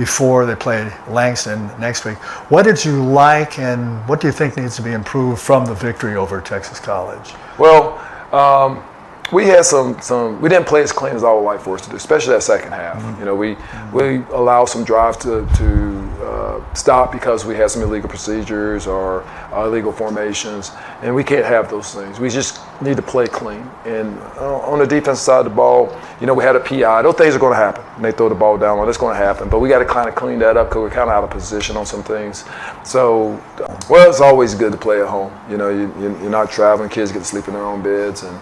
before they play Langston next week. What did you like, and what do you think needs to be improved from the victory over Texas College? Well, we had we didn't play as clean as I would like for us to do, especially that second half. Mm-hmm. You know, we allowed some drives to stop because we had some illegal procedures or illegal formations, and we can't have those things. We just need to play clean. And on the defensive side of the ball, you know, we had a PI. Those things are going to happen. When they throw the ball down, that's going to happen. But we got to kind of clean that up because we're kind of out of position on some things. So, well, it's always good to play at home. You know, you're not traveling. Kids get to sleep in their own beds, and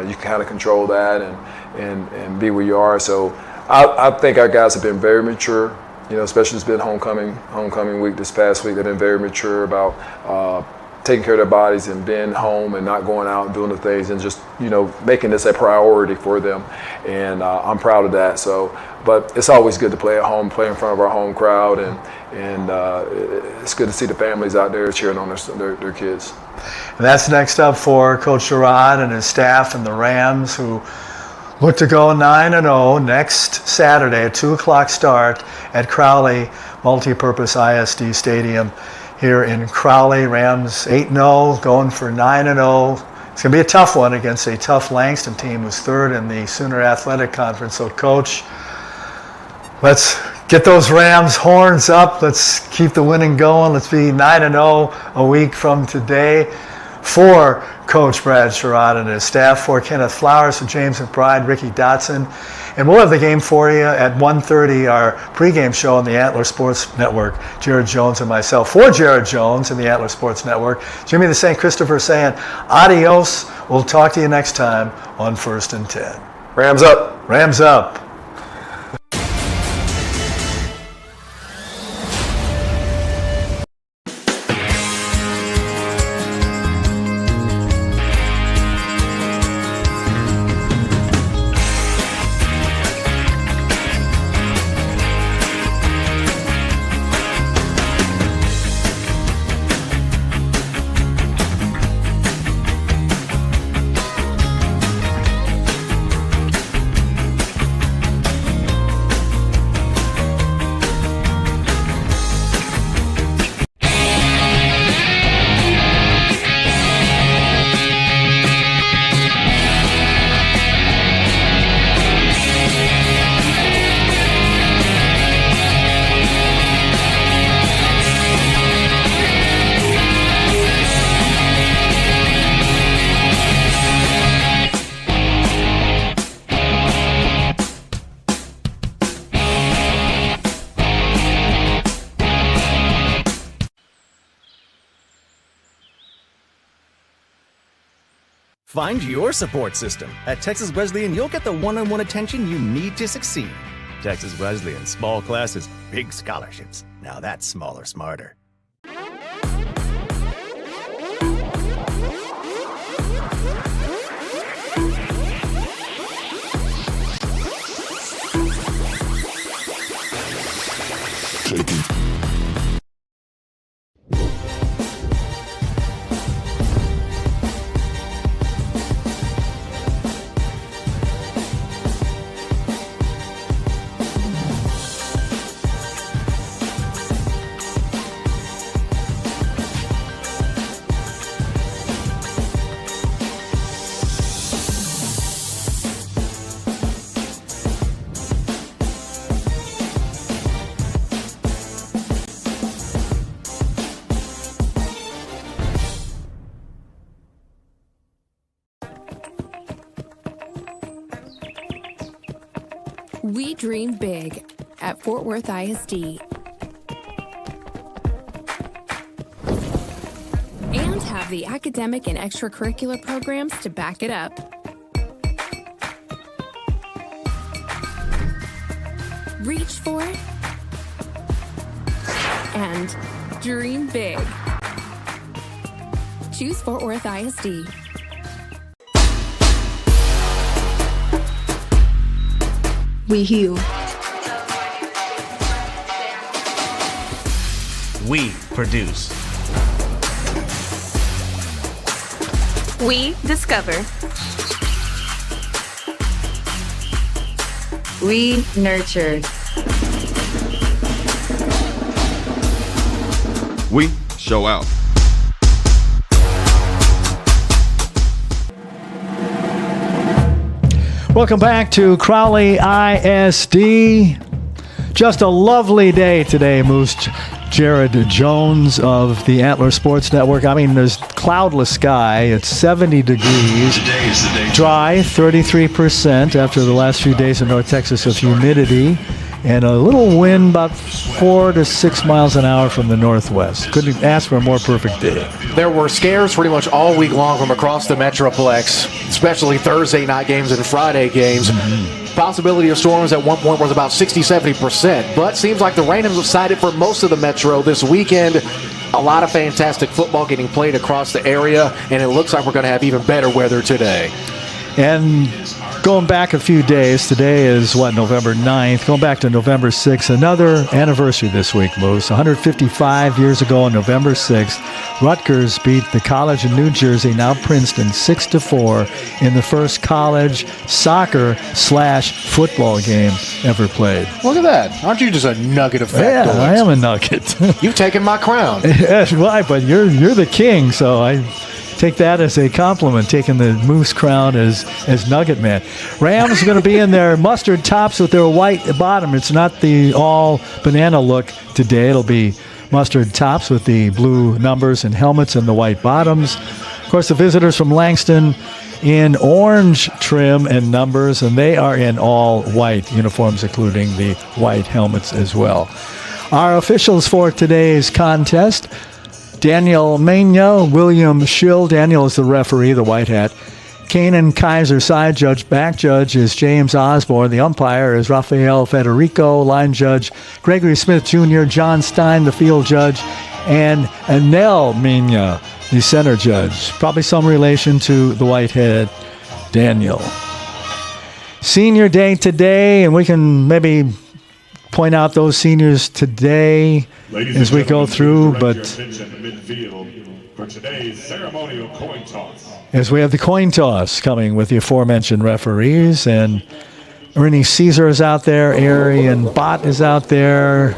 you can kind of control that and be where you are. So I think our guys have been very mature, you know, especially it's been homecoming week this past week. They've been very mature about taking care of their bodies and being home and not going out and doing the things and just, you know, making this a priority for them. And I'm proud of that. So, but it's always good to play at home, play in front of our home crowd, and it's good to see the families out there cheering on their kids. And that's next up for Coach Sherrod and his staff and the Rams, who look to go 9-0 next Saturday at 2 o'clock start at Crowley Multipurpose ISD Stadium here in Crowley. Rams 8-0, going for 9-0. It's going to be a tough one against a tough Langston team who's third in the Sooner Athletic Conference. So, Coach, let's get those Rams horns up. Let's keep the winning going. Let's be 9-0 a week from today. For Coach Brad Sherrod and his staff, for Kenneth Flowers, for James McBride, Ricky Dotson. And we'll have the game for you at 1:30, our pregame show on the Antler Sports Network. Jared Jones and myself, for Jared Jones and the Antler Sports Network, Jimmy the St. Christopher saying adios. We'll talk to you next time on First and 10. Rams up. Rams up. Find your support system. At Texas Wesleyan, you'll get the one-on-one attention you need to succeed. Texas Wesleyan, small classes, big scholarships. Now that's smaller, smarter. We dream big at Fort Worth ISD and have the academic and extracurricular programs to back it up. Reach for it and dream big. Choose Fort Worth ISD. We heal. We produce. We discover. We nurture. We show out. Welcome back to Crowley ISD. Just a lovely day today, Moose. Jared Jones of the Antler Sports Network. I mean, there's cloudless sky. It's 70 degrees. Dry, 33% after the last few days in North Texas of humidity. And a little wind about 4 to 6 miles an hour from the northwest. Couldn't ask for a more perfect day. There were scares pretty much all week long from across the Metroplex, especially Thursday night games and Friday games. Possibility of storms at one point was about 60-70%, but seems like the rain has subsided for most of the Metro this weekend. A lot of fantastic football getting played across the area, and it looks like we're going to have even better weather today. And going back a few days, today is November 9th, going back to November 6th, another anniversary this week, Moose. 155 years ago on November 6th, Rutgers beat the college in New Jersey, now Princeton, 6-4 in the first college soccer/football game ever played. Look at that. Aren't you just a nugget of factoids? Yeah, I am a nugget. You've taken my crown. Why? But you're the king, so I take that as a compliment, taking the Moose crown as Nugget Man. Rams are going to be in their mustard tops with their white bottom. It's not the all banana look today. It'll be mustard tops with the blue numbers and helmets and the white bottoms. Of course, the visitors from Langston in orange trim and numbers, and they are in all white uniforms, including the white helmets as well. Our officials for today's contest: Daniel Mena, William Schill. Daniel is the referee, the white hat. Kanan Kaiser, side judge. Back judge is James Osborne. The umpire is Rafael Federico. Line judge Gregory Smith Jr. John Stein, the field judge. And Anel Mena, the center judge. Probably some relation to the whitehead Daniel. Senior day today, and we can maybe point out those seniors today as we go through, but for today's ceremonial coin toss. As we have the coin toss coming with the aforementioned referees, and Ernie Caesar is out there, Arian Bott is out there,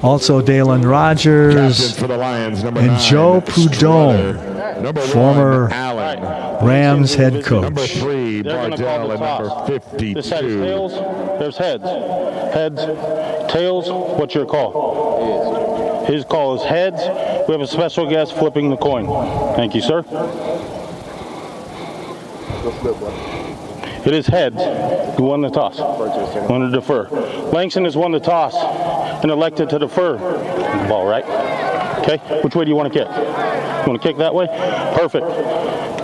also Dalen Rogers, for the Lions, number and 9, Joe Prudhomme, former Rams head coach. Number 3, Bardell, and number 52. This side is tails, there's heads. Heads, tails, what's your call? His call is heads. We have a special guest flipping the coin. Thank you, sir. It is heads. You won the toss. Want to defer. Langston has won the toss and elected to defer the ball, right? Okay. Which way do you want to kick? You want to kick that way? Perfect.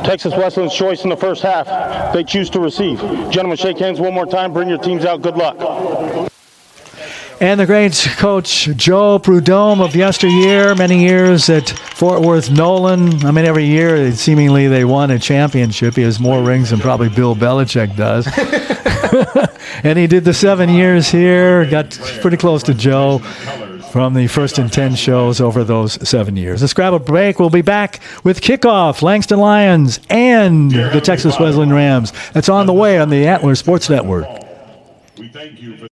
Texas Wesleyan's choice in the first half. They choose to receive. Gentlemen, shake hands one more time. Bring your teams out. Good luck. And the great coach Joe Prudhomme of yesteryear, many years at Fort Worth Nolan. I mean, every year seemingly they won a championship. He has more rings than probably Bill Belichick does. And he did the 7 years here, got pretty close to Joe from the First and 10 shows over those 7 years. Let's grab a break. We'll be back with kickoff, Langston Lions and the Texas Wesleyan Rams. That's on the way on the Antler Sports Network. We thank you for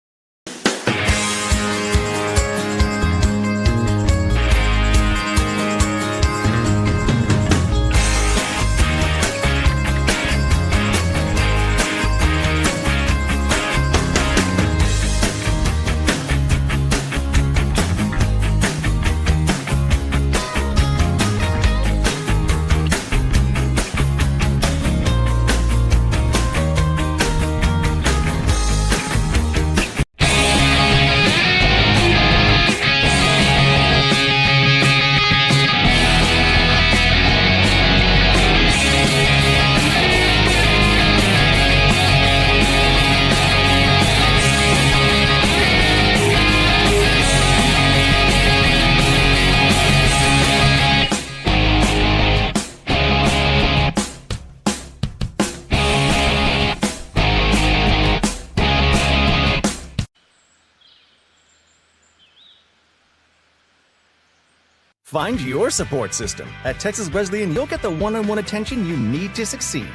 Find your support system. At Texas Wesleyan, you'll get the one-on-one attention you need to succeed.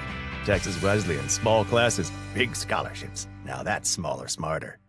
Texas Wesleyan, small classes, big scholarships. Now that's smaller, smarter.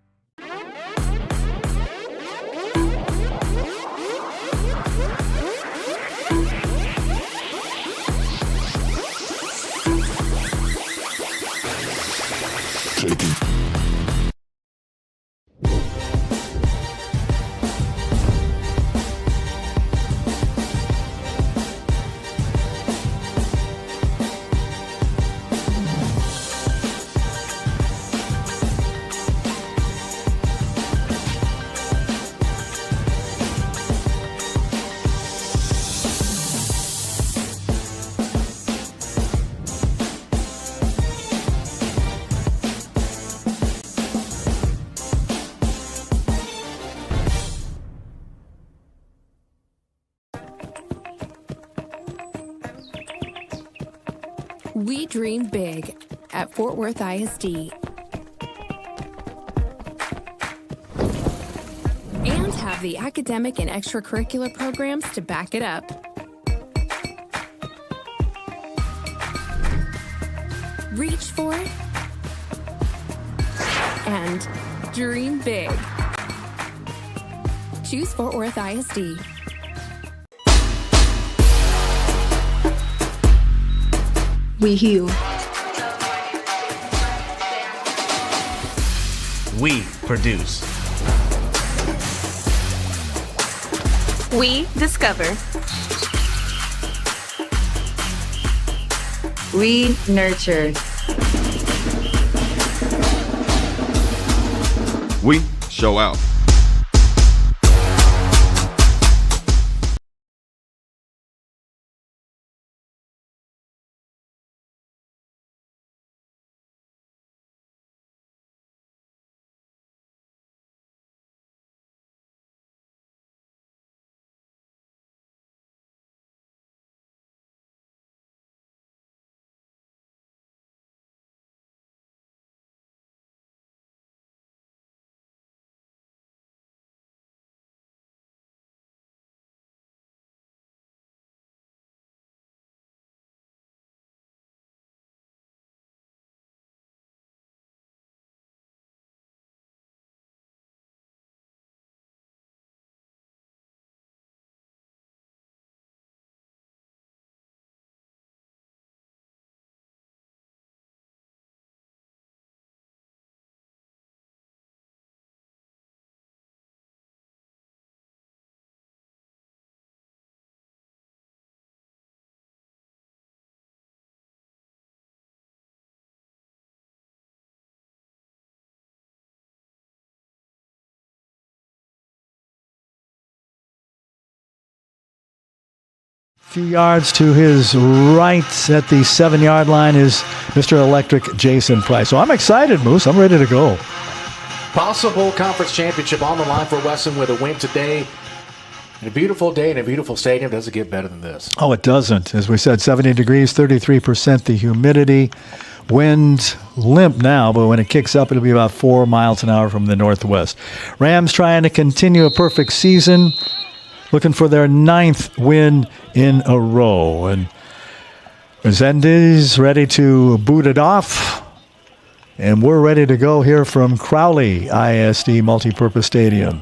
We dream big at Fort Worth ISD. And have the academic and extracurricular programs to back it up. Reach for it and dream big. Choose Fort Worth ISD. We heal. We produce. We discover. We nurture. We show out. Few yards to his right at the 7-yard line is Mr. Electric Jason Price. So I'm excited, Moose. I'm ready to go. Possible conference championship on the line for Wesleyan with a win today. And a beautiful day in a beautiful stadium. Doesn't get better than this. Oh, it doesn't. As we said, 70 degrees, 33% the humidity. Wind limp now, but when it kicks up, it'll be about 4 miles an hour from the northwest. Rams trying to continue a perfect season, looking for their 9th win in a row. And Resendiz ready to boot it off. And we're ready to go here from Crowley ISD Multipurpose Stadium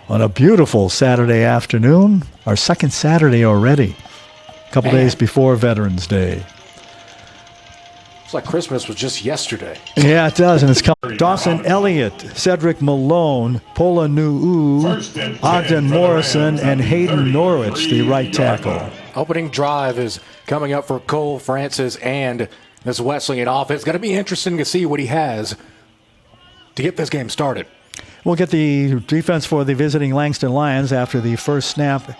on a beautiful Saturday afternoon. Our second Saturday already, a couple days before Veterans Day. It's like Christmas was just yesterday. Yeah, it does, and it's coming. Dawson Elliott, Cedric Malone, Pola Nu'u, Ogden Morrison, and Hayden Norwich, the right tackle. Opening drive is coming up for Cole Francis and this Wesleyan offense. It's going to be interesting to see what he has to get this game started. We'll get the defense for the visiting Langston Lions after the first snap.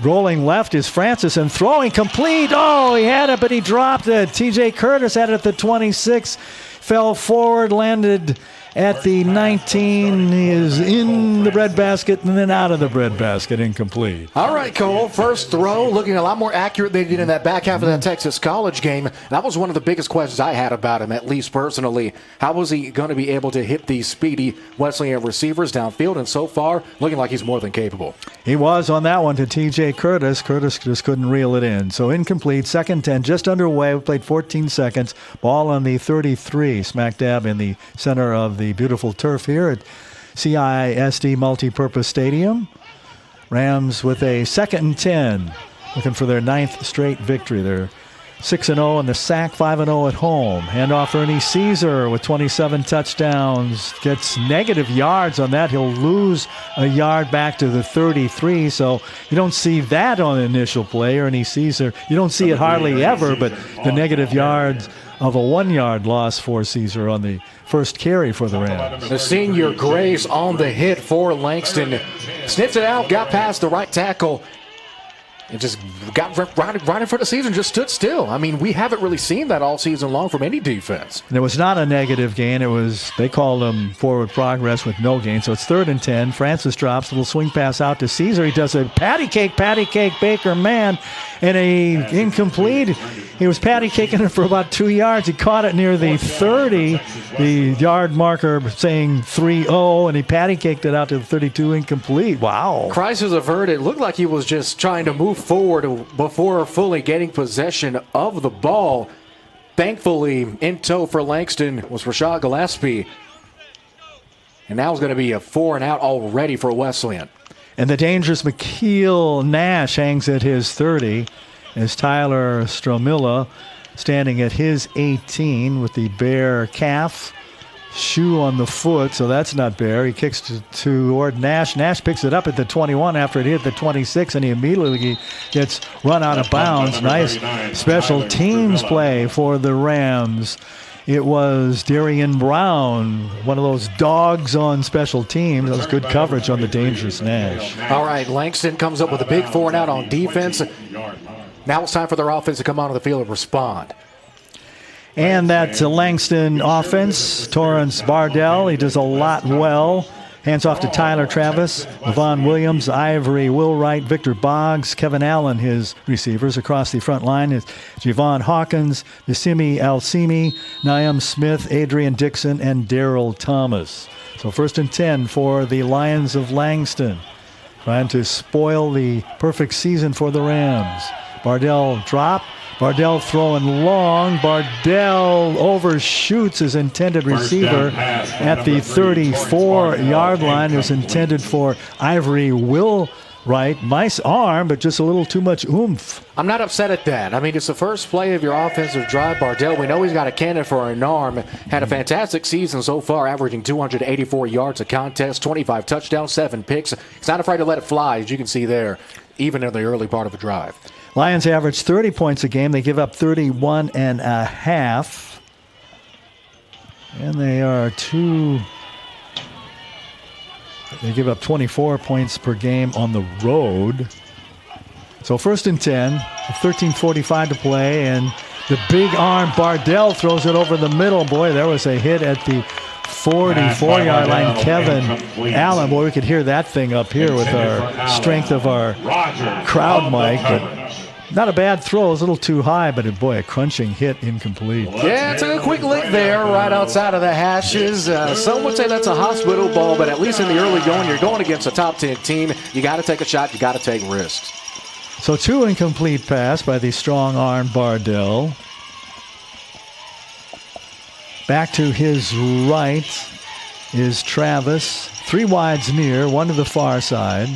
Rolling left is Francis and throwing complete. Oh, he had it, but he dropped it. TJ Curtis had it at the 26. Fell forward, landed at the 19. He is in the breadbasket and then out of the breadbasket, incomplete. All right, Cole. First throw looking a lot more accurate than he did in that back half of that Texas College game. That was one of the biggest questions I had about him, at least personally. How was he going to be able to hit these speedy Wesleyan receivers downfield? And so far, looking like he's more than capable. He was on that one to TJ Curtis. Curtis just couldn't reel it in. So incomplete. Second 10 just underway. We played 14 seconds. Ball on the 33. Smack dab in the center of the beautiful turf here at CISD Multipurpose Stadium. Rams with a second and 10, looking for their 9th straight victory. They're 6-0 in the sack, 5-0 at home. Handoff Ernie Caesar with 27 touchdowns. Gets negative yards on that. He'll lose a yard back to the 33, so you don't see that on the initial play. Ernie Caesar, you don't see it hardly ever, but the negative yards of a 1-yard loss for Caesar on the first carry for the Rams. The senior Grace on the hit for Langston. Sniffed it out, got past the right tackle, and just got right in front of Caesar and just stood still. I mean, we haven't really seen that all season long from any defense. There was not a negative gain. It was, they called them forward progress with no gain. So it's 3rd and 10. Francis drops a little swing pass out to Caesar. He does a patty cake, Baker man, and a incomplete. He was patty kicking it for about 2 yards. He caught it near the 30, the yard marker saying 3-0, and he patty kicked it out to the 32, incomplete. Wow. Crisis averted. It looked like he was just trying to move forward before fully getting possession of the ball. Thankfully, in tow for Langston was Rashad Gillespie. And now it's going to be a 4-and-out already for Wesleyan. And the dangerous McKeel Nash hangs at his 30 as Tyler Stromilla standing at his 18 with the bare calf, shoe on the foot, so that's not bare. He kicks toward Nash. Nash picks it up at the 21 after it hit the 26, and he immediately gets run out of bounds. Nice special teams play for the Rams. It was Darian Brown, one of those dogs on special teams. That was good coverage on the dangerous Nash. All right, Langston comes up with a big 4-and-out on defense. Now it's time for their offense to come onto the field and respond. And that Langston offense, Torrance Bardell, he does a lot well. Hands off to Tyler Travis, Levon Williams, Ivory Willwright, Victor Boggs, Kevin Allen, his receivers. Across the front line is Javon Hawkins, Nisimi Alsimi, Niam Smith, Adrian Dixon, and Daryl Thomas. So 1st and 10 for the Lions of Langston. Trying to spoil the perfect season for the Rams. Bardell drop. Bardell throwing long. Bardell overshoots his intended receiver at the 34-yard line. It was intended for Ivory Willwright. Nice arm, but just a little too much oomph. I'm not upset at that. I mean, it's the first play of your offensive drive. Bardell, we know he's got a cannon for an arm. Had a fantastic season so far, averaging 284 yards a contest, 25 touchdowns, 7 picks. He's not afraid to let it fly, as you can see there, even in the early part of the drive. Lions average 30 points a game. They give up 31.5. And they give up 24 points per game on the road. So 1st and 10, 13:45 to play, and the big arm Bardell throws it over the middle. Boy, there was a hit at the 44-yard line. Kevin Allen, boy, we could hear that thing up here with our strength of our crowd mic, but not a bad throw. It was a little too high, but boy, a crunching hit, incomplete. Yeah, it's a quick lick there right outside of the hashes. Some would say that's a hospital ball, but at least in the early going, you're going against a top 10 team. You got to take a shot. You got to take risks. So 2 incomplete pass by the strong arm Bardell. Back to his right is Travis. 3 wides near, 1 to the far side.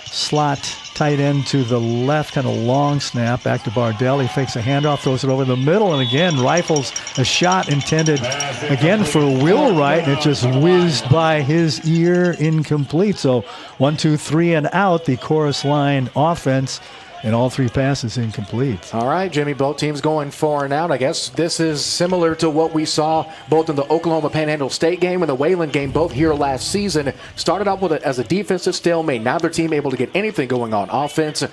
Slot tight end to the left, kind of long snap. Back to Bardell. He fakes a handoff, throws it over the middle, and again rifles a shot intended again for Willwright, and it just whizzed by his ear, incomplete. So 1, 2, 3 and out. The chorus line offense. And all 3 passes incomplete. All right, Jimmy, both teams going 4-and-out. I guess this is similar to what we saw both in the Oklahoma Panhandle State game and the Wayland game, both here last season. Started out with it as a defensive stalemate. Now their team able to get anything going on offense.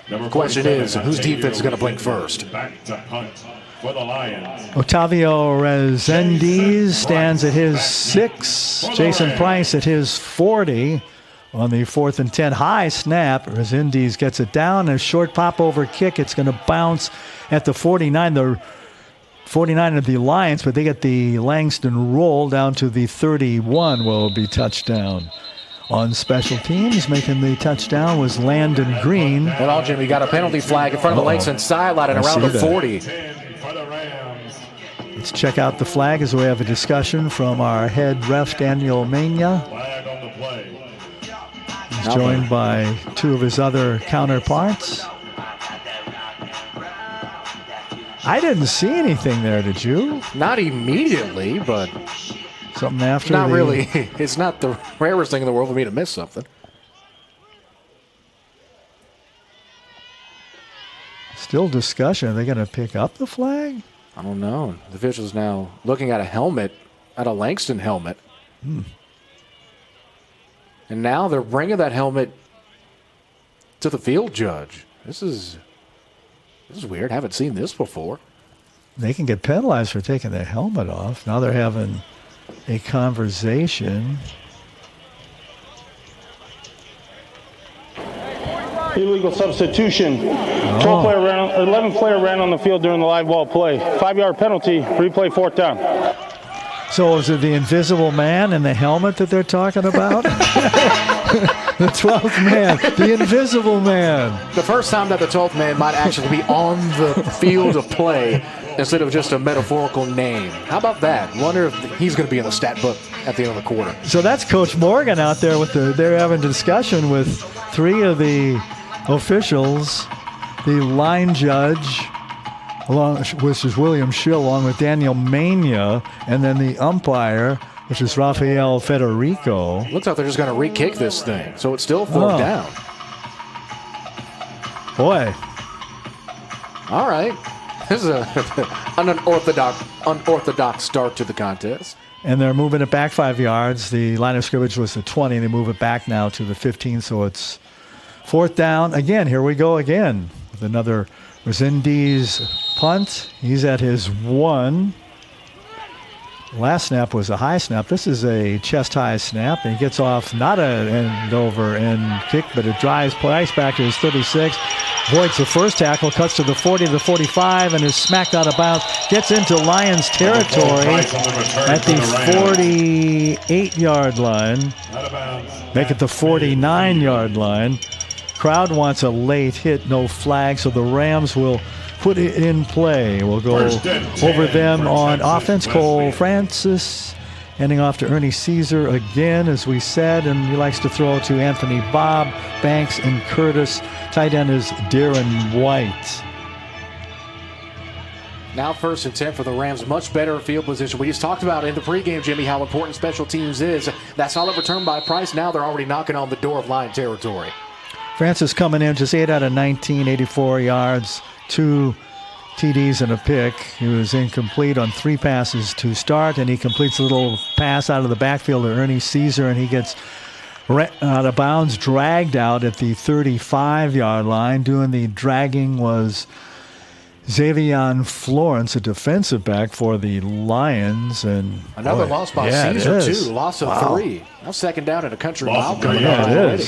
The question is, whose defense is going to blink first? Otavio Rezendes stands at his 6. Jason Price at his 40. On the 4th and 10, high snap. Rezendes gets it down. A short pop-over kick. It's going to bounce at the 49. The 49 of the Lions, but they get the Langston roll down to the 31. Will be touchdown. On special teams, making the touchdown was Landon Green. Hold on, Jimmy. Got a penalty flag in front of the Langston sideline and around the 40. Let's check out the flag as we have a discussion from our head ref, Daniel Mena. He's joined by 2 of his other counterparts. I didn't see anything there, did you? Not immediately, but something after. Not really. It's not the rarest thing in the world for me to miss something. Still discussion. Are they going to pick up the flag? I don't know. The official's now looking at a helmet, at a Langston helmet. And now they're bringing that helmet to the field judge. This is weird. Haven't seen this before. They can get penalized for taking their helmet off. Now they're having a conversation. Illegal substitution. 11 player ran on the field during the live ball play. 5-yard penalty. Replay 4th down. So is it the invisible man in the helmet that they're talking about? The 12th man, the invisible man. The first time that the 12th man might actually be on the field of play instead of just a metaphorical name. How about that? Wonder if he's going to be in the stat book at the end of the quarter. So that's Coach Morgan out there they're having a discussion with 3 of the officials, the line judge, which is William Schill, along with Daniel Mania, and then the umpire, which is Rafael Federico. Looks like they're just going to re-kick this thing, so it's still 4th down. Boy. All right. This is an unorthodox start to the contest. And they're moving it back 5 yards. The line of scrimmage was the 20. They move it back now to the 15, so it's 4th down. Again, here we go again with another Resendiz punt. He's at his 1. Last snap was a high snap. This is a chest-high snap, and he gets off not an end-over-end kick, but it drives Price back to his 36. Voids the first tackle, cuts to the 40 to the 45, and is smacked out of bounds. Gets into Lions territory at the 48-yard line. Make it the 49-yard line. Crowd wants a late hit, no flag, so the Rams will put it in play. We'll go over them on offense. Cole Francis handing off to Ernie Caesar again, as we said, and he likes to throw to Anthony Bob, Banks, and Curtis. Tight end is Darren White. Now 1st and 10 for the Rams. Much better field position. We just talked about in the pregame, Jimmy, how important special teams is. That solid return by Price. Now they're already knocking on the door of Lion territory. Francis coming in just 8 out of 19, 84 yards, 2 TDs and a pick. He was incomplete on 3 passes to start, and he completes a little pass out of the backfield to Ernie Caesar, and he gets out of bounds, dragged out at the 35-yard line. Doing the dragging was Xavier Florence, a defensive back for the Lions. And another loss by Caesar, too. Loss of 3. Now 2nd down at a country mile coming out already.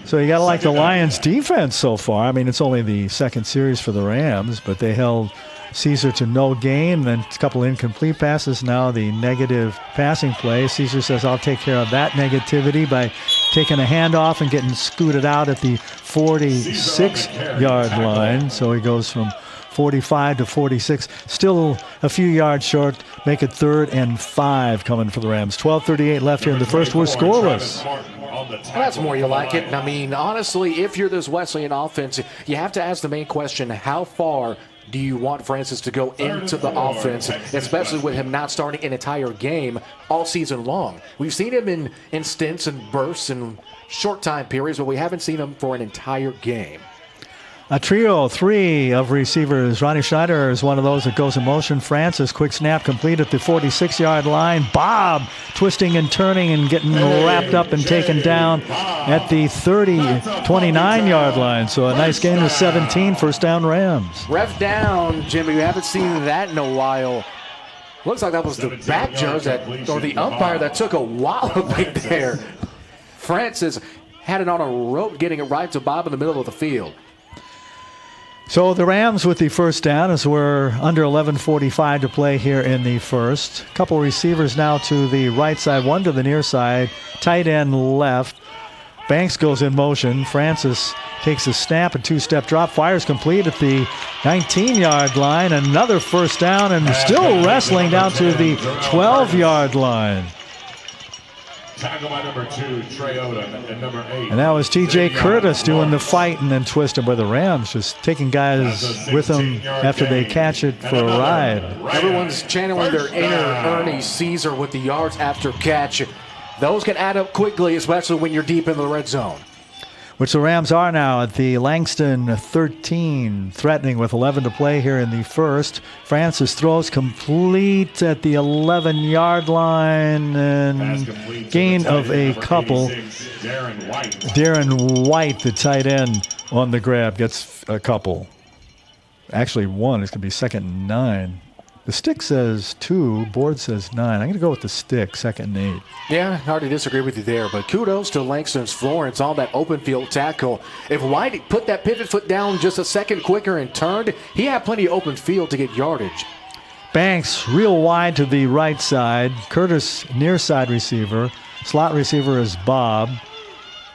So you got to like the Lions' defense so far. I mean, it's only the 2nd series for the Rams, but they held Caesar to no gain, then a couple incomplete passes. Now the negative passing play. Caesar says, I'll take care of that negativity by taking a handoff and getting scooted out at the 46-yard line. So he goes from 45 to 46. Still a few yards short. Make it 3rd and 5 coming for the Rams. 12:38 left here in the first. We're scoreless. Well, that's more you like it. I mean, honestly, if you're this Wesleyan offense, you have to ask the main question, how far do you want Francis to go into the offense, especially with him not starting an entire game all season long? We've seen him in stints and bursts and short time periods, but we haven't seen him for an entire game. A trio, 3 of receivers. Ronnie Schneider is one of those that goes in motion. Francis, quick snap, complete at the 46-yard line. Bob twisting and turning and getting wrapped up and taken down at the 29-yard line. So a nice gain of 17, 1st down Rams. Ref down, Jimmy. We haven't seen that in a while. Looks like that was the back judge or the umpire that took a walloping there. Francis had it on a rope, getting it right to Bob in the middle of the field. So the Rams with the 1st down as we're under 11:45 to play here in the first. Couple receivers now to the right side, one to the near side. Tight end left. Banks goes in motion. Francis takes a snap, a 2-step drop, fires complete at the 19-yard line. Another 1st down, and still wrestling down to the 12-yard line. Tackle by number 2, Trey Odom, and number 8. And that was T.J. Curtis doing the fight and then twisting by the Rams, just taking guys with them after they catch it for a ride. Everyone's channeling their inner Ernie Caesar with the yards after catch. Those can add up quickly, especially when you're deep in the red zone. Which the Rams are now at the Langston 13, threatening with 11 to play here in the first. Francis throws complete at the 11-yard line and gain of a couple. Darren White, the tight end, on the grab, gets a couple. Actually one. It's going to be 2nd and 9. The stick says 2, board says 9. I'm going to go with the stick, 2nd and 8. Yeah, hard to disagree with you there, but kudos to Langston's Florence on that open field tackle. If White put that pivot foot down just a second quicker and turned, he had plenty of open field to get yardage. Banks real wide to the right side. Curtis near side receiver. Slot receiver is Bob.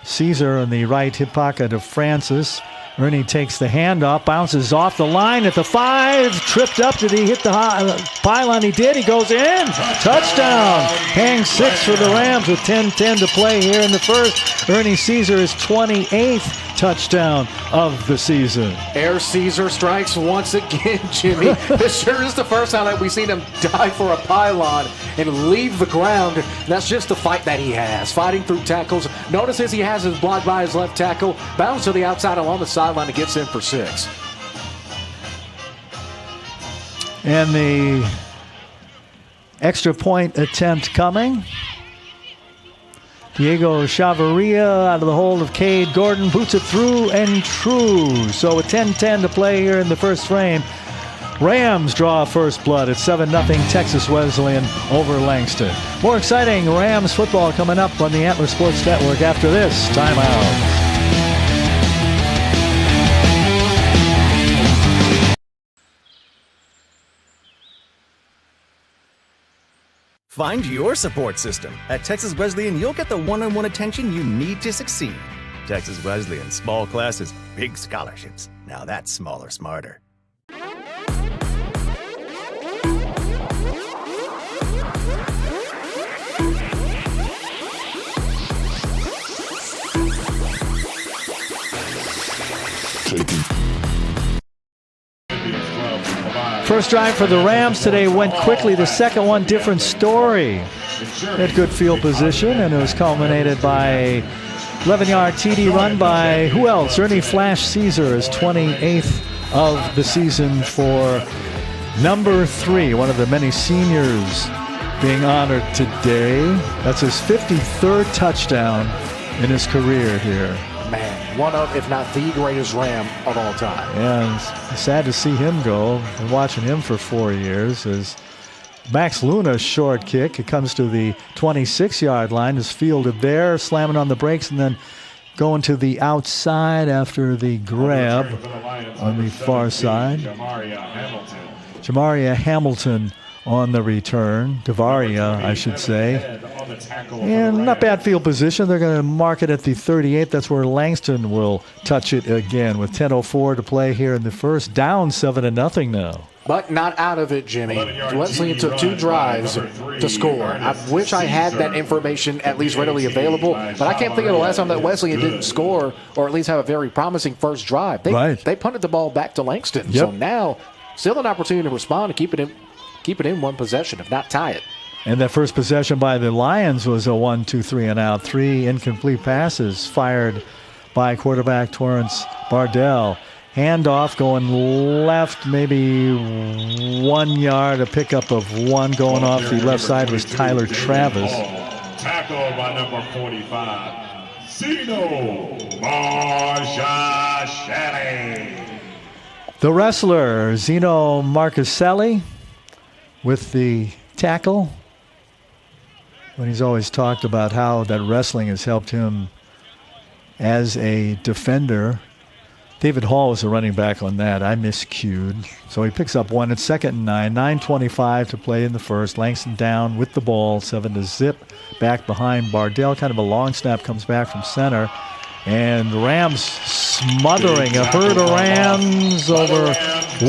Caesar in the right hip pocket of Francis. Ernie takes the handoff, bounces off the line at the 5, tripped up. Did he hit the pylon? He did. He goes in. Touchdown. Hang 6 for the Rams with 10:10 to play here in the first. Ernie Caesar is 28th touchdown of the season. Air Caesar strikes once again, Jimmy. This sure is the first time that we've seen him dive for a pylon and leave the ground. That's just the fight that he has, fighting through tackles. Notices he has his blocked by his left tackle, bounce to the outside along the sideline and gets in for 6. And the extra point attempt coming. Diego Chavarria out of the hold of Cade Gordon, boots it through and true. So with 10:10 to play here in the first frame, Rams draw first blood at 7-0 Texas Wesleyan over Langston. More exciting Rams football coming up on the Antler Sports Network after this timeout. Find your support system. At Texas Wesleyan, you'll get the one-on-one attention you need to succeed. Texas Wesleyan, small classes, big scholarships. Now that's smaller, smarter. First drive for the Rams today went quickly. The second one, different story. Had good field position, and it was culminated by a 11-yard TD run by who else? Ernie Flash Caesar is 28th of the season for number 3, one of the many seniors being honored today. That's his 53rd touchdown in his career here. Man, one of, if not the greatest Ram of all time. And it's sad to see him go. Been watching him for 4 years. As Max Luna's short kick, it comes to the 26-yard line, is fielded there, slamming on the brakes, and then going to the outside after the grab on the far side. Jamaria Hamilton on the return. Davaria, I should say. And not bad field position. They're going to mark it at the 38. That's where Langston will touch it again with 10:04 to play here in the first. Down 7-0 now. But not out of it, Jimmy. Wesleyan took 2 drives to score. I wish I had that information at least readily available, but I can't think of the last time that Wesleyan didn't score or at least have a very promising first drive. They punted the ball back to Langston. Yep. So now, still an opportunity to respond and keep it in one possession, if not tie it. And that first possession by the Lions was a 1-2-3 and out. 3 incomplete passes fired by quarterback Torrance Bardell. Handoff going left, maybe 1 yard, a pickup of 1 going off the left side was Tyler Travis. Tackled by number 45, Zeno Marchashani. The wrestler, Zeno Marcaselli, with the tackle. When he's always talked about how that wrestling has helped him as a defender. David Hall was a running back on that. I miscued. So he picks up 1 at 2nd and 9. 9:25 to play in the first. Langston down with the ball. 7-0. Back behind Bardell. Kind of a long snap. Comes back from center. And the Rams smothering a herd of Rams over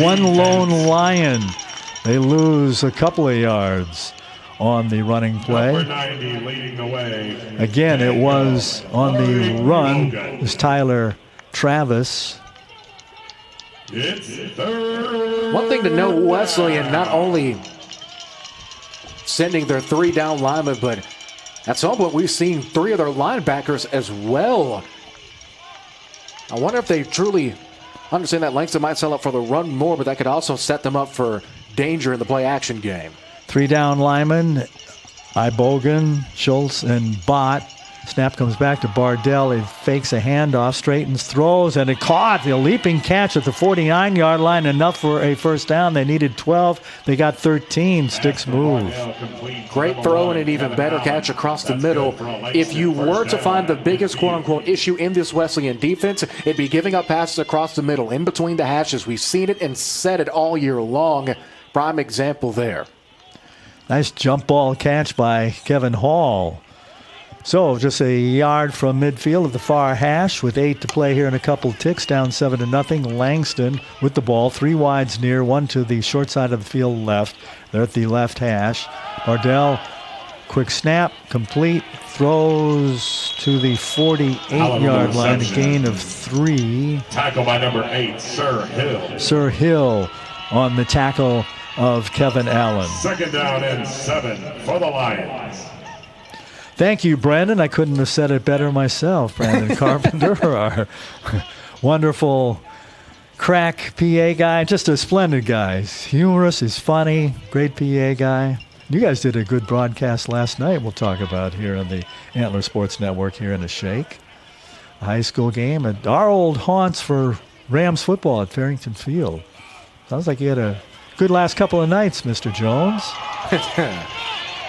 one lone Lion. They lose a couple of yards on the running play. Again, it was on the run. It was Tyler Travis. One thing to note, Wesleyan not only sending their 3 down linemen, but at some point we've seen 3 of their linebackers as well. I wonder if they truly understand that Langston might sell up for the run more, but that could also set them up for danger in the play-action game. 3 down linemen, Ibogan, Schultz, and Bott. Snap comes back to Bardell. He fakes a handoff, straightens, throws, and it caught. The leaping catch at the 49-yard line, enough for a first down. They needed 12. They got 13. Sticks move. Great throw and an even better catch across the middle. If you were to find the biggest quote-unquote issue in this Wesleyan defense, it'd be giving up passes across the middle, in between the hashes. We've seen it and said it all year long. Prime example there. Nice jump ball catch by Kevin Hall. So just a yard from midfield at the far hash with 8 to play here in a couple ticks, down 7-0. Langston with the ball, 3 wides near, 1 to the short side of the field left. They're at the left hash. Bardell, quick snap, complete, throws to the 48-yard line, a gain of 3. Tackle by number 8, Sir Hill. Sir Hill on the tackle of Kevin Allen. 2nd down and 7 for the Lions. Thank you, Brandon. I couldn't have said it better myself. Brandon Carpenter, our wonderful crack PA guy. Just a splendid guy. He's humorous, he's funny, great PA guy. You guys did a good broadcast last night we'll talk about here on the Antler Sports Network here in the Shake. A high school game at our old haunts for Rams football at Farrington Field. Sounds like you had a good last couple of nights, Mr. Jones.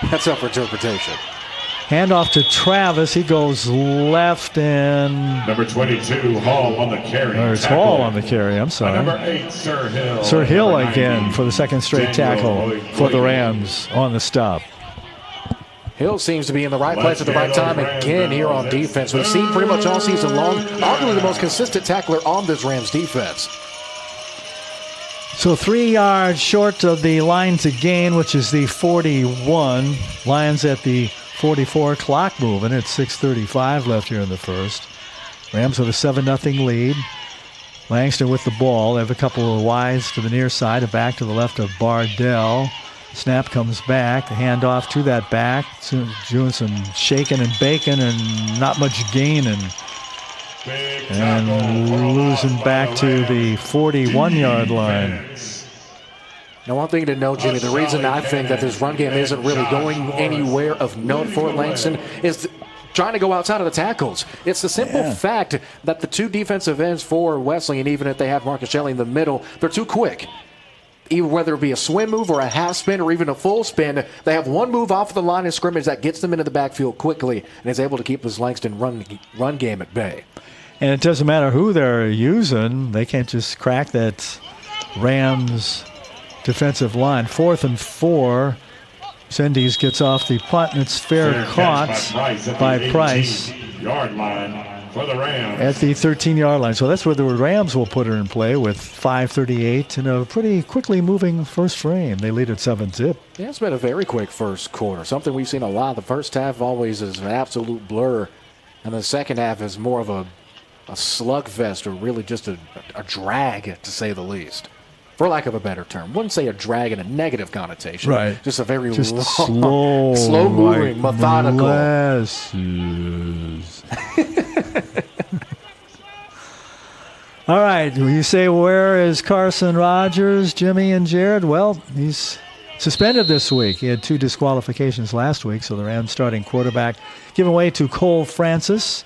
That's up for interpretation. Handoff to Travis. He goes left and... Number 22, Hall on the carry. Or it's Hall on the carry, I'm sorry. Number 8, Sir Hill. Sir Hill again for the second straight tackle for the Rams on the stop. Hill seems to be in the right place at the right time again here on defense. We've seen pretty much all season long, arguably the most consistent tackler on this Rams defense. So 3 yards short of the line to gain, which is the 41. Lions at the 44, clock moving at 6:35 left here in the first. Rams with a 7-0 lead. Langston with the ball. They have a couple of wides to the near side, a back to the left of Bardell. Snap comes back, the handoff to that back. Doing some shaking and baking and not much gaining. And losing back to the 41-yard line. Now, one thing to know, Jimmy, the reason I think that this run game isn't really going anywhere of note for Langston is trying to go outside of the tackles. It's the simple fact that the 2 defensive ends for Wesleyan, even if they have Marcus Shelley in the middle, they're too quick. Even whether it be a swim move or a half spin or even a full spin, they have one move off of the line of scrimmage that gets them into the backfield quickly and is able to keep this Langston run game at bay. And it doesn't matter who they're using. They can't just crack that Rams defensive line. 4th and 4. Sendies gets off the punt, and it's fair caught by Price Yard line for the Rams. at the 13-yard line. So that's where the Rams will put her in play with 5:38 in a pretty quickly moving first frame. They lead at 7-zip. Yeah, it's been a very quick first quarter. Something we've seen a lot. The first half always is an absolute blur, and the second half is more of a slugfest, or really just a drag, to say the least. For lack of a beter term. Wouldn't say a drag in a negative connotation. Right. Just a very slow moving, methodical. All right. You say, where is Carson Rogers, Jimmy, and Jared? Well, he's suspended this week. He had 2 disqualifications last week, so the Rams starting quarterback given way to Cole Francis.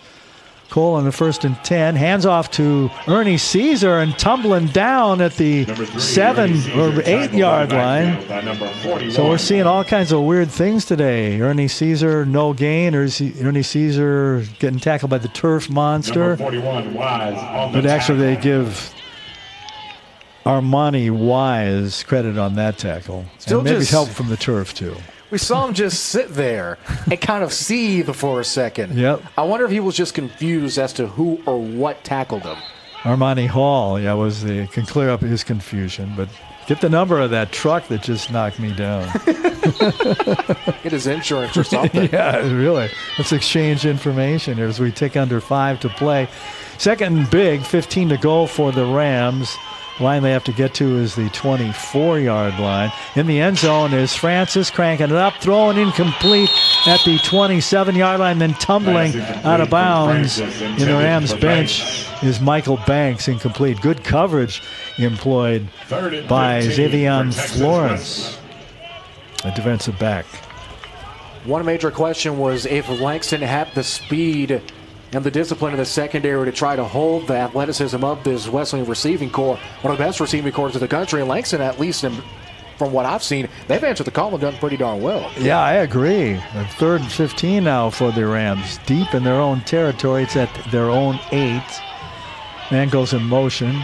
Cole on the 1st and 10. Hands off to Ernie Caesar and tumbling down at the 7 or 8-yard line. So we're seeing all kinds of weird things today. Ernie Caesar, no gain, or Ernie Caesar getting tackled by the turf monster. But actually they give Armani Wise credit on that tackle. And maybe help from the turf too. We saw him just sit there and kind of seethe for a second. Yep. I wonder if he was just confused as to who or what tackled him. Armani Hall, can clear up his confusion, but get the number of that truck that just knocked me down. Get his insurance or something. Yeah, really. Let's exchange information here as we take under 5 to play. Second and big, 15 to go for the Rams. Line they have to get to is the 24-yard line. In the end zone is Francis cranking it up, throwing incomplete at the 27-yard line, then tumbling out of bounds in the Rams bench is Michael Banks, incomplete. Good coverage employed by Xavier Florence, a defensive back. One major question was if Langston had the speed and the discipline in the secondary to try to hold the athleticism of this Wesleyan receiving corps, one of the best receiving corps in the country. And Langston, at least from what I've seen, they've answered the call and done pretty darn well. Yeah, I agree. 3rd and 15 now for the Rams. Deep in their own territory. It's at their own 8. Man goes in motion.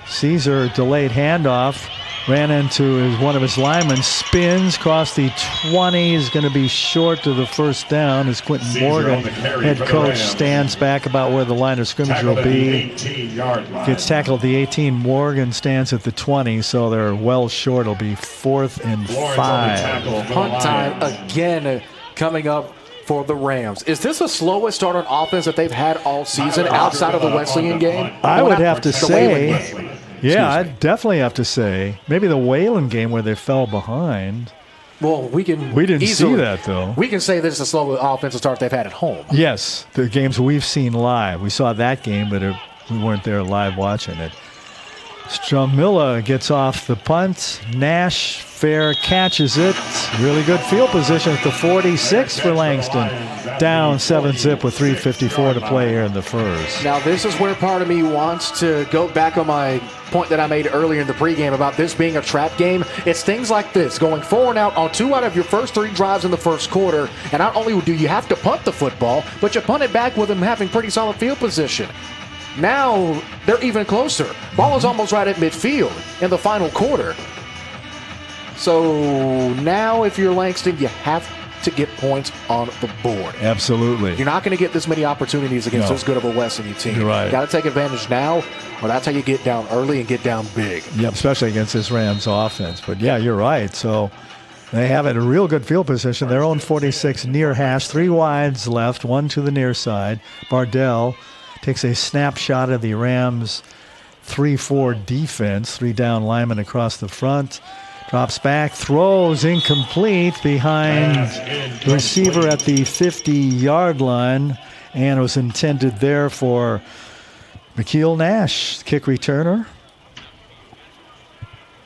Caesar delayed handoff. Ran into one of his linemen. Spins across the 20. Is going to be short to the first down as Quentin Morgan, head coach, stands back about where the line of scrimmage will be. Gets tackled at the 18. Morgan stands at the 20, so they're well short. It'll be 4th and 5. Punt time again coming up for the Rams. Is this the slowest start on offense that they've had all season outside of the Wesleyan game? I would have to say. Yeah, I'd definitely have to say. Maybe the Wayland game where they fell behind. Well, we didn't see that, though. We can say this is the slow offensive start they've had at home. Yes, the games we've seen live. We saw that game, but we weren't there live watching it. Stramilla gets off the punt. Nash fair catches it. Really good field position at the 46 for Langston. Down 7-zip with 3:54 to play here in the first. Now this is where part of me wants to go back on my point that I made earlier in the pregame about this being a trap game. It's things like this, going 4 and out on 2 out of your first 3 drives in the first quarter. And not only do you have to punt the football, but you punt it back with them having pretty solid field position. Now they're even closer. Ball is almost right at midfield in the final quarter. So now if you're Langston, you have to get points on the board. Absolutely. You're not going to get this many opportunities against this good of a Wesleyan team. You're right. You got to take advantage now, or that's how you get down early and get down big. Yep, especially against this Rams offense. But yeah, you're right. So they have a real good field position. Their own 46 near hash, 3 wides left, 1 to the near side. Bardell takes a snapshot of the Rams' 3-4 defense. 3 down linemen across the front. Drops back, throws incomplete behind the receiver at the 50-yard line. And it was intended there for McKeel Nash, kick returner.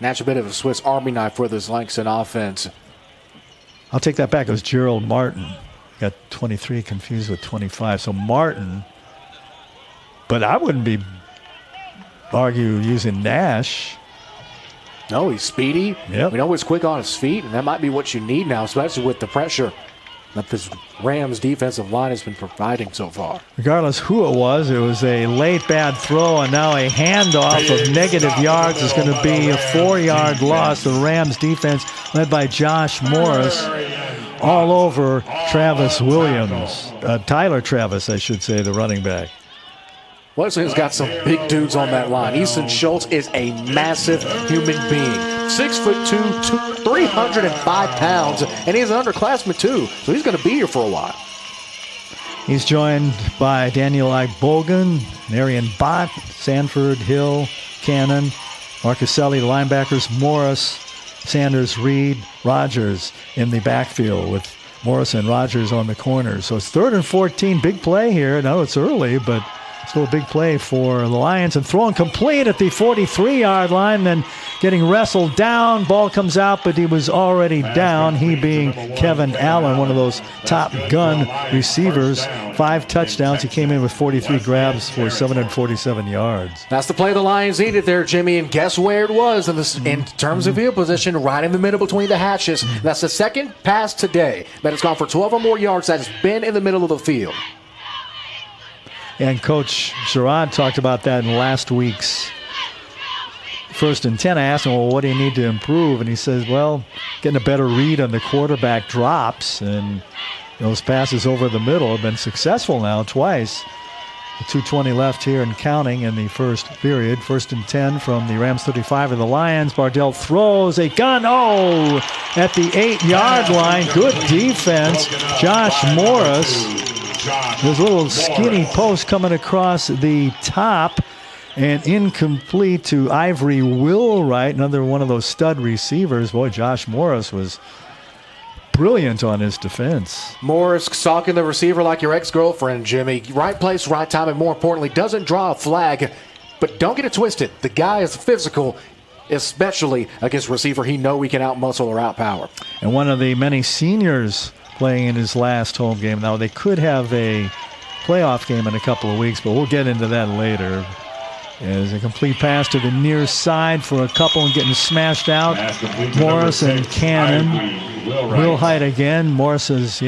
Nash, a bit of a Swiss Army knife for this Langston offense. I'll take that back. It was Gerald Martin. Got 23 confused with 25. So Martin. But I wouldn't argue using Nash. No, he's speedy. Yep. We know he's quick on his feet, and that might be what you need now, especially with the pressure that this Rams defensive line has been providing so far. Regardless who it was a late bad throw, and now a handoff of negative yards is going to be a 4-yard loss. The Rams defense, led by Josh Morris, all over Travis Williams. Tyler Travis, I should say, the running back. Wesleyan's got some big dudes on that line. Easton Schultz is a massive human being. 6'2", 305 pounds, and he's an underclassman too, so he's going to be here for a while. He's joined by Daniel Bogan, Marion Bott, Sanford, Hill, Cannon, Marcuselli, the linebackers, Morris, Sanders, Reed, Rogers in the backfield with Morris and Rogers on the corners. So it's 3rd and 14, big play here. I know it's early, but still a big play for the Lions, and throwing complete at the 43-yard line, then getting wrestled down. Ball comes out, but he was already down, he being Kevin Allen, one of those top gun receivers. 5 touchdowns. He came in with 43 grabs for 747 yards. That's the play the Lions needed there, Jimmy, and guess where it was in terms of field position, right in the middle between the hatches. That's the second pass today that has gone for 12 or more yards that has been in the middle of the field. And Coach Sherrod talked about that in last week's 1st and 10. I asked him, well, what do you need to improve? And he says, well, getting a better read on the quarterback drops. And those passes over the middle have been successful now twice. The 2:20 left here and counting in the first period. 1st and 10 from the Rams 35 of the Lions. Bardell throws a gun. Oh, at the 8-yard line. Good defense. Josh Morris. There's a little skinny post coming across the top and incomplete to Ivory Willwright, another one of those stud receivers. Boy, Josh Morris was brilliant on his defense. Morris stalking the receiver like your ex-girlfriend, Jimmy. Right place, right time, and more importantly, doesn't draw a flag. But don't get it twisted. The guy is physical, especially against receiver he know he can outmuscle or outpower. And one of the many seniors playing in his last home game. Now, they could have a playoff game in a couple of weeks, but we'll get into that later. As a complete pass to the near side for a couple and getting smashed out. Morris and Cannon. Will Height again. Morris is,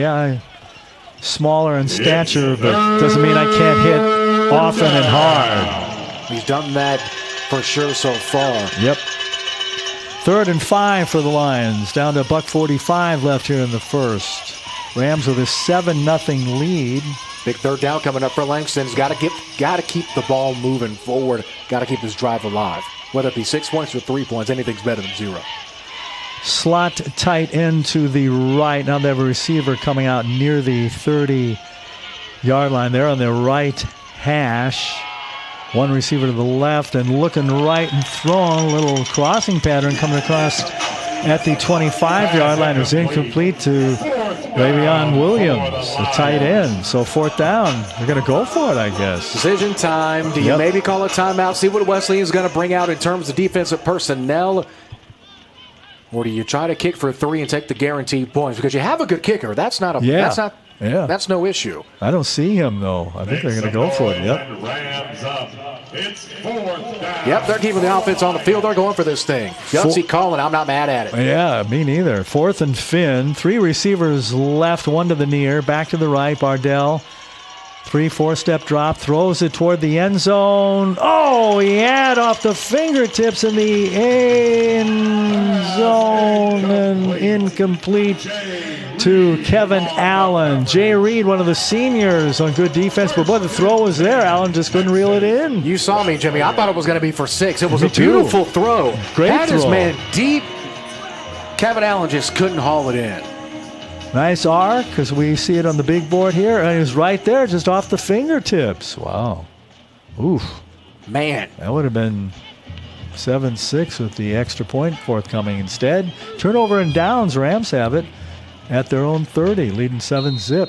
smaller in stature, but doesn't mean I can't hit often and hard. He's done that for sure so far. Yep. 3rd and 5 for the Lions. Down to $1:45 left here in the first. Rams with a 7-0 lead. Big third down coming up for Langston. He's got to keep the ball moving forward. Got to keep his drive alive. Whether it be 6 points or 3 points, anything's better than 0. Slot tight end to the right. Now they have a receiver coming out near the 30-yard line. They're on the right hash. One receiver to the left and looking right and throwing. A little crossing pattern coming across at the 25-yard line. It was incomplete to Ravion Williams, the tight end. So 4th down. They're going to go for it, I guess. Decision time. Do you maybe call a timeout? See what Wesleyan is going to bring out in terms of defensive personnel? Or do you try to kick for 3 and take the guaranteed points? Because you have a good kicker. That's not a. That's no issue. I don't see him though. I think they're going to go for it. Yep. It's 4th down. Yep, they're keeping the offense on the field. They're going for this thing. Gutsy calling. I'm not mad at it. Yeah, me neither. 4th and Finn. 3 receivers left. 1 to the near. Back to the right. Bardell. 3-4-step drop. Throws it toward the end zone. Oh, he had off the fingertips in the end zone and incomplete to Kevin Allen. Jay Reed, one of the seniors on good defense, but boy, the throw was there. Allen just couldn't reel it in. You saw me, Jimmy. I thought it was going to be for 6. It was a beautiful throw. Great had throw. His man deep. Kevin Allen just couldn't haul it in. Nice arc, because we see it on the big board here, and it was right there, just off the fingertips. Wow. Oof. Man. That would have been 7-6 with the extra point forthcoming. Instead, turnover and downs. Rams have it at their own 30, leading 7-zip.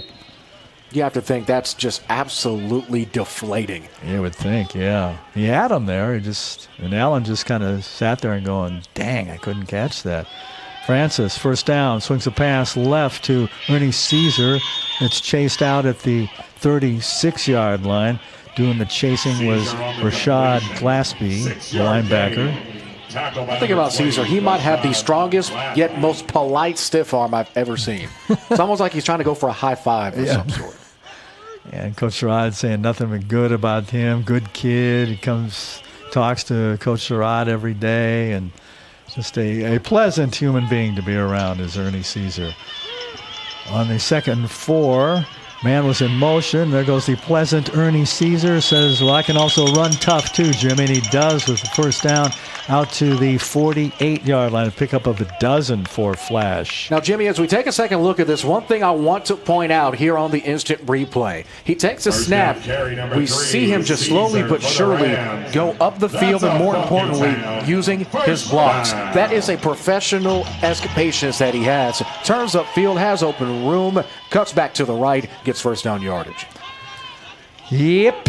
You have to think that's just absolutely deflating. You would think, yeah. He had him there. And Allen just kind of sat there and going, dang, I couldn't catch that. Francis, 1st down, swings a pass left to Ernie Caesar. It's chased out at the 36-yard line. Doing the chasing was Rashad Glaspie, the linebacker. Think about Caesar. He might have the strongest yet most polite stiff arm I've ever seen. It's almost like he's trying to go for a high five of some sort. And Coach Sherrod saying nothing but good about him. Good kid. He talks to Coach Sherrod every day, and just a pleasant human being to be around is Ernie Caesar. On the 2nd and 4, man was in motion. There goes the pleasant Ernie Caesar. Says, well, I can also run tough too, Jimmy. And he does with the 1st down out to the 48-yard line. A pickup of a dozen for Flash. Now, Jimmy, as we take a second look at this, one thing I want to point out here on the instant replay. He takes a snap. We see him just slowly but surely go up the field and, more importantly, using his blocks. That is a professional-esque patience that he has. Turns upfield, has open room, cuts back to the right, gets 1st down yardage. Yep.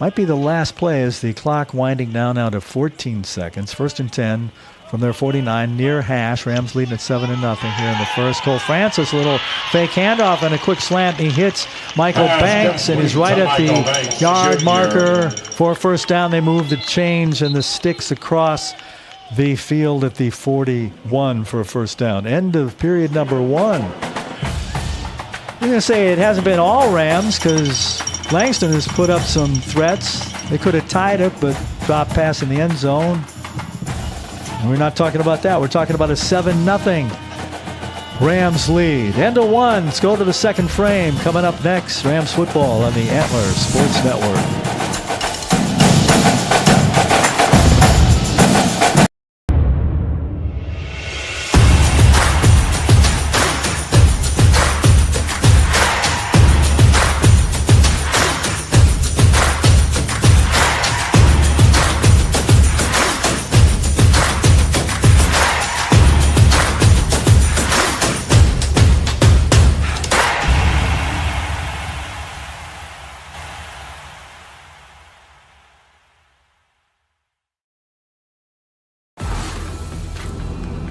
Might be the last play as the clock winding down now to 14 seconds. 1st and 10 from their 49, near hash. Rams leading at 7-0 here in the first. Cole Francis, a little fake handoff and a quick slant. He hits Michael Banks, and he's right at the yard marker for a 1st down. They move the change, and the sticks across the field at the 41 for a 1st down. End of period number 1. I'm going to say it hasn't been all Rams because Langston has put up some threats. They could have tied it, but dropped pass in the end zone. And we're not talking about that. We're talking about a 7-0 Rams lead. End of 1. Let's go to the 2nd frame. Coming up next, Rams football on the Antler Sports Network.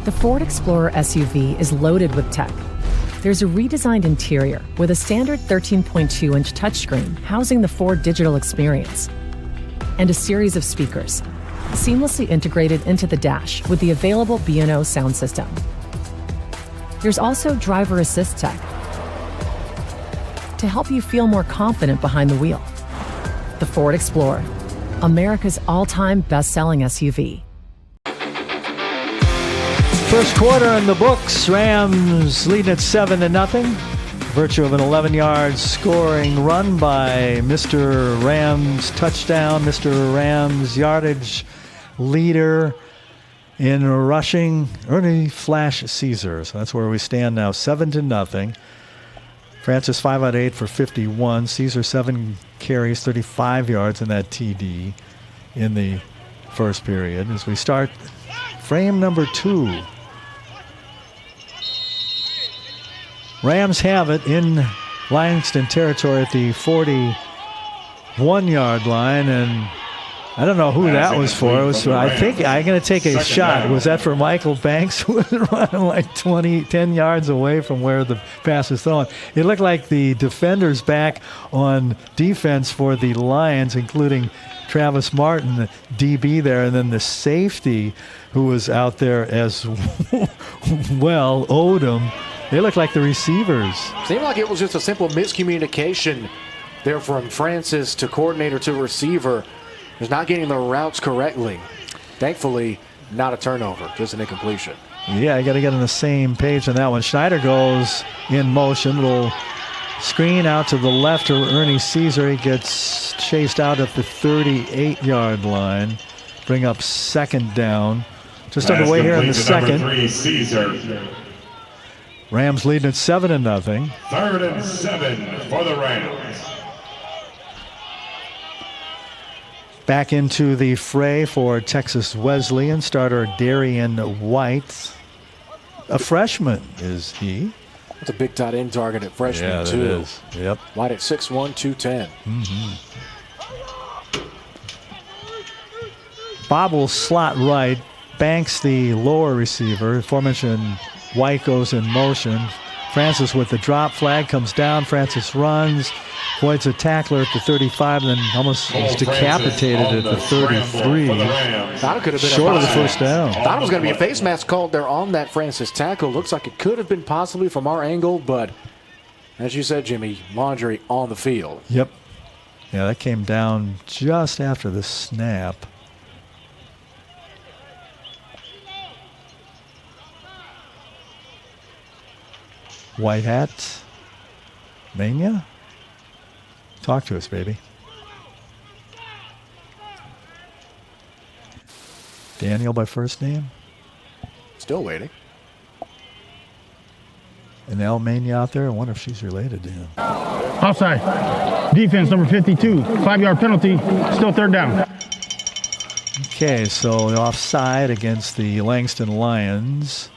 The Ford Explorer SUV is loaded with tech. There's a redesigned interior with a standard 13.2-inch touchscreen housing the Ford digital experience, and a series of speakers, seamlessly integrated into the dash with the available B&O sound system. There's also driver assist tech to help you feel more confident behind the wheel. The Ford Explorer, America's all-time best-selling SUV. First quarter in the books. Rams leading at 7-0. Virtue of an 11-yard scoring run by Mr. Rams touchdown. Mr. Rams yardage leader in rushing, Ernie Flash Caesar. So that's where we stand now, 7-0. Francis 5 out of 8 for 51. Caesar 7 carries, 35 yards in that TD in the first period. As we start frame number 2. Rams have it in Langston territory at the 41-yard line, and I don't know who that was for. It was, I think I'm going to take a shot. Was that for Michael Banks, who was running like 10 yards away from where the pass was thrown? It looked like the defenders back on defense for the Lions, including Travis Martin, the DB there, and then the safety who was out there as well, Odom. They look like the receivers. Seemed like it was just a simple miscommunication there from Francis to coordinator to receiver. Just not getting the routes correctly. Thankfully, not a turnover, just an incompletion. Yeah, you got to get on the same page on that one. Schneider goes in motion. Little screen out to the left to Ernie Caesar. He gets chased out at the 38-yard line. Bring up second down. Just underway here in the second. 3, Caesar. Rams leading at 7-0. 3rd and 7 for the Rams. Back into the fray for Texas Wesleyan. Starter Darian White. A freshman is he. That's a big tight end target at freshman, yeah, too. Yeah, that is. Yep. White at 6'1", 210. Mm-hmm. Bob will slot right. Banks the lower receiver. Aforementioned White goes in motion. Francis with the drop flag comes down. Francis runs. Avoids a tackler at the 35 and then almost was decapitated at the 33. Thought it could have been short of the first down. Thought it was going to be a face mask called there on that Francis tackle. Looks like it could have been possibly from our angle, but as you said, Jimmy, Laundry on the field. Yep. Yeah, that came down just after the snap. White hat. Mania? Talk to us, baby. Daniel by first name? Still waiting. And Al Mania out there? I wonder if she's related to him. Offside. Defense number 52. 5-yard penalty. Still 3rd down. Okay, so offside against the Langston Lions.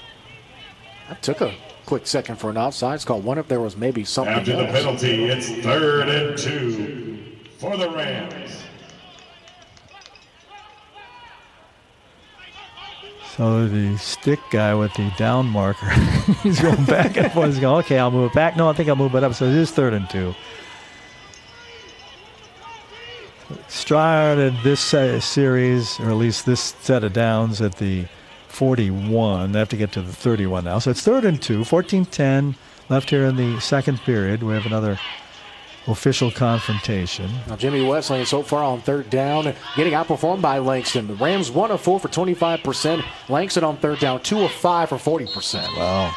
That took a quick second for an offside. It's called one if there was maybe something After else. the penalty, it's 3rd and 2 for the Rams. So the stick guy with the down marker, he's going back and forth. He's going, okay, I'll move it back. No, I think I'll move it up. So it is 3rd and 2. Started this series, or at least this set of downs at the 41. They have to get to the 31 now. So it's 3rd and 2, 14-10 left here in the second period. We have another official confrontation. Now Jimmy Wesleyan so far on 3rd down, getting outperformed by Langston. The Rams 1 of 4 for 25%. Langston on 3rd down, 2 of 5 for 40%. Wow.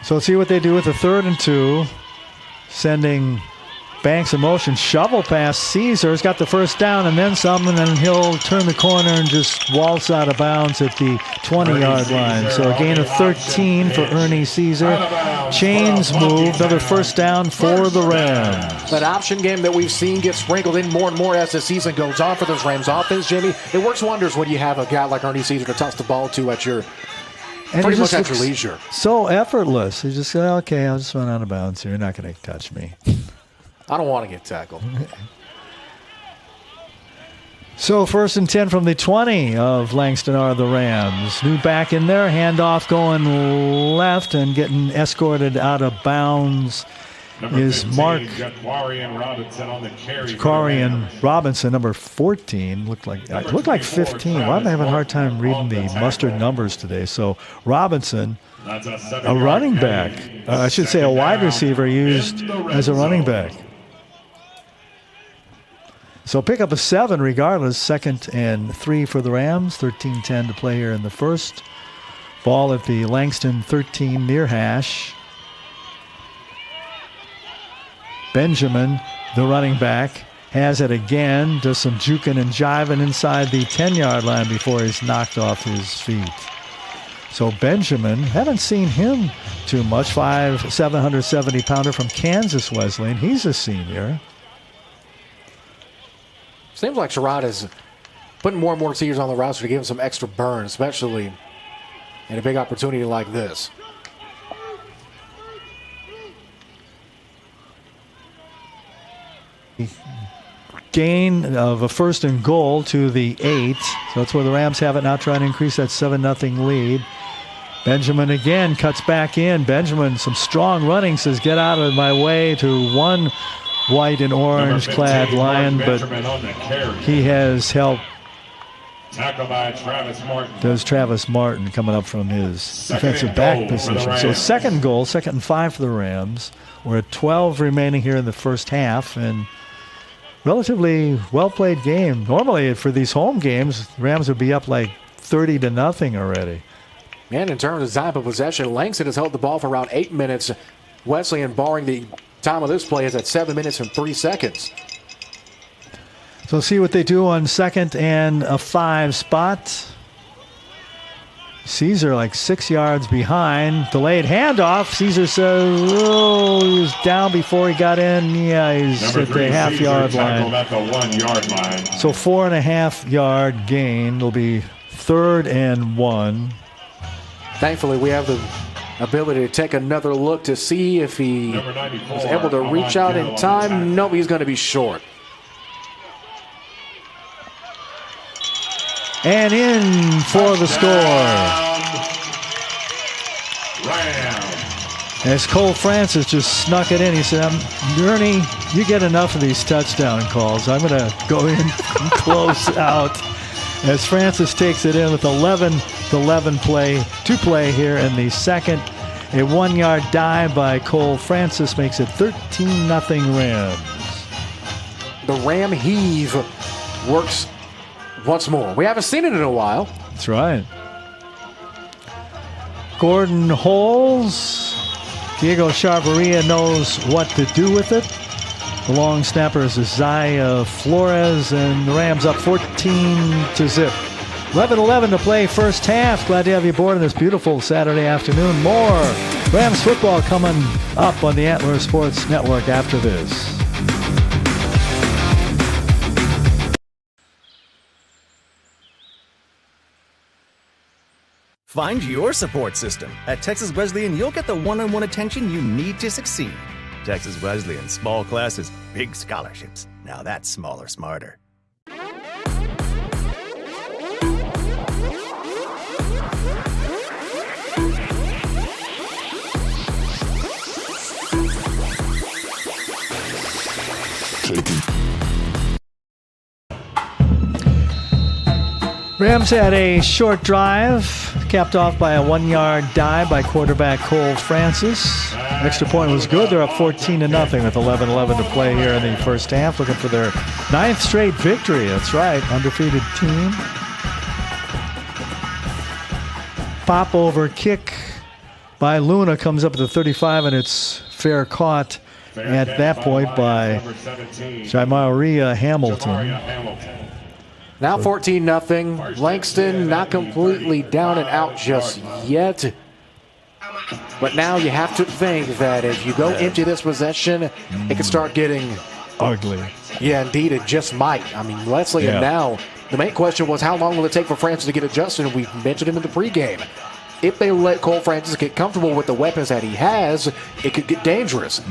So let's see what they do with the 3rd and 2. Sending Banks in motion, shovel pass. Caesar's got the first down and then some, and then he'll turn the corner and just waltz out of bounds at the 20-yard line. So a gain of 13 for Ernie Caesar. Chains move, another first down for the Rams. That option game that we've seen get sprinkled in more and more as the season goes on for this Rams offense, Jimmy. It works wonders when you have a guy like Ernie Caesar to toss the ball to at your pretty much at your leisure. So effortless. You just go, okay, I'll just run out of bounds here. You're not going to touch me. I don't want to get tackled. So 1st and 10 from the 20 of Langston are the Rams. New back in there, handoff going left and getting escorted out of bounds is Mark Jakarian Robinson, number 14. Looked like 15. Why am I having a hard time reading the mustard numbers today? So Robinson, a running back, I should say a wide receiver used as a running back. So pick up a 7 regardless. 2nd and 3 for the Rams. 13-10 to play here in the first. Ball at the Langston 13 near hash. Benjamin, the running back, has it again. Does some juking and jiving inside the 10-yard line before he's knocked off his feet. So Benjamin, haven't seen him too much. 5'7", 770-pounder from Kansas Wesleyan. He's a senior. Seems like Sherrod is putting more and more seniors on the roster to give him some extra burn, especially in a big opportunity like this. Gain of a 1st and goal to the 8. So that's where the Rams have it now, trying to increase that 7-0 lead. Benjamin again cuts back in. Benjamin, some strong running, says, get out of my way to one white and orange clad Lion, but he has helped. Does Travis Martin coming up from his defensive back position. So 2nd goal, 2nd and 5 for the Rams. We're at 12 remaining here in the first half, and relatively well-played game. Normally for these home games, the Rams would be up like 30-0 already. And in terms of time of possession, Langston has held the ball for around 8 minutes. Wesleyan, barring the time of this play, is at 7 minutes and 3 seconds. So see what they do on 2nd and a 5 spot. Caesar like 6 yards behind. Delayed handoff. Caesar says, oh, he was down before he got in. Yeah, he's at the half-yard line. At the 1 yard line. So 4.5-yard gain. It'll be 3rd and 1. Thankfully, we have the ability to take another look to see if he was able to reach out in time. Nope, he's going to be short. And in for the score. As Cole Francis just snuck it in, he said, Ernie, you get enough of these touchdown calls. I'm going to go in and close out. As Francis takes it in with 11 to play here in the second. A 1-yard dive by Cole Francis makes it 13-0 Rams. The Ram heave works once more. We haven't seen it in a while. That's right. Gordon holds. Diego Charveria knows what to do with it. The long snapper is Isaiah Flores, and the Rams up 14-0. 11-11 to play first half. Glad to have you aboard on this beautiful Saturday afternoon. More Rams football coming up on the Antler Sports Network after this. Find your support system. At Texas Wesleyan, you'll get the one-on-one attention you need to succeed. Texas Wesleyan, small classes, big scholarships. Now that's smaller, smarter. Rams had a short drive, capped off by a 1-yard dive by quarterback Cole Francis. Extra point was good. They're up 14-0 with 11-11 to play here in the first half, looking for their 9th straight victory. That's right, undefeated team. Pop over kick by Luna comes up at the 35, and it's fair caught at that point by Jamaria Hamilton. Now 14-0. Langston not completely down and out just yet. But now you have to think that if you go empty this possession, it could start getting ugly. Yeah, indeed, it just might. I mean, Wesleyan now, the main question was how long will it take for Francis to get adjusted? And we mentioned him in the pregame. If they let Cole Francis get comfortable with the weapons that he has, it could get dangerous.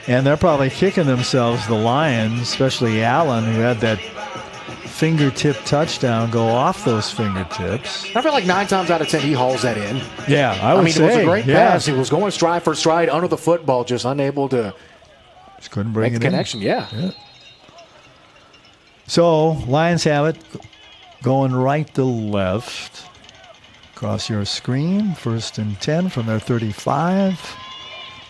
And they're probably kicking themselves, the Lions, especially Allen, who had that fingertip touchdown go off those fingertips. I feel like 9 times out of 10 he hauls that in. Yeah, I would say. It was a great pass. He was going stride for stride under the football, just unable to just couldn't bring make it the connection. Yeah. So Lions have it going right to left. Across your screen, 1st and 10 from their 35.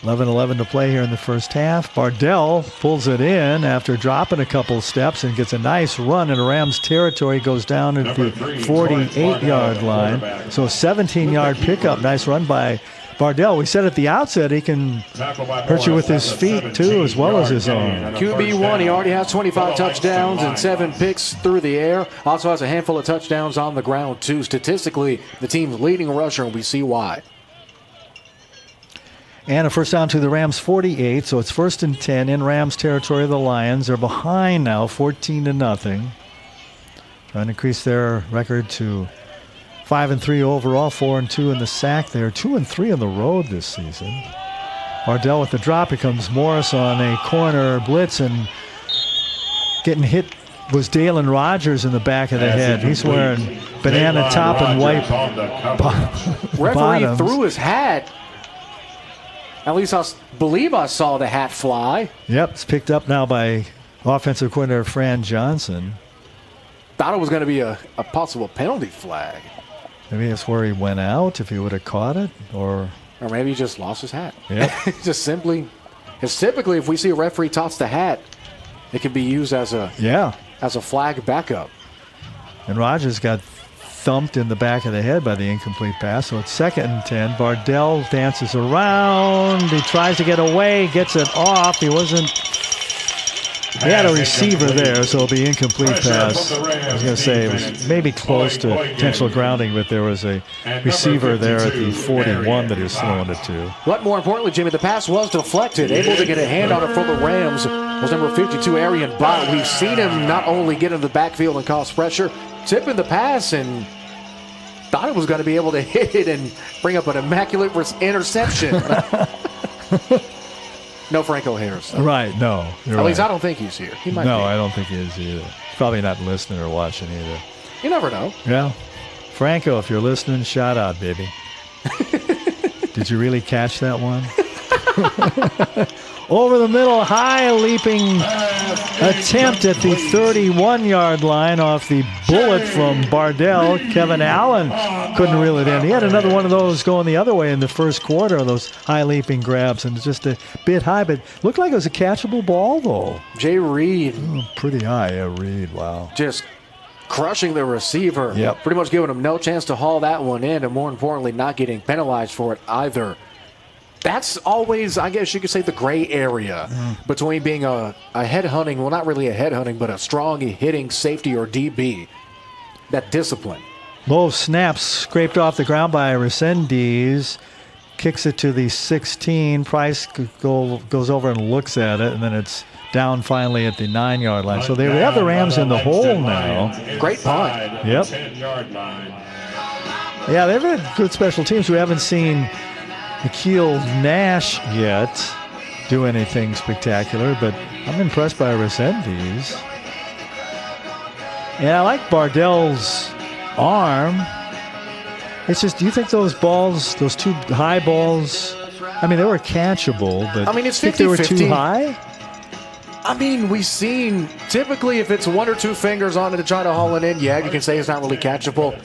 11-11 to play here in the first half. Bardell pulls it in after dropping a couple steps and gets a nice run in Rams territory. Goes down at the 48-yard line. So 17-yard pickup. Nice run by Bardell. We said at the outset he can hurt you with his feet too as well as his arm. QB1, he already has 25 touchdowns and 7 picks through the air. Also has a handful of touchdowns on the ground too. Statistically, the team's leading rusher, and we see why. And a first down to the Rams 48, so it's 1st and 10 in Rams territory of the Lions. They're behind now, 14-0. Trying to increase their record to 5-3 overall, 4-2 in the sack. They're 2-3 on the road this season. Bardell with the drop. Here comes Morris on a corner blitz, and getting hit was Dalen Rogers in the back of the head. He's wearing banana top and white bottoms. Referee threw his hat. At least I believe I saw the hat fly. Yep, it's picked up now by offensive coordinator Fran Johnson. Thought it was going to be a possible penalty flag. Maybe that's where he went out, if he would have caught it, or maybe he just lost his hat. Yep. Just simply, because typically if we see a referee toss the hat, it can be used as a flag backup. And Rogers got thumped in the back of the head by the incomplete pass, so it's 2nd and 10. Bardell dances around. He tries to get away, gets it off. He had a receiver there, so it'll be incomplete pass. I was going to say it was maybe close to intentional grounding, but there was a receiver there at the 41 that he was throwing it to. But more importantly, Jimmy, the pass was deflected. Able to get a hand on it for the Rams was number 52, Arian Bott. We've seen him not only get into the backfield and cause pressure, tipping the pass, and thought it was going to be able to hit it and bring up an immaculate interception. No Franco Harris. Right, no. At least I don't think he's here. He might be. I don't think he is either. He's probably not listening or watching either. You never know. Yeah. Franco, if you're listening, shout out, baby. Did you really catch that one? Over the middle, high leaping attempt at the 31-yard line off the bullet from Bardell. Kevin Allen couldn't reel it in. He had another one of those going the other way in the first quarter, those high leaping grabs, and just a bit high, but looked like it was a catchable ball, though. Jay Reed. Pretty high, yeah, Reed, wow. Just crushing the receiver. Yep. Pretty much giving him no chance to haul that one in, and more importantly, not getting penalized for it either. That's always, I guess you could say, the gray area between being a headhunting, well, not really a headhunting, but a strong hitting safety or DB. That discipline. Low snaps scraped off the ground by Resendiz. Kicks it to the 16. Price goes over and looks at it, and then it's down finally at the 9-yard line. So they have the Rams in the hole now. Great punt. Yep. Yeah, they've had good special teams. We haven't seen Akil Nash yet do anything spectacular, but I'm impressed by Resendiz. And I like Bardell's arm. It's just, do you think those balls, those two high balls, I mean, they were catchable, but I mean, it's 50-50. Think they were too high? I mean, we've seen typically if it's one or two fingers on it to try to haul it in, yeah, you can say it's not really catchable.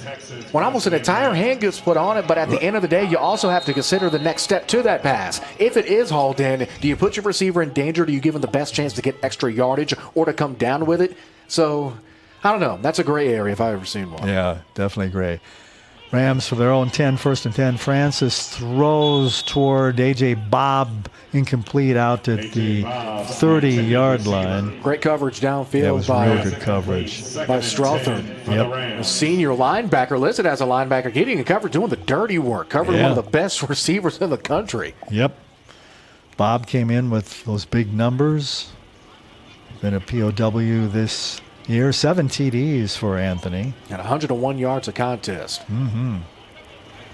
When almost an entire hand gets put on it, but at the end of the day, you also have to consider the next step to that pass. If it is hauled in, do you put your receiver in danger? Do you give him the best chance to get extra yardage or to come down with it? So, I don't know. That's a gray area if I've ever seen one. Yeah, definitely gray. Rams for their own 10, 1st and 10. Francis throws toward A.J. Bob, incomplete out at the 30-yard line. Great coverage downfield. That was real good coverage. By Strother. Yep. A senior linebacker, listed as a linebacker, getting a coverage, doing the dirty work, covering one of the best receivers in the country. Yep. Bob came in with those big numbers. Been a POW this year. 7 TDs for Anthony. And 101 yards a contest.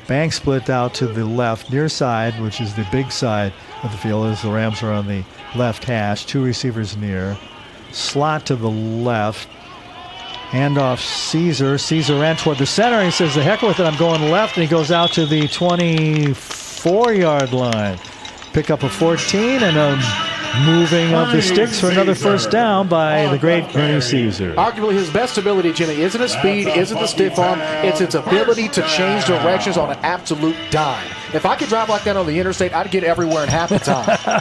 Banks split out to the left, near side, which is the big side of the field, as the Rams are on the left hash. 2 receivers near. Slot to the left. Handoff Caesar. Caesar ran toward the center. He says, the heck with it, I'm going left. And he goes out to the 24-yard line. Pick up a 14 and a moving of the sticks for another first down by the great Ernie Caesar. Arguably his best ability, Jimmy, isn't his speed, isn't the stiff arm, it's its ability to change directions on an absolute dime. If I could drive like that on the interstate, I'd get everywhere in half the time.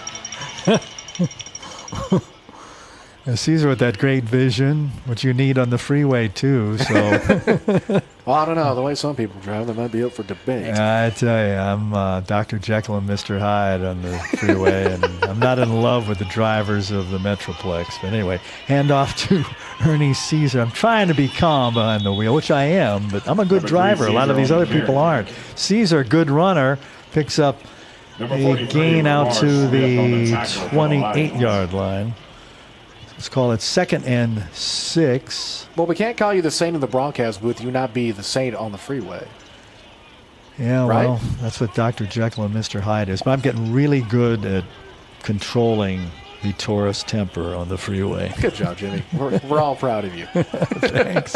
Caesar with that great vision, which you need on the freeway too. So, well, I don't know. The way some people drive, they might be up for debate. I tell you, I'm Dr. Jekyll and Mr. Hyde on the freeway, and I'm not in love with the drivers of the Metroplex. But anyway, hand off to Ernie Caesar. I'm trying to be calm behind the wheel, which I am, but I'm a good driver. A lot of these other people aren't. Caesar, good runner, picks up a gain out to the 28-yard line. Let's call it 2nd and 6. Well, we can't call you the saint in the broadcast booth. You not be the saint on the freeway. Yeah, right? Well, that's what Dr. Jekyll and Mr. Hyde is. But I'm getting really good at controlling the Taurus temper on the freeway. Good job, Jimmy. We're all proud of you. Thanks.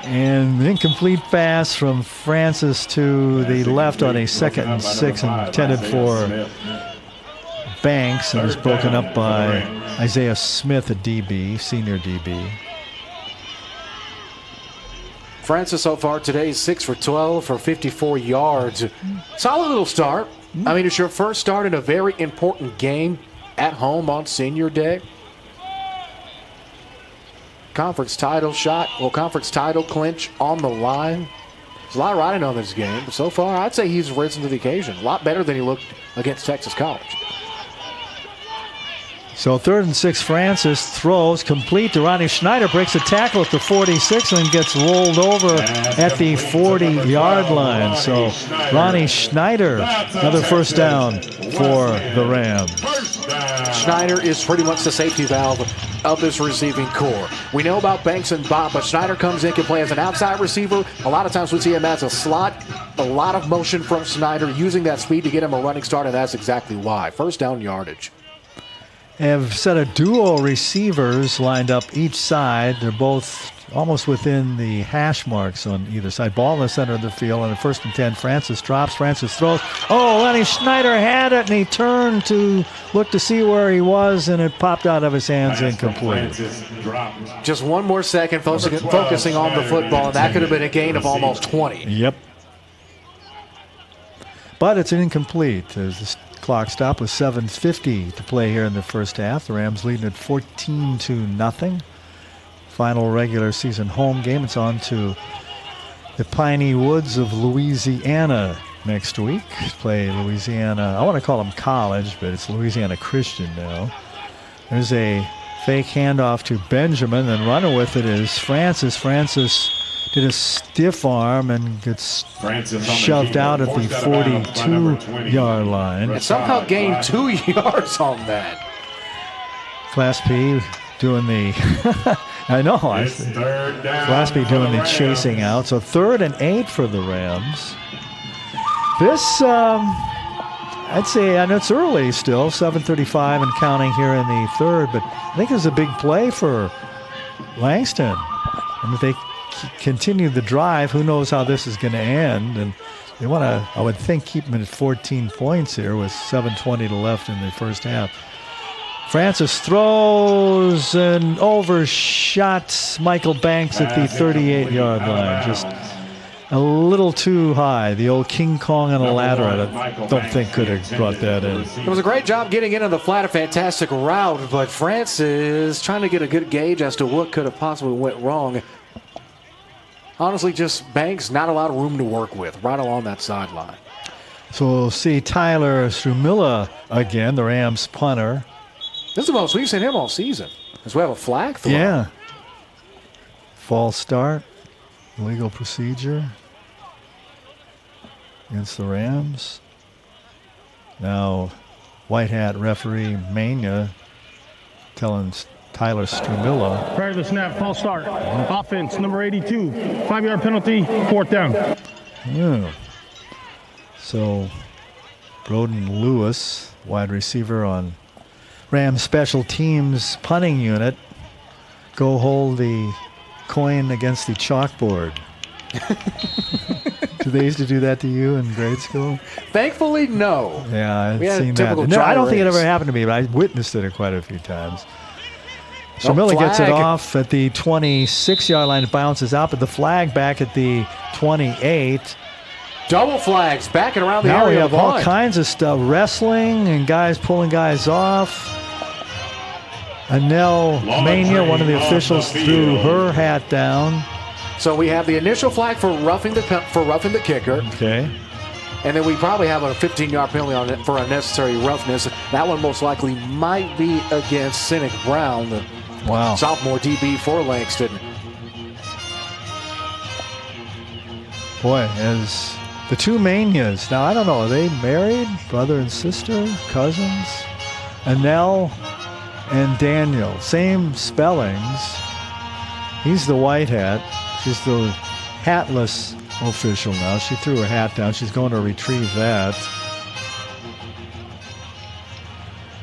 And incomplete pass from Francis to the left on a 2nd and 6 intended for Banks, and was broken up by Isaiah Smith, a DB, senior DB. Francis so far today is 6 for 12 for 54 yards. Solid little start. I mean, it's your first start in a very important game at home on Senior Day. Conference title shot, conference title clinch on the line. There's a lot riding on this game, but so far I'd say he's risen to the occasion. A lot better than he looked against Texas College. So 3rd and 6, Francis throws complete to Ronnie Schneider, breaks a tackle at the 46 and then gets rolled over at the 40-yard line. So Ronnie Schneider, another first down for the Rams. Schneider is pretty much the safety valve of this receiving core. We know about Banks and Bob, but Schneider comes in, can play as an outside receiver. A lot of times we see him as a slot. A lot of motion from Schneider, using that speed to get him a running start, and that's exactly why. First down yardage. Have set a duo receivers lined up each side. They're both almost within the hash marks on either side. Ball in the center of the field, and at 1st and 10, Francis drops. Francis throws. Oh, Lenny Schneider had it, and he turned to look to see where he was, and it popped out of his hands incomplete. Just one more second focusing on the football, and that could have been a gain of almost 20. Yep. But it's an incomplete. As the clock stopped with 7:50 to play here in the first half. The Rams leading at 14-0. Final regular season home game. It's on to the Piney Woods of Louisiana next week. Play Louisiana. I want to call them college, but it's Louisiana Christian now. There's a fake handoff to Benjamin, and running with it is Francis. Francis did a stiff arm and gets shoved out at the 42-yard line. And somehow gained 2 yards on that. Class P doing the I know. Class B doing the chasing out. So 3rd and 8 for the Rams. This, I'd say, and it's early still, 7:35 and counting here in the 3rd, but I think it's a big play for Langston. And if they continue the drive, who knows how this is going to end. And they want to, I would think, keep them at 14 points here with 7:20 to left in the first half. Francis throws and overshot Michael Banks at the 38-yard line. Just a little too high. The old King Kong on a ladder, I don't think could have brought that in. It was a great job getting in on the flat, a fantastic route, but Francis trying to get a good gauge as to what could have possibly went wrong. Honestly, just Banks, not a lot of room to work with, right along that sideline. So we'll see Tyler Strumilla again, the Rams punter. This is the most we've seen him all season, as we have a flag throw. Yeah. False start, illegal procedure against the Rams. Now, white hat referee Mania telling Tyler Strumilla. Prior to the snap, false start. Offense, number 82. 5-yard penalty, 4th down. Yeah. So, Broden Lewis, wide receiver on Rams special teams punting unit, go hold the coin against the chalkboard. Do they used to do that to you in grade school? Thankfully, no. Yeah, I've We had a seen that. typical No, I don't dry think it race. ever happened to me, but I witnessed it quite a few times. No Shamilla gets it flag. off at the 26-yard line. It bounces out, but the flag back at the 28. Double flags back and around the Now we area have of all one. kinds of stuff. Wrestling and guys pulling guys off. Anel Mania, one of the officials, threw her hat down. So we have the initial flag for roughing the kicker. Okay. And then we probably have a 15-yard penalty on it for unnecessary roughness. That one most likely might be against Cynic Brown, the sophomore DB for Langston. Boy, as the two Manias. Now, I don't know, are they married? Brother and sister? Cousins? Anel and Daniel. Same spellings. He's the white hat. She's the hatless official now. She threw her hat down. She's going to retrieve that.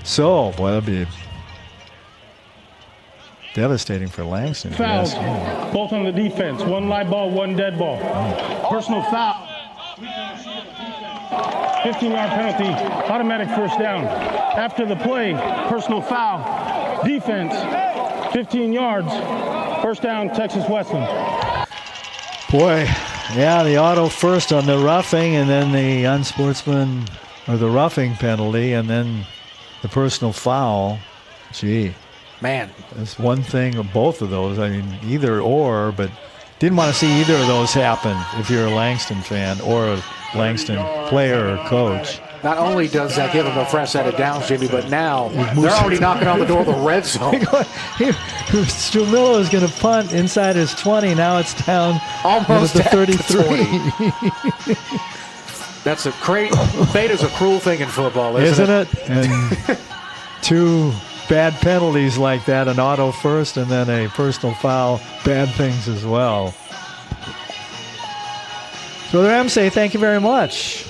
So, boy, that'd be devastating for Langston. Fouls, both on the defense. One live ball, one dead ball. Personal foul. 15-yard penalty, automatic first down. After the play, personal foul. Defense, 15 yards. First down, Texas Wesleyan. Boy, yeah, the auto first on the roughing, and then the unsportsman, or the roughing penalty, and then the personal foul. Gee. Man. That's one thing of both of those. I mean, either or, but didn't want to see either of those happen if you're a Langston fan or a Langston player or coach. Not only does that give them a fresh set of downs, Jimmy, but now they're already knocking on the door of the red zone. Strumillo is going to punt inside his 20. Now it's down almost at the at 33. That's a great fate is a cruel thing in football, isn't it? And two bad penalties like that, an auto first and then a personal foul, bad things as well. So the Rams say thank you very much.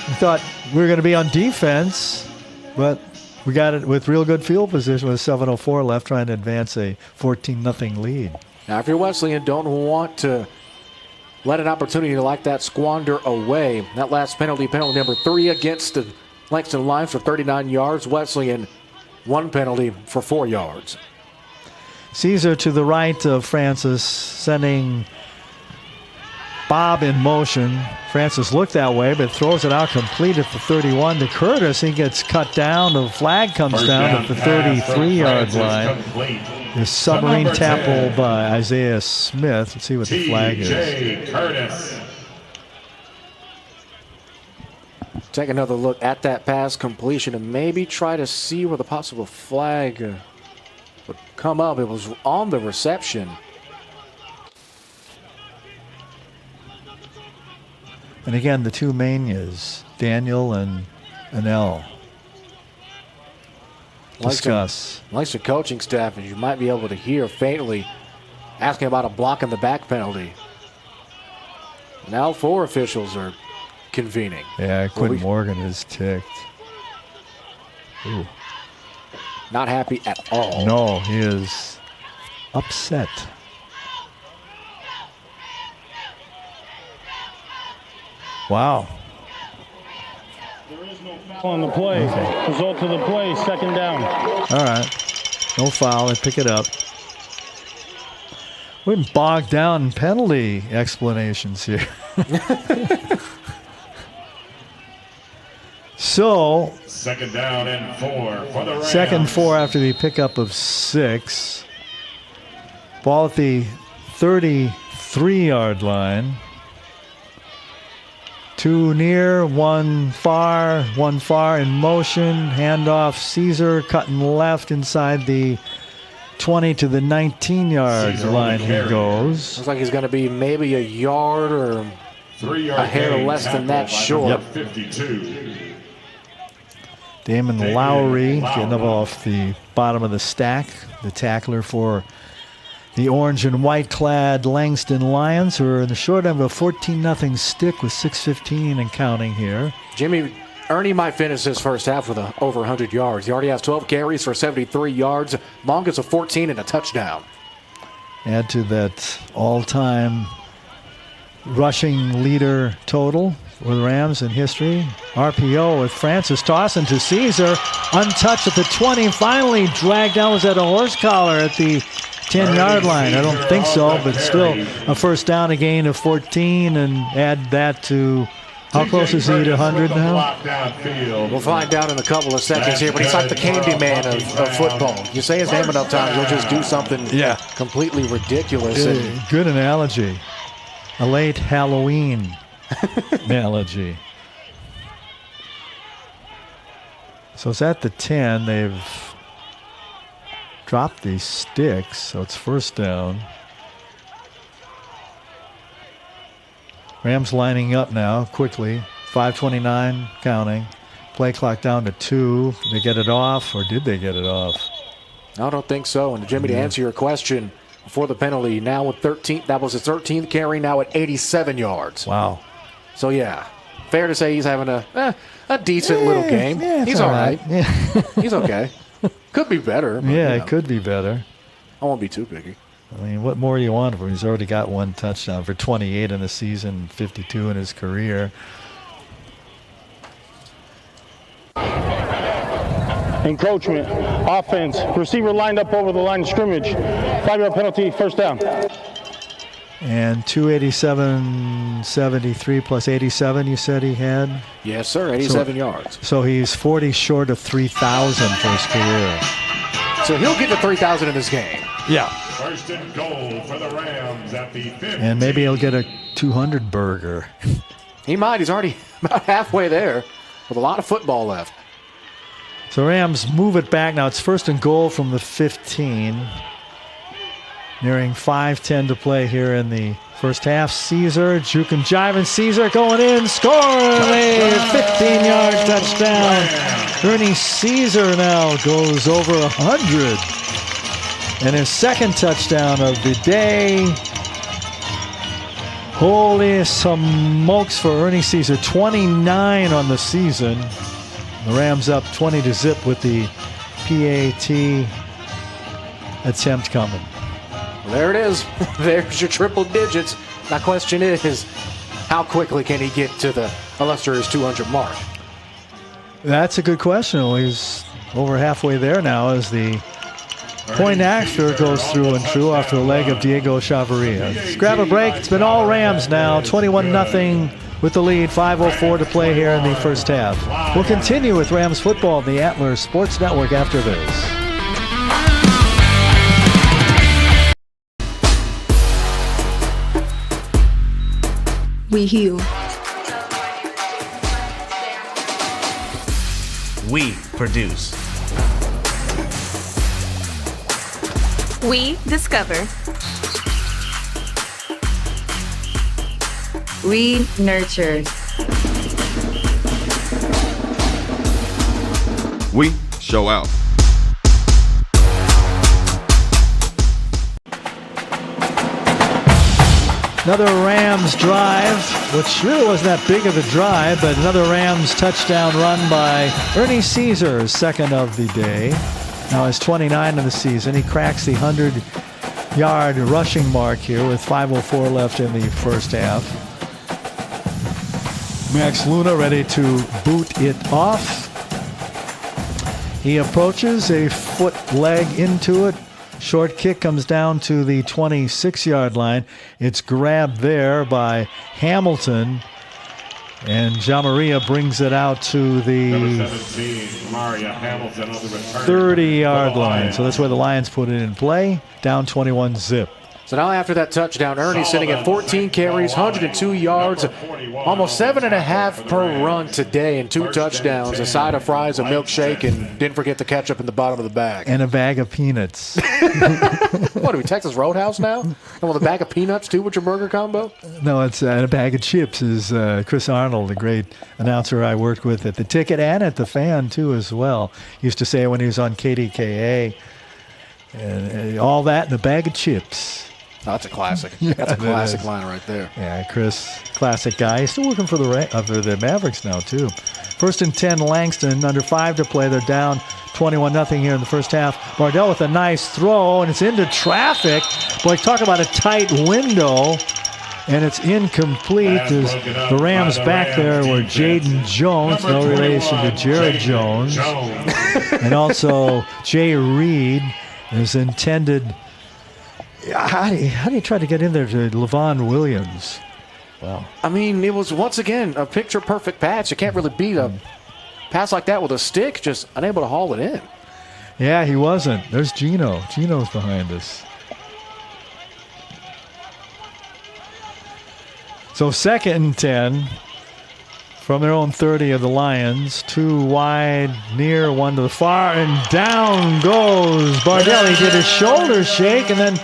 We thought we were going to be on defense, but we got it with real good field position with 7:04 left, trying to advance a 14-0 lead. Now, if you're Wesleyan, don't want to let an opportunity like that squander away. That last penalty number 3 against the Langston Lions for 39 yards. Wesleyan, 1 penalty for 4 yards. Caesar to the right of Francis, sending Bob in motion. Francis looked that way, but throws it out complete at the 31 to Curtis. He gets cut down. The flag comes down at the 33-yard line. The submarine tackle by Isaiah Smith. Let's see what the flag is. Curtis. Take another look at that pass completion and maybe try to see where the possible flag would come up. It was on the reception. And again, the two Manias, Daniel and Anel. Discuss. Langston coaching staff, as you might be able to hear faintly, asking about a block in the back penalty. Now 4 officials are convening. Yeah, Quinn Morgan is ticked. Ooh. Not happy at all. No, he is upset. Wow. On the play. Okay. Result of the play, second down. All right. No foul. They pick it up. We're bogged down in penalty explanations here. So, second down and 4 for the Rams. Second 4 after the pickup of 6. Ball at the 33-yard line. 2 near, 1 far in motion. Handoff, Caesar cutting left inside the 20 to the 19-yard line he goes. Looks like he's going to be maybe a yard or a hair less than that short. 52. Damon Lowry getting up off the bottom of the stack, the tackler for The orange and white clad Langston Lions, who are in the short end of a 14-0 stick with 6:15 and counting here. Jimmy, Ernie might finish his first half with over 100 yards. He already has 12 carries for 73 yards, longest of 14 and a touchdown. Add to that all-time rushing leader total for the Rams in history. RPO with Francis tossing to Caesar, untouched at the 20, finally dragged down. Was that a horse collar at the 10-yard line? I don't think so, but still a first down, a gain of 14, and add that to, how close is he to 100 now? We'll find out in a couple of seconds here, but he's like the candy man of football. You say his name enough times, he'll just do something completely ridiculous. Good analogy. A late Halloween analogy. So it's at the 10. They've dropped these sticks, so it's first down. Rams lining up now quickly. 5:29 counting. Play clock down to 2. Did they get it off, or did they get it off? I don't think so. And Jimmy, to answer your question, before the penalty, now with 13, that was his 13th carry, now at 87 yards. Wow. So, yeah, fair to say he's having a decent little game. Yeah, he's all right. Yeah. He's okay. Could be better. But, It could be better. I won't be too picky. I mean, what more do you want from him? He's already got one touchdown for 28 in the season, 52 in his career. Encroachment, offense, receiver lined up over the line of scrimmage. 5-yard penalty, first down. And 287.73 plus 87, you said he had? Yes, sir, 87 yards. So he's 40 short of 3,000 for his career. So he'll get to 3,000 in this game. Yeah. First and goal for the Rams at the 50. And maybe he'll get a 200 burger. He might. He's already about halfway there with a lot of football left. So Rams move it back. Now it's first and goal from the 15. Nearing 5:10 to play here in the first half. Caesar, juke and jive, and Caesar going in, score! A 15-yard touchdown. Ernie Caesar now goes over 100. And his second touchdown of the day. Holy smokes for Ernie Caesar. 29 on the season. The Rams up 20-0 with the PAT attempt coming. Well, there it is. There's your triple digits. My question is, how quickly can he get to the illustrious 200 mark? That's a good question. Well, he's over halfway there now as the point after goes through and through after the leg of Diego Chavarria. Let's grab a break. It's been all Rams now. 21-0 with the lead. 5:04 to play here in the first half. We'll continue with Rams football on the Antler Sports Network after this. We heal. We produce. We discover. We nurture. We show out. Another Rams drive, which really wasn't that big of a drive, but another Rams touchdown run by Ernie Caesar, second of the day. Now his 29 of the season. He cracks the 100-yard rushing mark here with 5:04 left in the first half. Max Luna ready to boot it off. He approaches, a foot leg into it. Short kick comes down to the 26-yard line. It's grabbed there by Hamilton. And Jamaria brings it out to the 30-yard line. So that's where the Lions put it in play. Down 21-0. So now after that touchdown, Ernie's sitting at 14 carries, 102 yards, almost 7.5 per run today, and 2 touchdowns, a side of fries, a milkshake, and didn't forget the ketchup in the bottom of the bag. And a bag of peanuts. What, are we Texas Roadhouse now? And with a bag of peanuts, too, with your burger combo? No, it's a bag of chips, is Chris Arnold, the great announcer I worked with at the Ticket and at the Fan, too, as well. He used to say when he was on KDKA. And all that in a bag of chips. Oh, that's a classic. That's a classic line right there. Yeah, Chris, classic guy. He's still working for the Mavericks now, too. 1st and 10, Langston, under 5 to play. They're down 21-0 here in the first half. Bardell with a nice throw, and it's into traffic. Boy, talk about a tight window. And it's incomplete. As the Rams back there were Jaden Jones, no relation to Jared Jones. And also Jay Reed is intended. How do you try to get in there to Levon Williams? Wow. I mean, it was once again a picture-perfect pass. You can't really beat a pass like that with a stick, just unable to haul it in. Yeah, he wasn't. There's Gino. Gino's behind us. So 2nd and 10 from their own 30 of the Lions. 2 wide, near, 1 to the far, and down goes Bardell. He did a shoulder shake, and then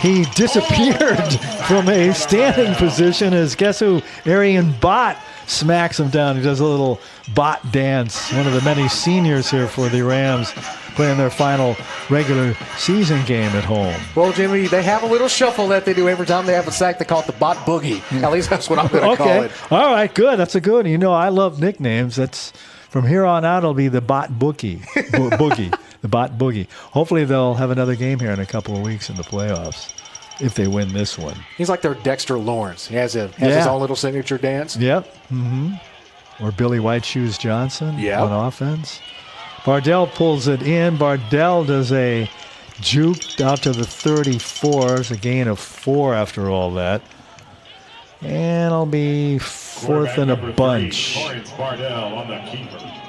he disappeared from a standing position as guess who? Arian Bott smacks him down. He does a little Bott dance. One of the many seniors here for the Rams playing their final regular season game at home. Well, Jimmy, they have a little shuffle that they do every time they have a sack. They call it the Bott Boogie. At least that's what I'm going to call it. All right, good. That's a good one. You know, I love nicknames. That's from here on out, it'll be the Bott Boogie. Boogie. The Bott Boogie. Hopefully they'll have another game here in a couple of weeks in the playoffs if they win this one. He's like their Dexter Lawrence. He has his own little signature dance. Yep. Mm-hmm. Or Billy White Shoes Johnson on offense. Bardell pulls it in. Bardell does a juke out to the 34. It's a gain of 4 after all that. And it'll be 4th and a bunch.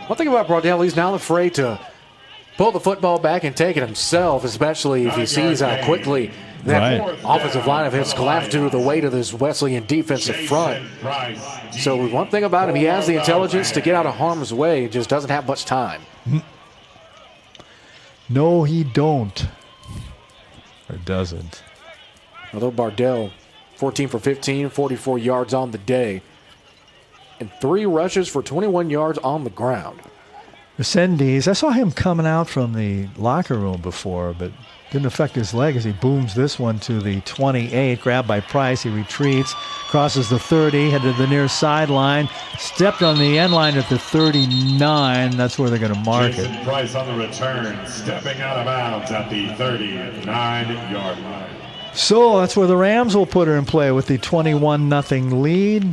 One thing about Bardell, he's not afraid to pull the football back and take it himself, especially if he sees how quickly that offensive line of his collapsed due to the weight of this Wesleyan defensive front. So one thing about him, he has the intelligence to get out of harm's way. He just doesn't have much time. No, he don't. Or doesn't. Although Bardell, 14 for 15, 44 yards on the day, and 3 rushes for 21 yards on the ground. Resendiz, I saw him coming out from the locker room before, but didn't affect his leg as he booms this one to the 28. Grabbed by Price. He retreats, crosses the 30, headed to the near sideline, stepped on the end line at the 39. That's where they're going to mark Jason it. Price on the return, stepping out of bounds at the 39-yard line. So that's where the Rams will put her in play with the 21-0 lead.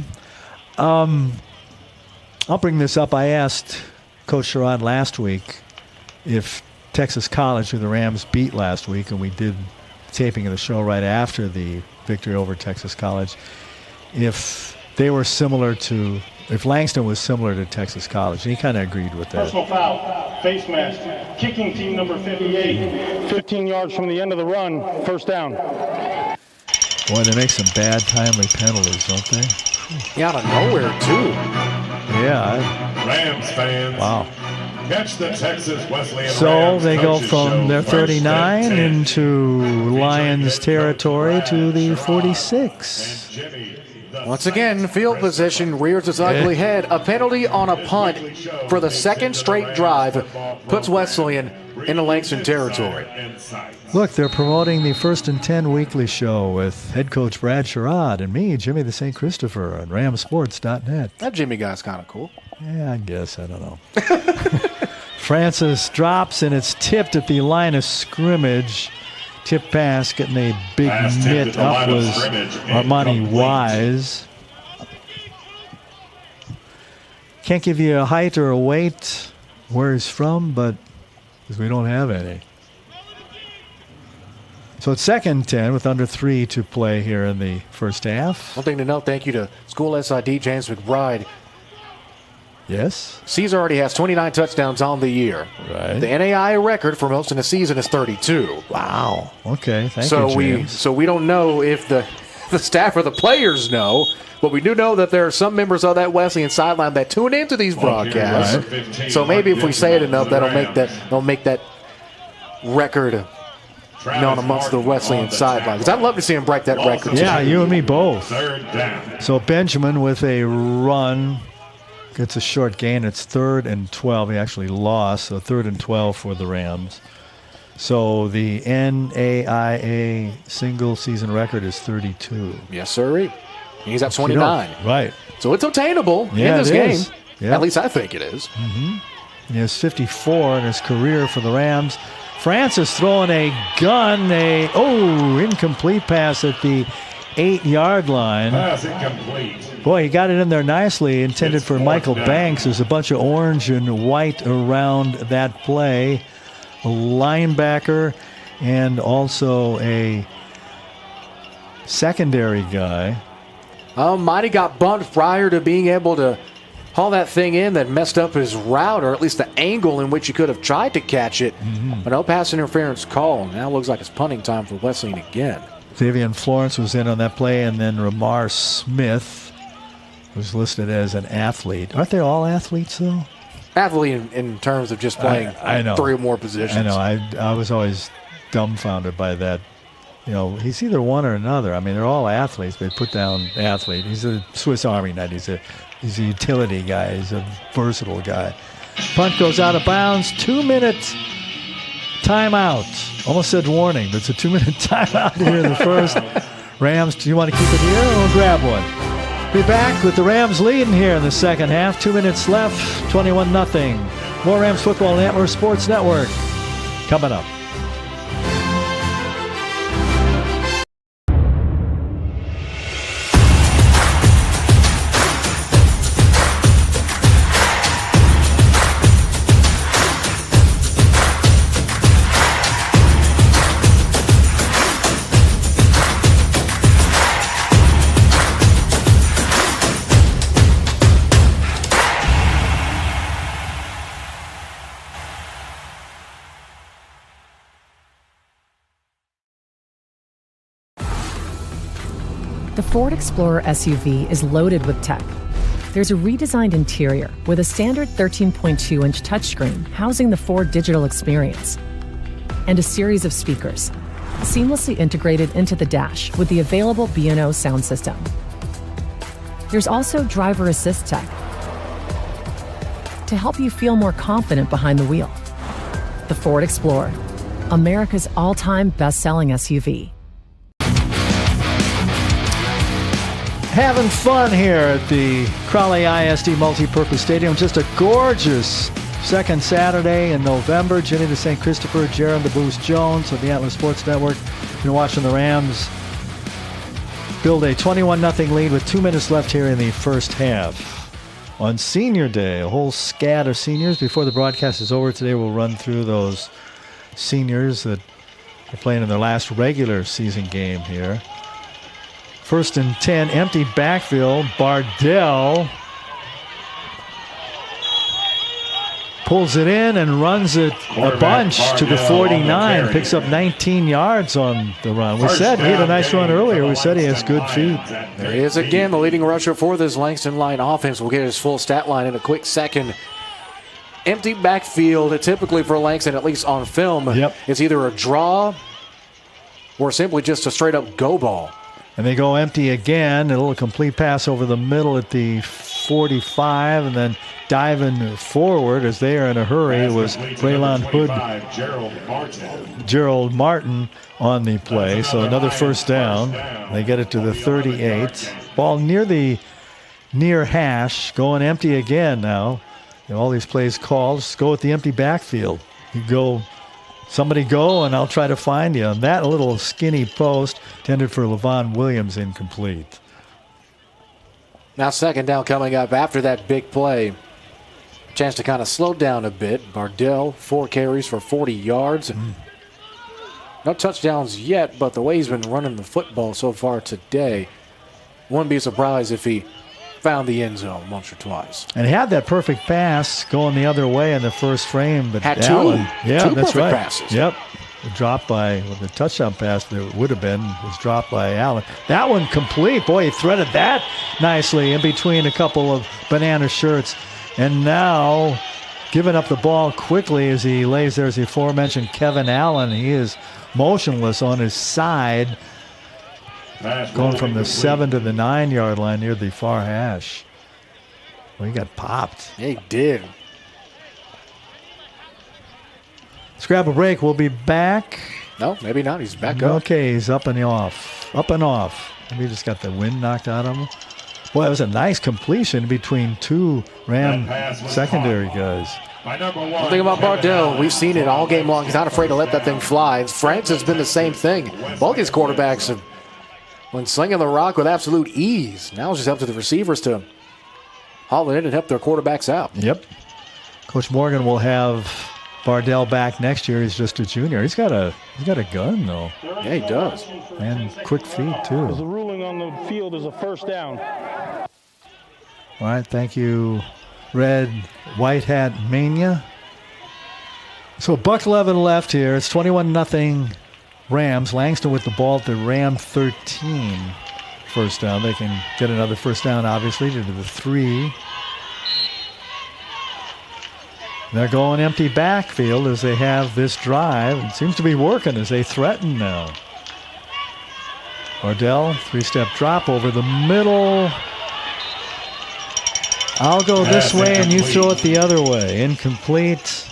I'll bring this up. I asked Coach Sherrod last week if Texas College, who the Rams beat last week, and we did taping of the show right after the victory over Texas College, if they were similar to, if Langston was similar to Texas College. And he kind of agreed with that. Personal foul, face mask, kicking team number 58, 15 yards from the end of the run, 1st down. Boy, they make some bad, timely penalties, don't they? Yeah, out of nowhere, too. Yeah. Rams fans. Wow. Catch the Texas Wesleyan So Rams they go coaches from show their 39 1st and 10. into Lions territory to the 46. Once again, field position rears its ugly head. A penalty on a punt for the 2nd straight drive puts Wesleyan into Langston territory. Look, they're promoting the 1st and 10 weekly show with head coach Brad Sherrod and me, Jimmy the St. Christopher, on ramsports.net. That Jimmy guy's kind of cool. Yeah, I guess. I don't know. Francis drops, and it's tipped at the line of scrimmage. Tip pass, getting a big mitt up was Armani Wise. Can't give you a height or a weight where he's from, but because we don't have any. So it's 2nd and 10 with under 3 to play here in the first half. One thing to note, thank you to School SID James McBride. Yes. Caesar already has 29 touchdowns on the year. Right. The NAIA record for most in a season is 32. Wow. Okay. Thank you, James. So we don't know if the staff or the players know, but we do know that there are some members of that Wesleyan sideline that tune into these broadcasts. Right. So maybe if we say it enough, that'll make that record known amongst the Wesleyan sideline. Because I'd love to see him break that record. Yeah, you and me both. So Benjamin with a run. Gets a short gain. It's 3rd and 12. He actually lost, so 3rd and 12 for the Rams. So the NAIA single season record is 32. Yes, sir. He's at 29. Right. So it's obtainable in this game. Yeah. At least I think it is. Mm-hmm. He has 54 in his career for the Rams. Francis throwing a gun. Incomplete pass at the 8-yard line. Pass incomplete. Boy, he got it in there nicely. Intended for Michael Banks. There's a bunch of orange and white around that play. A linebacker and also a secondary guy. Mighty got bumped prior to being able to haul that thing in that messed up his route, or at least the angle in which he could have tried to catch it. Mm-hmm. But no pass interference call. Now looks like it's punting time for Wesleyan again. Xavier Florence was in on that play, and then Ramar Smith was listed as an athlete. Aren't they all athletes, though? Athlete in terms of just playing I know. 3 or more positions. I know. I was always dumbfounded by that. You know, he's either one or another. I mean, they're all athletes. They put down athlete. He's a Swiss Army knife. He's a utility guy. He's a versatile guy. Punt goes out of bounds. 2-minute timeout. Almost said warning, but it's a 2-minute timeout here in the first. Rams, do you want to keep it here or we'll grab one? Be back with the Rams leading here in the second half. 2 minutes left, 21-0. More Rams football on Antler Sports Network coming up. The Ford Explorer SUV is loaded with tech. There's a redesigned interior with a standard 13.2-inch touchscreen housing the Ford digital experience, and a series of speakers, seamlessly integrated into the dash with the available B&O sound system. There's also driver assist tech to help you feel more confident behind the wheel. The Ford Explorer, America's all-time best-selling SUV. Having fun here at the Crowley ISD Multipurpose Stadium. Just a gorgeous second Saturday in November. Jenny the St. Christopher, Jaron the Boost Jones of the Antler Sports Network. You're watching the Rams build a 21-0 lead with 2 minutes left here in the first half. On Senior Day, a whole scat of seniors. Before the broadcast is over today, we'll run through those seniors that are playing in their last regular season game here. 1st and 10, empty backfield. Bardell pulls it in and runs it a bunch to the 49. Picks up 19 yards on the run. We said he had a nice run earlier. We said he has good feet. There he is again, the leading rusher for this Langston line offense. We'll get his full stat line in a quick second. Empty backfield, typically for Langston, at least on film, it's either a draw or simply just a straight-up go ball. And they go empty again. A little complete pass over the middle at the 45, and then diving forward as they are in a hurry was Braylon Hood, Gerald Martin on the play. So another first down. They get it to the 38. Ball near the near hash, going empty again now. And all these plays called. Just go with the empty backfield. You go. Somebody go, and I'll try to find you. And that little skinny post intended for Levon Williams, incomplete. Now second down coming up after that big play. Chance to kind of slow down a bit. Bardell, 4 carries for 40 yards. No touchdowns yet, but the way he's been running the football so far today, wouldn't be surprised if he found the end zone once or twice. And he had that perfect pass going the other way in the first frame. But had Allen, two that's perfect right. passes. Yep. Dropped by, the touchdown pass that would have been was dropped by Allen. That one complete. Boy, he threaded that nicely in between a couple of banana shirts. And now giving up the ball quickly as he lays there, as the aforementioned Kevin Allen. He is motionless on his side, going from the 7 to the 9-yard line near the far hash. Well, he got popped. He did. grab a break. We'll be back. No, maybe not. He's back up. Okay, he's up and off. Up and off. Maybe he just got the wind knocked out of him. Boy, it was a nice completion between two Ram secondary guys. One thing about Bardell, we've seen it all game long. He's not afraid to let that thing fly. France has been the same thing. Both these quarterbacks have been slinging the rock with absolute ease. Now it's just up to the receivers to haul it in and help their quarterbacks out. Yep. Coach Morgan will have Bardell back next year. He's just a junior. He's got a gun though. Yeah, he does. And quick feet too. The ruling on the field is a first down. All right, thank you, Red White Hat Mania. So $1:11 left here. It's 21-0 Rams. Langston with the ball at the Ram 13. First down. They can get another first down, obviously, to the 3. They're going empty backfield as they have this drive. It seems to be working as they threaten now. Bardell, 3-step drop over the middle. I'll go this way and you throw it the other way. Incomplete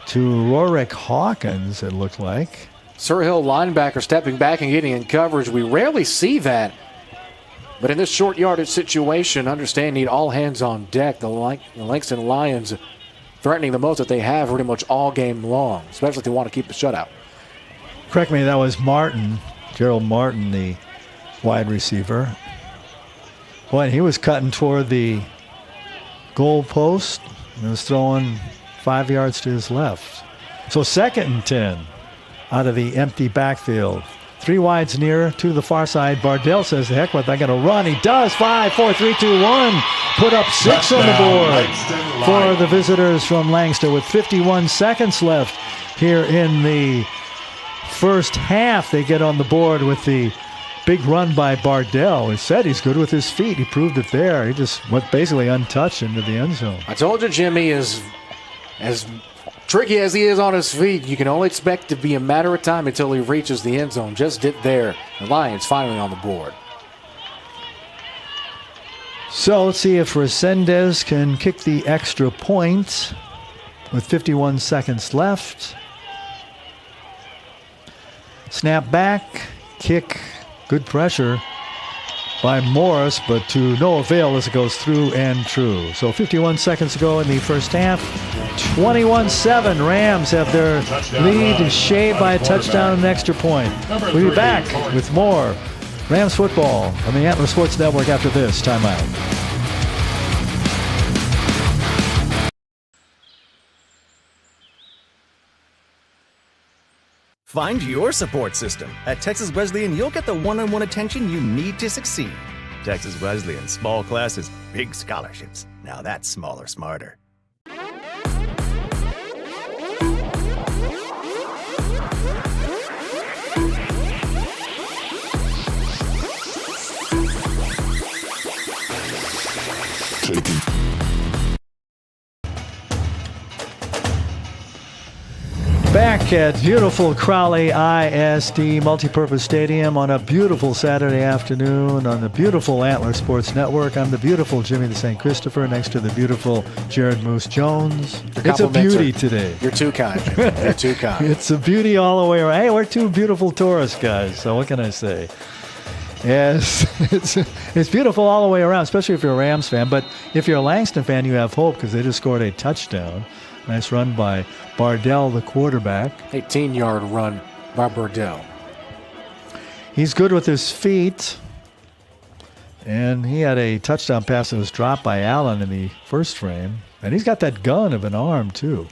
to Rorick Hawkins, it looked like. Sur Hill linebacker stepping back and getting in coverage. We rarely see that. But in this short yardage situation, understand need all hands on deck. The Langston Lions threatening the most that they have pretty much all game long, especially if they want to keep the shutout. Correct me, that was Martin, Gerald Martin, the wide receiver. Boy, and he was cutting toward the goal post and was throwing 5 yards to his left. So 2nd and 10 out of the empty backfield. 3 wides near to the far side. Bardell says, the heck with it, I got to run. He does. 5, 4, 3, 2, 1. Put up 6 on the board for the visitors from Langston with 51 seconds left here in the first half. They get on the board with the big run by Bardell. He said he's good with his feet. He proved it there. He just went basically untouched into the end zone. I told you Jimmy is as tricky as he is on his feet. You can only expect to be a matter of time until he reaches the end zone. Just did there. The Lions finally on the board. So let's see if Resendez can kick the extra point with 51 seconds left. Snap back, kick, good pressure by Morris, but to no avail as it goes through and true. So 51 seconds to go in the first half. 21-7. Rams have their lead shaved by a touchdown and an extra point. We'll be back with more Rams football on the Antler Sports Network after this timeout. Find your support system. At Texas Wesleyan, you'll get the one-on-one attention you need to succeed. Texas Wesleyan, small classes, big scholarships. Now that's smaller, smarter. Back at beautiful Crowley ISD Multipurpose Stadium on a beautiful Saturday afternoon on the beautiful Antler Sports Network. I'm the beautiful Jimmy the St. Christopher next to the beautiful Jared Moose Jones. It's a beauty today. You're too kind, Jimmy. You're too kind. It's a beauty all the way around. Hey, we're two beautiful tourist guys, so what can I say? Yes, it's beautiful all the way around, especially if you're a Rams fan. But if you're a Langston fan, you have hope because they just scored a touchdown. Nice run by Bardell, the quarterback. 18-yard run by Bardell. He's good with his feet. And he had a touchdown pass that was dropped by Allen in the first frame. And he's got that gun of an arm, too.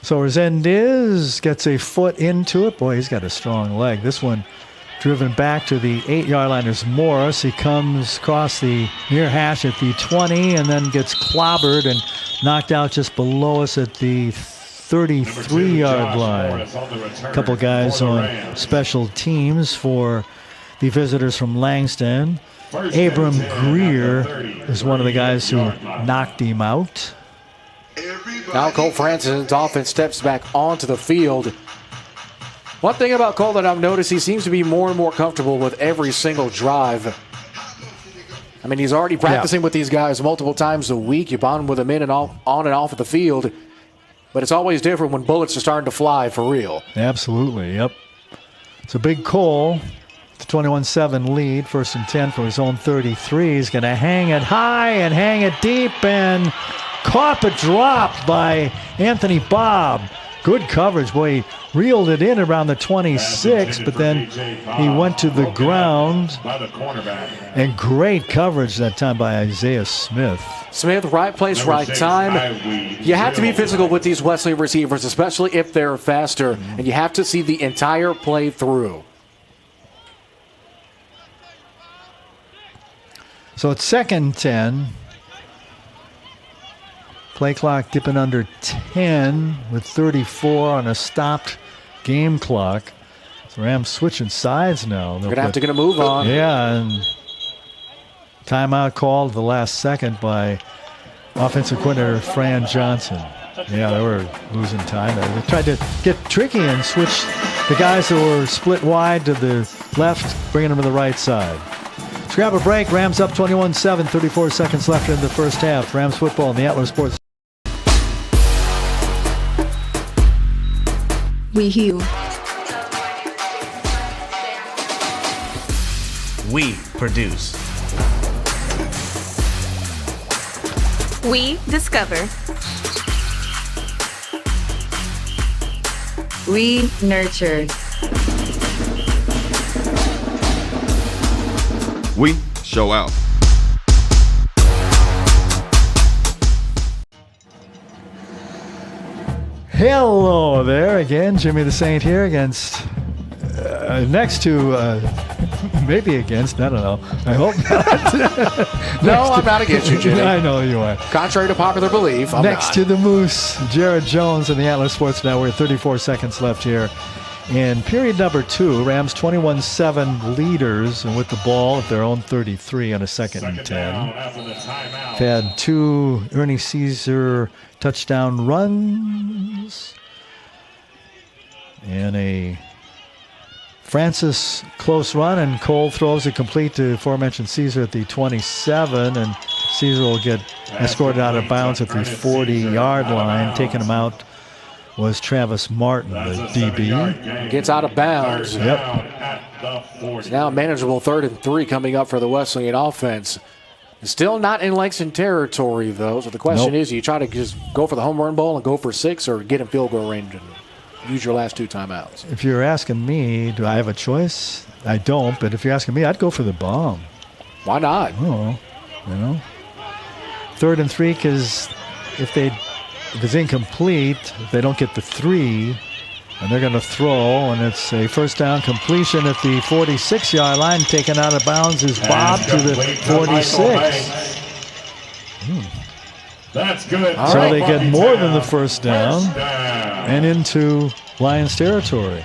So Resendez gets a foot into it. Boy, he's got a strong leg. This one driven back to the 8-yard line is Morris. He comes across the near hash at the 20 and then gets clobbered and knocked out just below us at the 33-yard line. A couple guys on special teams for the visitors from Langston. Abram Greer is one of the guys who knocked him out. Now Cole Francis's offense steps back onto the field. One thing about Cole that I've noticed, he seems to be more and more comfortable with every single drive. I mean, he's already practicing with these guys multiple times a week. You bond with them in and off, on and off of the field. But it's always different when bullets are starting to fly for real. Absolutely, yep. It's a big Cole. The 21-7 lead, 1st and 10 for his own 33. He's going to hang it high and hang it deep, and caught but dropped by Anthony Bob. Good coverage. Boy, he reeled it in around the 26, but then he went to the ground. And great coverage that time by Isaiah Smith. Smith, right place, right time. You have to be physical with these Wesleyan receivers, especially if they're faster, and you have to see the entire play through. So it's 2nd and 10. Play clock dipping under 10 with 34 on a stopped game clock. So Rams switching sides now. They're going to have to get a move on. Yeah, and timeout called the last second by offensive coordinator Fran Johnson. Yeah, they were losing time there. They tried to get tricky and switch the guys that were split wide to the left, bringing them to the right side. Let's grab a break. Rams up 21-7, 34 seconds left in the first half. Rams football on the Atlas Sports. We heal. We produce. We discover. We nurture. We show out. Hello there again. Jimmy the Saint here against, next to, maybe against, I don't know. I hope not. No, I'm not against you, Jimmy. I know you are. Contrary to popular belief, I'm next not. to the Moose, Jared Jones and the Atlas Sports Network. 34 seconds left here. In period number 2, Rams 21-7 leaders and with the ball at their own 33 on a 2nd and 10. They've had 2 Ernie Caesar touchdown runs and a Francis close run, and Cole throws it complete to aforementioned Caesar at the 27, and Caesar will get escorted out of bounds at the 40-yard line. Taking him out was Travis Martin, the DB. Gets out of bounds. Yep. It's now a manageable 3rd and 3 coming up for the Wesleyan offense. Still not in Langston territory, though. So the question is, you try to just go for the home run ball and go for 6, or get in field goal range and use your last 2 timeouts? If you're asking me, do I have a choice? I don't, but if you're asking me, I'd go for the bomb. Why not? Oh, you know. 3rd and 3, because if it's incomplete, if they don't get the 3, and they're going to throw, and it's a first down completion at the 46-yard line. Taken out of bounds is Bob to the 46. That's good. So they get more than the first down and into Lions territory.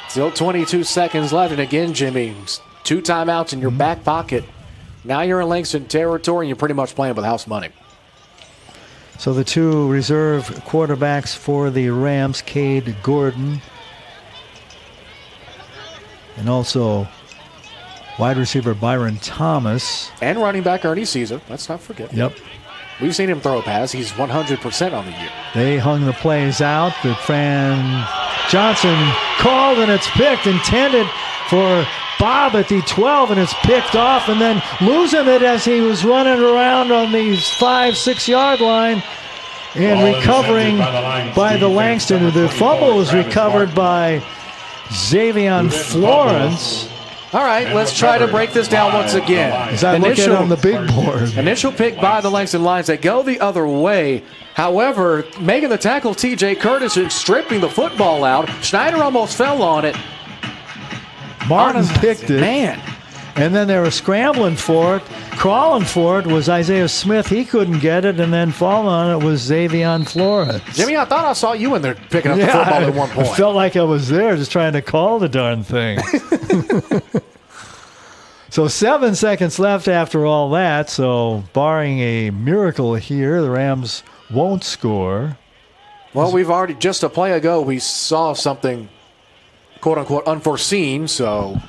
Still 22 seconds left, and again, Jimmy, 2 timeouts in your back pocket. Now you're in Langston territory, and you're pretty much playing with house money. So the 2 reserve quarterbacks for the Rams, Cade Gordon, and also wide receiver Byron Thomas. And running back Ernie Caesar. Let's not forget. Yep. We've seen him throw a pass. He's 100% on the year. They hung the plays out, but Fran Johnson called, and it's picked, intended for Bob at the 12, and it's picked off, and then losing it as he was running around on the 5-6 yard line and recovering by the Langston. The fumble was recovered by Xavier Florence. All right, let's try to break this down once again. As I look at it on the big board. Initial pick by the Langston Lions. They go the other way. However, making the tackle, T.J. Curtis, and stripping the football out. Schneider almost fell on it. Martin picked it. Man. And then they were scrambling for it. Crawling for it was Isaiah Smith. He couldn't get it. And then falling on it was Xavier Flores. Jimmy, I thought I saw you in there picking up the football at one point. I felt like I was there just trying to call the darn thing. So 7 seconds left after all that. So barring a miracle here, the Rams won't score. Well, we've already, just a play ago, we saw something quote-unquote unforeseen, so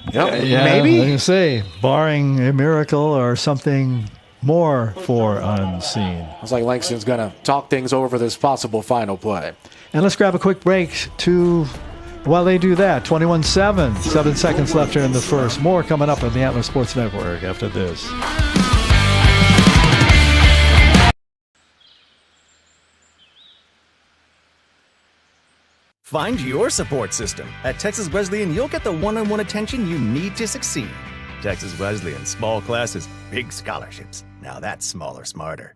maybe? I was going to say, barring a miracle or something more for unseen. Looks like Langston's going to talk things over this possible final play. And let's grab a quick break while they do that. 21-7, 7 seconds left here in the first. More coming up on the Antler Sports Network after this. Find your support system. At Texas Wesleyan, you'll get the one-on-one attention you need to succeed. Texas Wesleyan, small classes, big scholarships. Now that's smaller, smarter.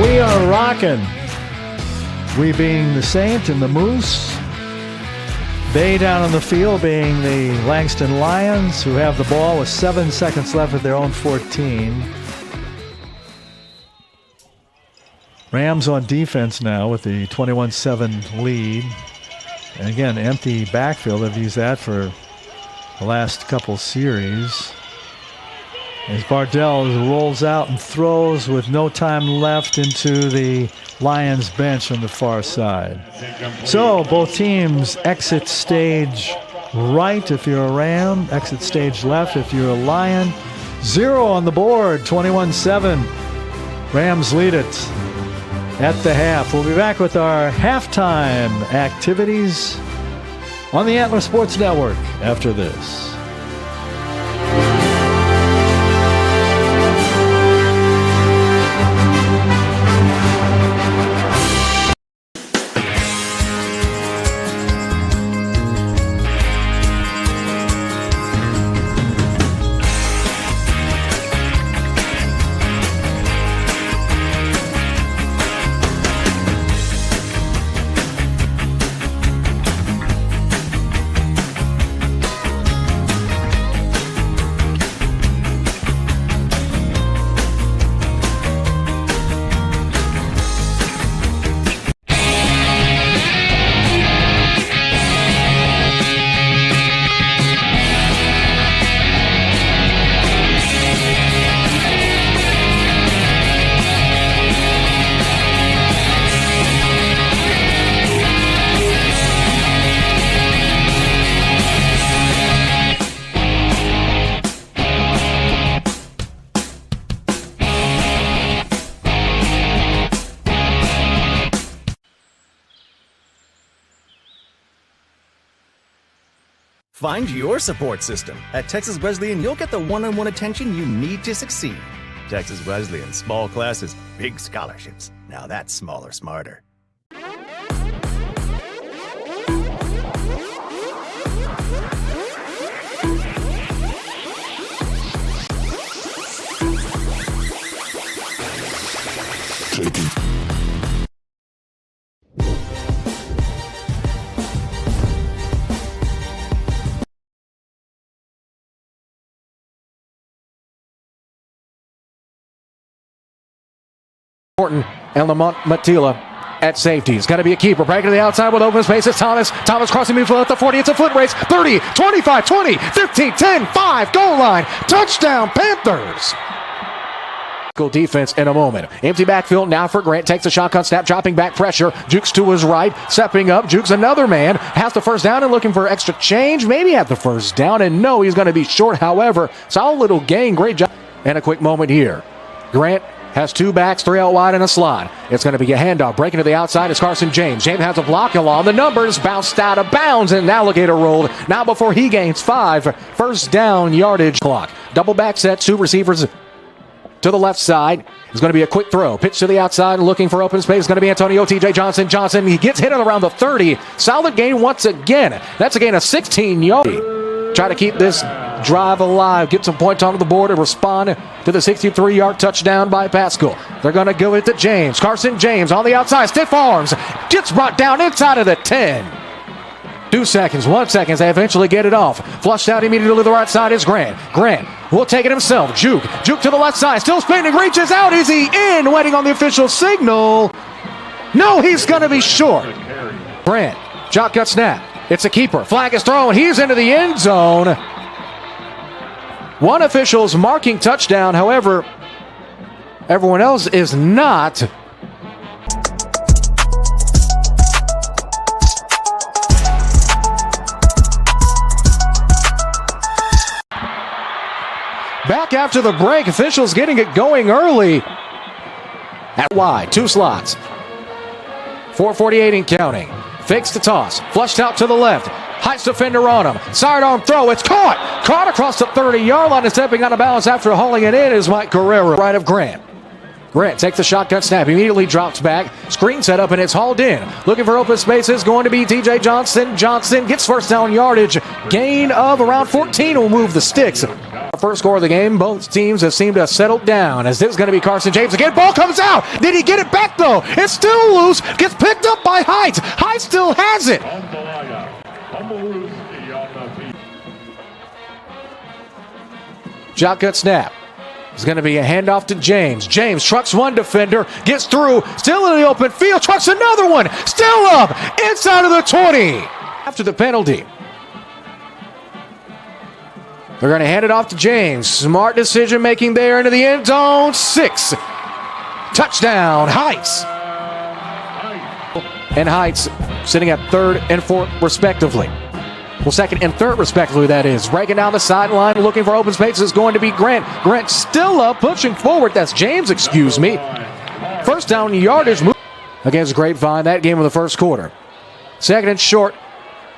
We are rocking. We being the Saint and the Moose. They down on the field being the Langston Lions, who have the ball with 7 seconds left at their own 14. Rams on defense now with the 21-7 lead. And again, empty backfield. They've used that for the last couple series. As Bardell rolls out and throws with no time left into the Lions bench on the far side. So both teams exit stage right if you're a Ram, exit stage left if you're a Lion. 0 on the board, 21-7. Rams lead it at the half. We'll be back with our halftime activities on the Antler Sports Network after this. Find your support system. At Texas Wesleyan, you'll get the one-on-one attention you need to succeed. Texas Wesleyan, small classes, big scholarships. Now that's smaller, smarter. Morton and Lamont Matila at safety. It's got to be a keeper. Breaking to the outside with open space. It's Thomas. Thomas crossing midfield at the 40. It's a foot race. 30, 25, 20, 15, 10, 5. Goal line. Touchdown, Panthers. Goal defense in a moment. Empty backfield now for Grant. Takes a shotgun snap. Dropping back pressure. Jukes to his right. Stepping up. Jukes another man. Has the first down and looking for extra change. Maybe have the first down. And no, he's going to be short. However, solid little gain. Great job. And a quick moment here. Grant has 2 backs, 3 out wide, and a slot. It's going to be a handoff. Breaking to the outside is Carson James. James has a block along the numbers. Bounced out of bounds, and Alligator rolled. Now before he gains 5. First down yardage clock. Double back set. 2 receivers to the left side. It's going to be a quick throw. Pitch to the outside, looking for open space. It's going to be Antonio T.J. Johnson. Johnson, he gets hit at around the 30. Solid gain once again. That's a gain of 16 yards. Try to keep this drive alive, get some points onto the board, and respond to the 63-yard touchdown by Pascal. They're going to go it to James. Carson James on the outside, stiff arms, gets brought down inside of the 10. 2 seconds, 1 second, they eventually get it off. Flushed out immediately to the right side is Grant. Grant will take it himself. Juke to the left side, still spinning, reaches out. Is he in? Waiting on the official signal. No, he's going to be short. Grant, shotgun snap. It's a keeper. Flag is thrown. He's into the end zone. One official's marking touchdown. However, everyone else is not. Back after the break, officials getting it going early. At wide, 2 slots. 4:48 and counting. Fakes the toss. Flushed out to the left. Heights defender on him. Sidearm throw. It's caught. Caught across the 30-yard line and stepping out of bounds after hauling it in is Mike Guerrero. Right of Grant. Grant takes the shotgun snap. Immediately drops back. Screen set up and it's hauled in. Looking for open spaces. Going to be TJ Johnson. Johnson gets first down yardage. Gain of around 14 will move the sticks. First score of the game, both teams have seemed to have settled down as this is going to be Carson James again. Ball comes out. Did he get it back though? It's still loose. Gets picked up by Heights. Heights still has it. Shotgun snap. It's going to be a handoff to James. James trucks one defender, gets through, still in the open field, trucks another one, still up, inside of the 20. After the penalty. They're going to hand it off to James. Smart decision making there into the end zone. 6. Touchdown, Heights. And Heights sitting at 3rd and 4th respectively. Well, 2nd and 3rd respectively, that is. Breaking down the sideline, looking for open spaces is going to be Grant. Grant still up, pushing forward. That's James, excuse me. First down yardage against Grapevine. That game of the first quarter. 2nd and short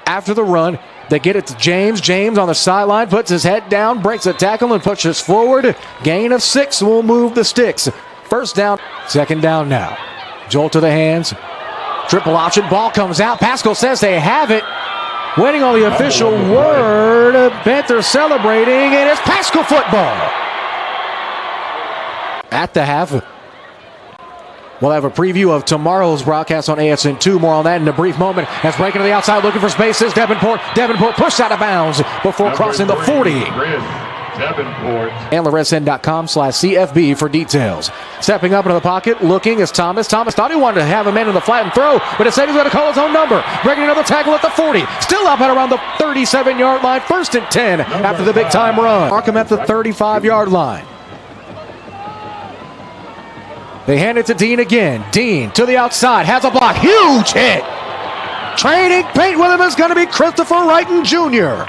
after the run. They get it to James. James on the sideline, puts his head down, breaks a tackle, and pushes forward. Gain of 6 will move the sticks. First down, 2nd down now. Joel to the hands. Triple option, ball comes out. Pascal says they have it. Waiting on the official word. Panthers celebrating, and it's Pascal football. At the half. We'll have a preview of tomorrow's broadcast on ASN2. More on that in a brief moment. As breaking to the outside, looking for spaces. Davenport pushed out of bounds before crossing the 40. And LaRedSend.com/CFB for details. Stepping up into the pocket, looking is Thomas. Thomas thought he wanted to have a man in the flat and throw, but instead he's going to call his own number. Breaking another tackle at the 40. Still up at around the 37-yard line. 1st and 10 after the big-time run. Markham at the 35-yard line. They hand it to Dean again. Dean to the outside, has a block. Huge hit. Trading paint with him is going to be Christopher Wrighton Jr.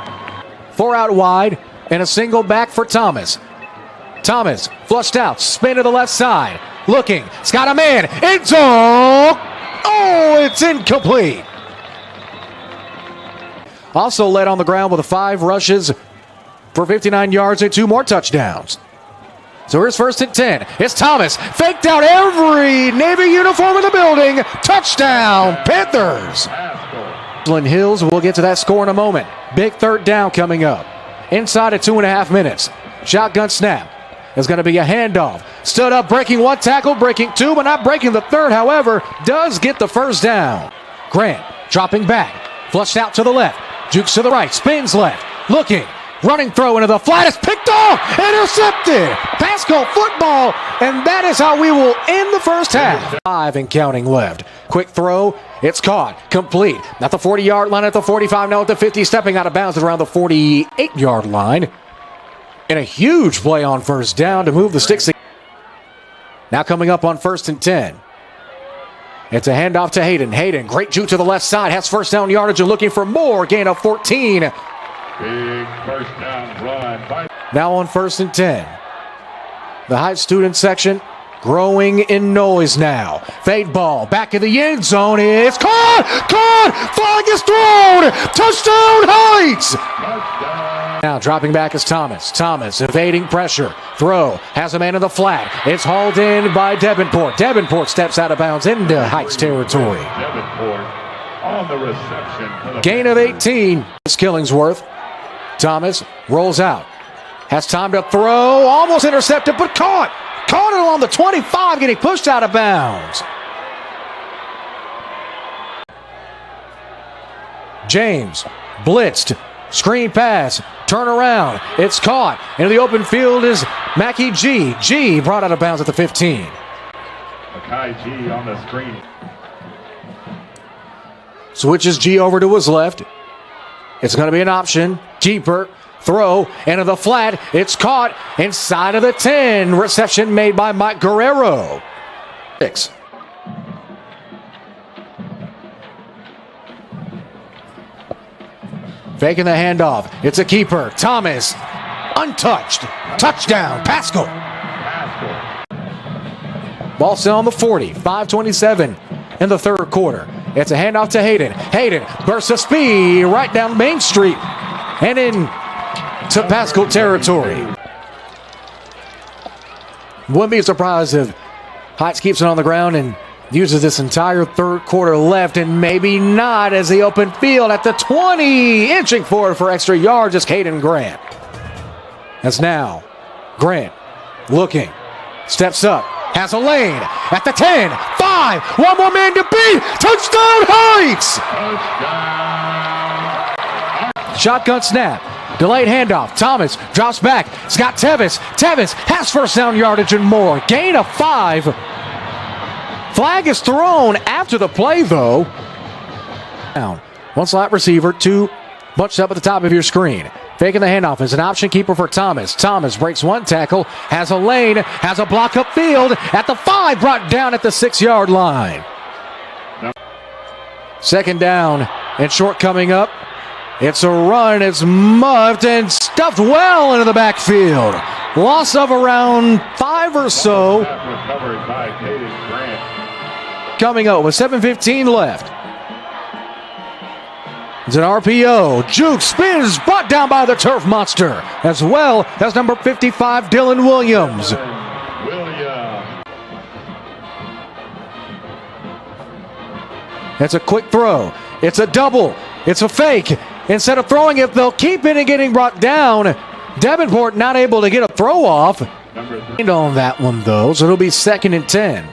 4 out wide and a single back for Thomas. Thomas flushed out, spin to the left side. Looking, it's got a man. End zone. Oh, it's incomplete. Also led on the ground with 5 rushes for 59 yards and 2 more touchdowns. So here's 1st and 10. It's Thomas. Faked out every Navy uniform in the building. Touchdown, Panthers. Hills, we'll get to that score in a moment. Big 3rd down coming up. Inside of 2.5 minutes. Shotgun snap. There's going to be a handoff. Stood up, breaking 1 tackle, breaking 2, but not breaking the 3rd. However, does get the 1st down. Grant dropping back. Flushed out to the left. Jukes to the right. Spins left. Looking. Running throw into the flat is picked off, intercepted. Pascal football, and that is how we will end the first half. 5 and counting left. Quick throw, it's caught, complete. At the 40-yard line, at the 45, now at the 50, stepping out of bounds at around the 48-yard line. And a huge play on 1st down to move the sticks. Now coming up on 1st and 10. It's a handoff to Hayden. Hayden, great juke to the left side, has 1st down yardage and looking for more. Gain of 14. Big 1st down run. Now on 1st and 10. The high student section growing in noise now. Fade ball back in the end zone. It's caught! Flag is thrown! Touchdown Heights! Now dropping back is Thomas. Thomas evading pressure. Throw. Has a man in the flat. It's hauled in by Davenport. Davenport steps out of bounds into Heights territory. Davenport on the reception. Gain of 18. It's Killingsworth. Thomas rolls out. Has time to throw. Almost intercepted, but caught. Caught it along the 25, getting pushed out of bounds. James blitzed. Screen pass. Turn around. It's caught. Into the open field is Mackie G. G brought out of bounds at the 15. Mackay G on the screen. Switches G over to his left. It's going to be an option. Keeper, throw, into the flat. It's caught inside of the 10. Reception made by Mike Guerrero. 6. Faking the handoff. It's a keeper. Thomas, untouched. Touchdown, Pascal. Ball still on the 40. 5:27 in the third quarter. It's a handoff to Hayden. Hayden bursts of speed right down Main Street and into Pascal territory. Wouldn't be a surprise if Heights keeps it on the ground and uses this entire third quarter left, and maybe not, as the open field at the 20, inching forward for extra yards is Caden Grant. As now Grant looking, steps up, has a lane at the 10, 5, one more man to beat, touchdown Heights! Shotgun snap, delayed handoff, Thomas drops back, Scott Tevis has first down yardage and more, gain of 5. Flag is thrown after the play, though. Down. One slot receiver, 2 bunched up at the top of your screen. Faking the handoff is an option keeper for Thomas. Thomas breaks one tackle, has a lane, has a block upfield at the 5, brought down at the 6-yard line. Second down and short coming up. It's a run, it's muffed and stuffed well into the backfield. Loss of around 5 or so. Coming up with 7:15 left. It's an RPO. Juke spins, brought down by the turf monster, as well as number 55, Dylan Williams. It's a quick throw. It's a double. It's a fake. Instead of throwing it, they'll keep it and getting brought down. Davenport not able to get a throw off. On that one, though, so it'll be 2nd and 10.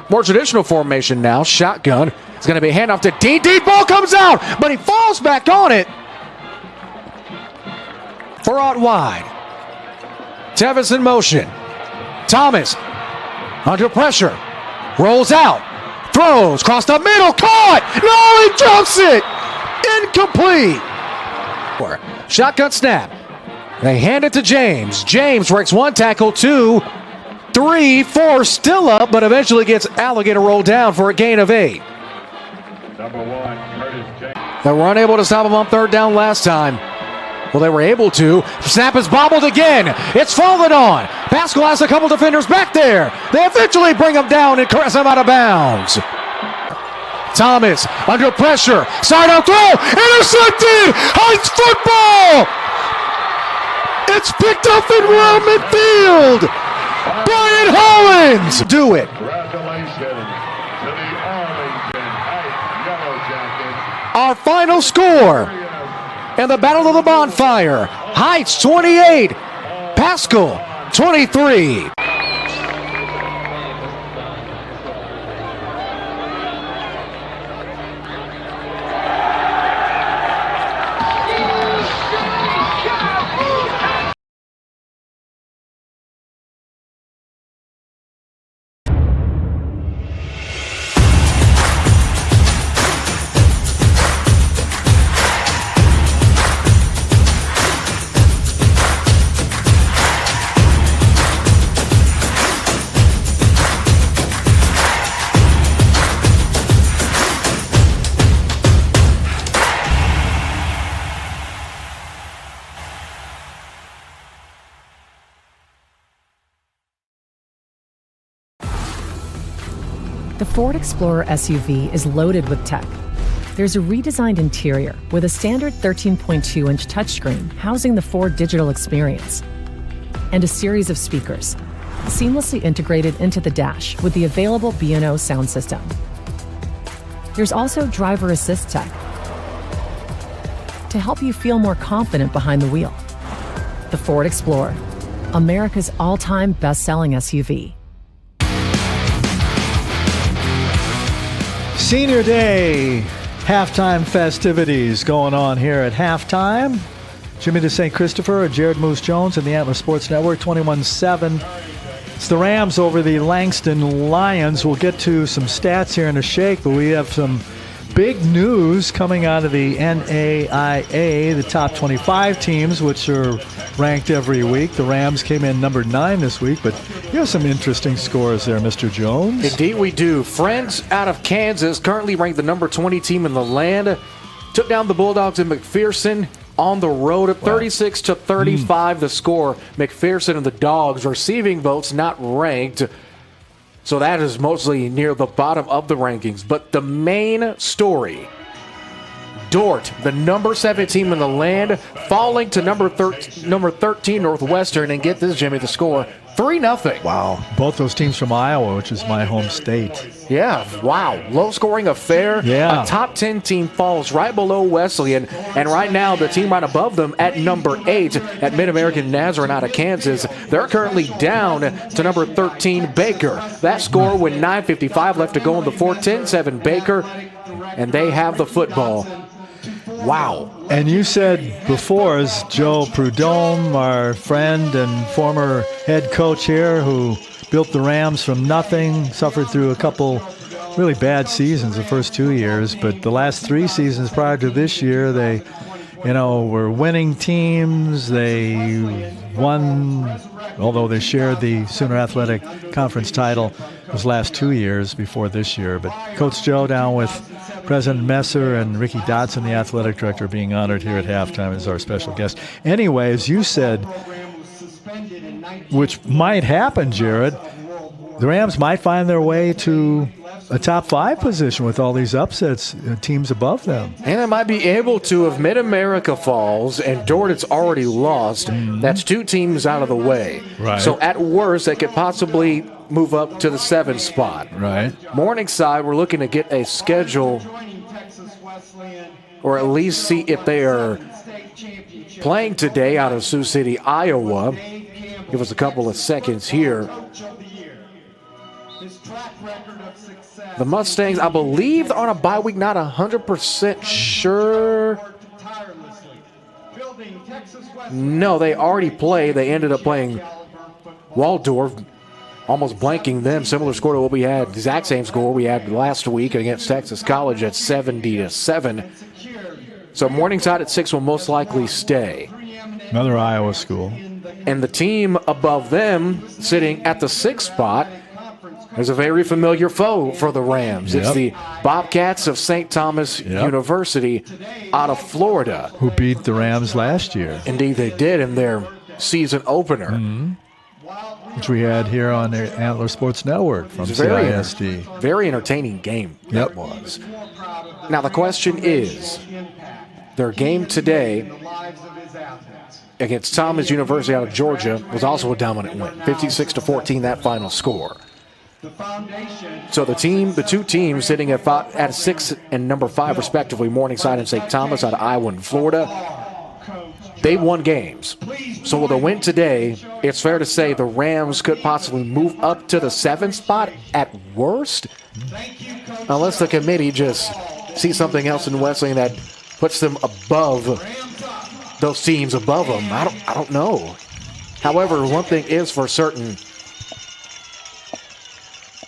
More traditional formation now. Shotgun. It's going to be a handoff to D. Deep ball comes out, but he falls back on it. 4 out wide. Tevis in motion. Thomas under pressure. Rolls out. Throws. Across the middle. Caught. No, he jumps it. Incomplete. Shotgun snap. They hand it to James. James breaks one tackle, 2, 3, 4, still up, but eventually gets Alligator rolled down for a gain of 8. They were unable to stop him on third down last time. Well, they were able to. Snap is bobbled again. It's fallen on. Pascal has a couple defenders back there. They eventually bring him down and caress him out of bounds. Thomas under pressure. Sidearm throw. Intercepted. Heights football. It's picked up in around midfield. Brian Hollins. Do it. Congratulations to the Arlington Heights Yellow Jackets. Our final score in the Battle of the Bonfire. Heights 28. Pascal 23. The Ford Explorer SUV is loaded with tech. There's a redesigned interior with a standard 13.2-inch touchscreen housing the Ford digital experience, and a series of speakers, seamlessly integrated into the dash with the available B&O sound system. There's also driver assist tech to help you feel more confident behind the wheel. The Ford Explorer, America's all-time best-selling SUV. Senior Day halftime festivities going on here at halftime. Jimmy DeSaint Christopher, Jared Moose Jones, and the Antler Sports Network, 21-7. It's the Rams over the Langston Lions. We'll get to some stats here in a shake, but we have some big news coming out of the NAIA, the top 25 teams, which are ranked every week. The Rams came in number 9 this week, but you have some interesting scores there, Mr. Jones. Indeed we do. Friends out of Kansas, currently ranked the number 20 team in the land, took down the Bulldogs in McPherson on the road at 36-35 the score. McPherson and the Dogs receiving votes, not ranked. So that is mostly near the bottom of the rankings. But the main story, Dort, the number 7 team in the land, falling to number 13 Northwestern. And get this, Jimmy, the score, 3-0. Wow. Both those teams from Iowa, which is my home state. Yeah, wow. Low-scoring affair. Yeah. A top 10 team falls right below Wesleyan. And right now, the team right above them at number 8 at Mid-American Nazarene out of Kansas, they're currently down to number 13, Baker. That score with 9:55 left to go in the 4-10-7 Baker. And they have the football. Wow. And you said before, as Joe Prudhomme, our friend and former head coach here, who built the Rams from nothing, suffered through a couple really bad seasons the first 2 years, but the last 3 seasons prior to this year, they, were winning teams. They won, although they shared the Sooner Athletic Conference title those last 2 years before this year. But Coach Joe, down with President Messer and Ricky Dotson, the athletic director, being honored here at halftime as our special guest. Anyway, as you said, which might happen, Jared, the Rams might find their way to a top 5 position with all these upsets, teams above them. And they might be able to if Mid-America falls and Dort's already lost. That's 2 teams out of the way. Right. So at worst, they could possibly move up to the 7th spot. Right. Morningside, we're looking to get a schedule or at least see if they are playing today out of Sioux City, Iowa. Give us a couple of seconds here. The Mustangs, I believe, are on a bye week, not 100% sure. No, they already played. They ended up playing Waldorf, almost blanking them. Similar score to what we had, the exact same score we had last week against Texas College at 70-7. So Morningside at 6 will most likely stay. Another Iowa school. And the team above them, sitting at the 6th spot, is a very familiar foe for the Rams. Yep. It's the Bobcats of St. Thomas University out of Florida. Who beat the Rams last year. Indeed, they did in their season opener. Which we had here on the Antler Sports Network from CISD. Very entertaining game that was. Now the question is, their game today against Thomas University out of Georgia was also a dominant win, 56-14 that final score. So the 2 teams sitting at 6 and number 5 respectively, Morningside and St. Thomas out of Iowa and Florida, they won games. So with a win today, it's fair to say the Rams could possibly move up to the 7th spot at worst, unless the committee just sees something else in Wesleyan that puts them above those teams above them. I don't know. However, one thing is for certain,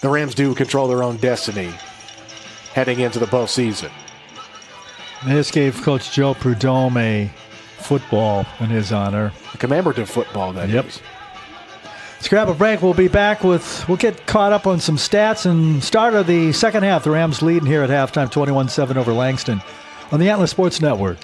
the Rams do control their own destiny heading into the postseason. This gave Coach Joe Prudhomme a football in his honor. A commemorative football, that is. Let's grab a break. We'll be back we'll get caught up on some stats and start of the second half. The Rams leading here at halftime, 21-7 over Langston on the Antler Sports Network.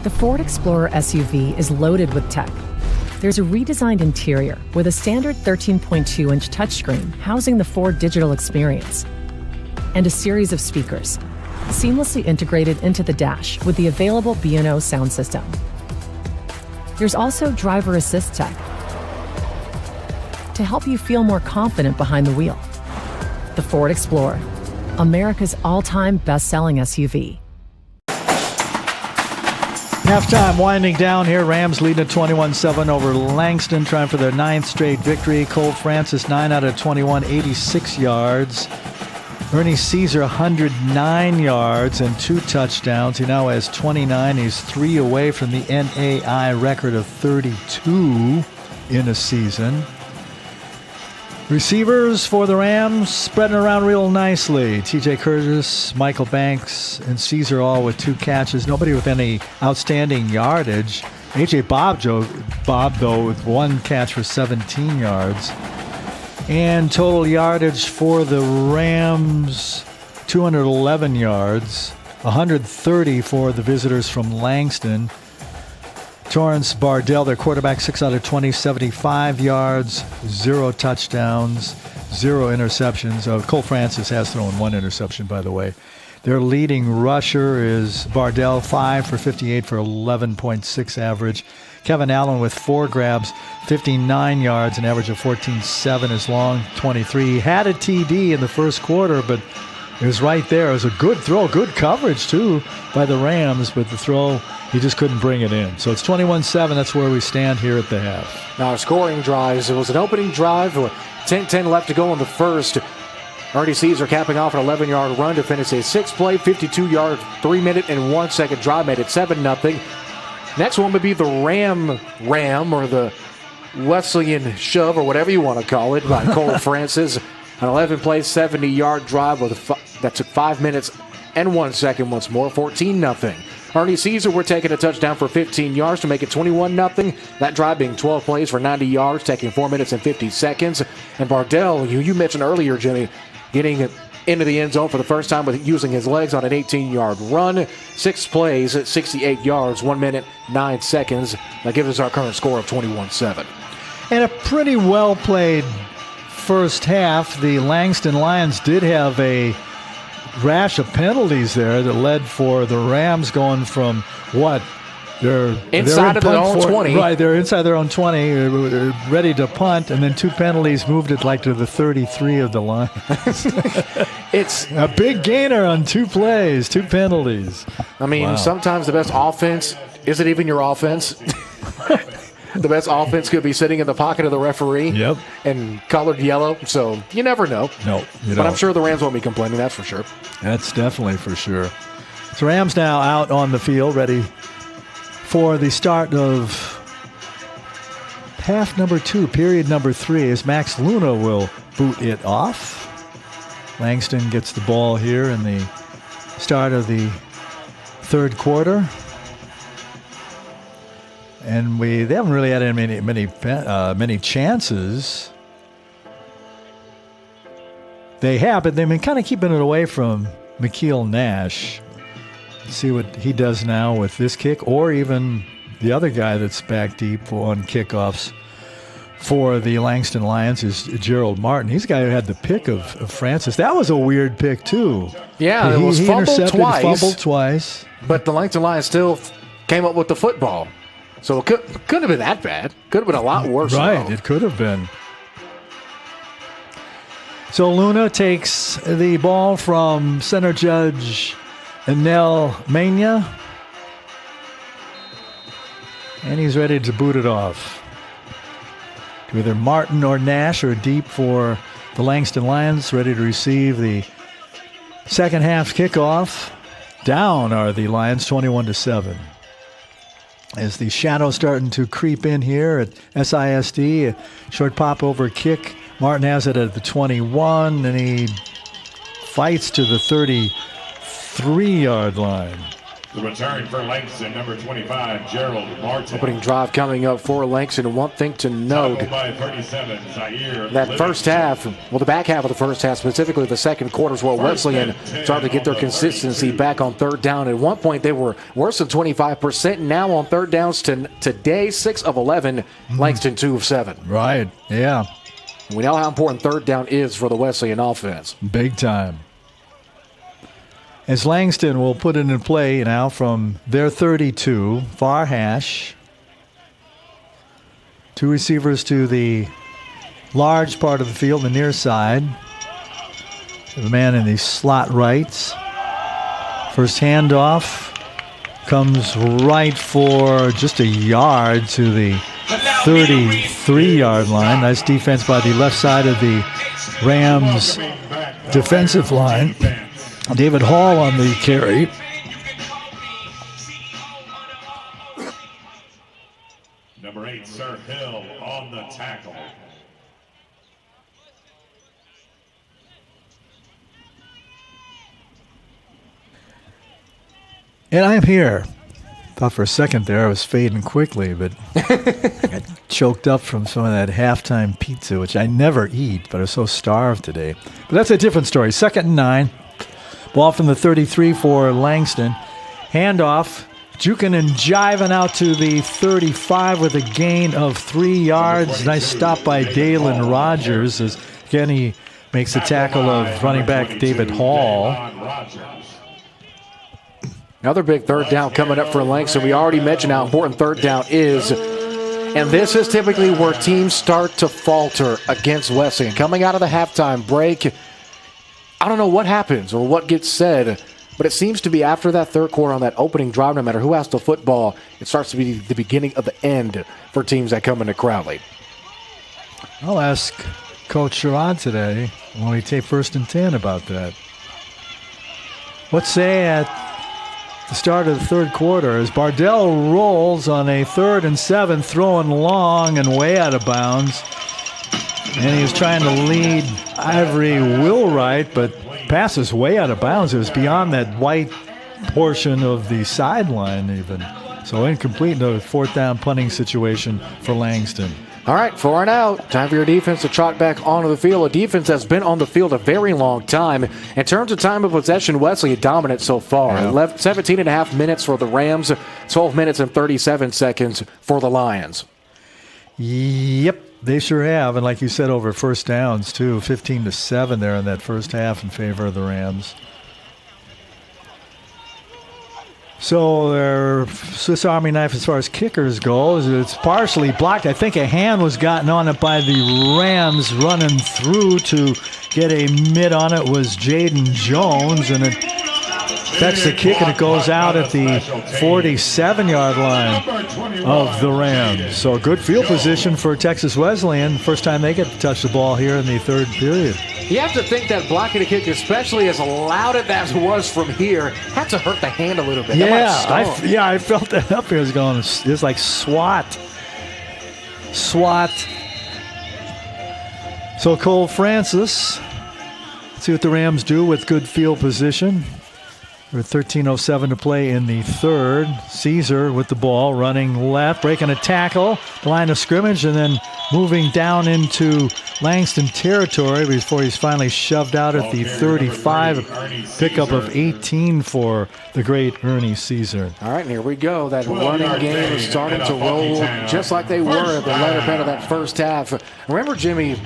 The Ford Explorer SUV is loaded with tech. There's a redesigned interior with a standard 13.2-inch touchscreen housing the Ford digital experience, and a series of speakers, seamlessly integrated into the dash with the available B&O sound system. There's also driver assist tech to help you feel more confident behind the wheel. The Ford Explorer, America's all-time best-selling SUV. Halftime winding down here. Rams leading at 21-7 over Langston, trying for their 9th straight victory. Cole Francis, 9 out of 21, 86 yards. Ernie Caesar, 109 yards and 2 touchdowns. He now has 29. He's 3 away from the NAI record of 32 in a season. Receivers for the Rams spreading around real nicely. TJ Curtis, Michael Banks, and Caesar all with 2 catches. Nobody with any outstanding yardage. A.J. Bob, though, with 1 catch for 17 yards. And total yardage for the Rams, 211 yards. 130 for the visitors from Langston. Torrance Bardell, their quarterback, 6 out of 20, 75 yards, 0 touchdowns, 0 interceptions. Cole Francis has thrown 1 interception, by the way. Their leading rusher is Bardell, 5 for 58 for 11.6 average. Kevin Allen with 4 grabs, 59 yards, an average of 14.7. His long 23. He had a TD in the first quarter, but it was right there. It was a good throw, good coverage, too, by the Rams, but the throw, he just couldn't bring it in. So it's 21-7. That's where we stand here at the half. Now, our scoring drives. It was an opening drive with 10 left to go in the first. Ernie Caesar capping off an 11-yard run to finish a 6-play, 52-yard, 3-minute and 1-second drive, made it 7-0. Next one would be the Ram, or the Wesleyan shove, or whatever you want to call it, by Cole Francis. An 11-play, 70-yard drive that took 5 minutes and 1 second once more, 14-0. Ernie Caesar, we're taking a touchdown for 15 yards to make it 21-0. That drive being 12 plays for 90 yards, taking 4 minutes and 50 seconds. And Bardell, you mentioned earlier, Jimmy, getting into the end zone for the first time with using his legs on an 18-yard run. 6 plays at 68 yards, 1 minute, 9 seconds. That gives us our current score of 21-7. And a pretty well-played first half. The Langston Lions did have a rash of penalties there that led for the Rams going from what? They're inside of their own 20. Right, they're inside their own 20, ready to punt, and then 2 penalties moved it like to the 33 of the line. It's a big gainer on 2 plays, 2 penalties. I mean, Wow. Sometimes the best offense isn't even your offense. The best offense could be sitting in the pocket of the referee. Yep. And colored yellow, so you never know. No, you But don't. I'm sure the Rams won't be complaining, that's for sure. That's definitely for sure. So Rams now out on the field, ready for the start of half number 2, period number 3, as Max Luna will boot it off. Langston gets the ball here in the start of the third quarter. And they haven't really had many chances. They have, but they've been kind of keeping it away from McKeel Nash. See what he does now with this kick, or even the other guy that's back deep on kickoffs for the Langston Lions is Gerald Martin. He's the guy who had the pick of Francis. That was a weird pick, too. Yeah, it was fumbled twice. But the Langston Lions still came up with the football. So it couldn't have been that bad. Could have been a lot worse. Right, though. It could have been. So Luna takes the ball from center judge Anel Mania, and he's ready to boot it off to either Martin or Nash, or deep for the Langston Lions, ready to receive the second half kickoff. Down are the Lions, 21-7. As the shadows starting to creep in here at SISD, a short pop over kick. Martin has it at the 21, and he fights to the 33-yard line. The return for Langston, number 25, Gerald Martin. Opening drive coming up for Langston. One thing to note, By 37, Zaire that first half, well, the back half of the first half, specifically the second quarter, is where Wesleyan started to get their consistency back on third down. At one point, they were worse than 25%. Now on third downs today, 6 of 11, Langston 2 of 7. Right, yeah. And we know how important third down is for the Wesleyan offense. Big time. As Langston will put it in play now from their 32, far hash. 2 receivers to the large part of the field, the near side. The man in the slot right. First handoff comes right for just a yard to the 33-yard line. Nice defense by the left side of the Rams defensive line. David Hall on the carry. Number 8, Sir Hill on the tackle. And I'm here. Thought for a second there I was fading quickly, but I got choked up from some of that halftime pizza, which I never eat, but I was so starved today. But that's a different story. 2nd and 9. Ball from the 33 for Langston. Handoff. Juking and jiving out to the 35 with a gain of 3 yards. Nice stop by Dalen Rogers as Kenny makes the tackle of running back David Hall. Another big third down coming up for Langston. We already mentioned how important third down is. And this is typically where teams start to falter against Wesleyan. Coming out of the halftime break, I don't know what happens or what gets said, but it seems to be after that third quarter on that opening drive, no matter who has the football, it starts to be the beginning of the end for teams that come into Crowley. I'll ask Coach Sherrod today when we take 1st and 10 about that. Let's say at the start of the third quarter as Bardell rolls on a 3rd and 7, throwing long and way out of bounds. And he was trying to lead Ivory Wheelwright, but passes way out of bounds. It was beyond that white portion of the sideline even. So incomplete in a 4th down punting situation for Langston. All right, 4 and out. Time for your defense to trot back onto the field. A defense that's been on the field a very long time. In terms of time of possession, Wesleyan dominant so far. Yeah. 17 and a half minutes for the Rams, 12 minutes and 37 seconds for the Lions. Yep, they sure have. And like you said, over first downs, too. 15-7 there in that first half in favor of the Rams. So their Swiss Army knife as far as kickers goes, it's partially blocked. I think a hand was gotten on it by the Rams running through to get a mid on it was Jaden Jones, and that's the kick, and it goes out at the 47-yard line of the Rams. So a good field position for Texas Wesleyan. First time they get to touch the ball here in the third period. You have to think that blocking a kick, especially as loud as it was from here, had to hurt the hand a little bit. I felt that up here. It was going, it's like SWAT. So Cole Francis, let's see what the Rams do with good field position. With 13:07 to play in the third. Caesar with the ball, running left, breaking a tackle, line of scrimmage, and then moving down into Langston territory before he's finally shoved out at the 35. Pickup of 18 for the great Ernie Caesar. All right, and here we go. That running game is starting to roll just like they were at the latter part of that first half. Remember, Jimmy,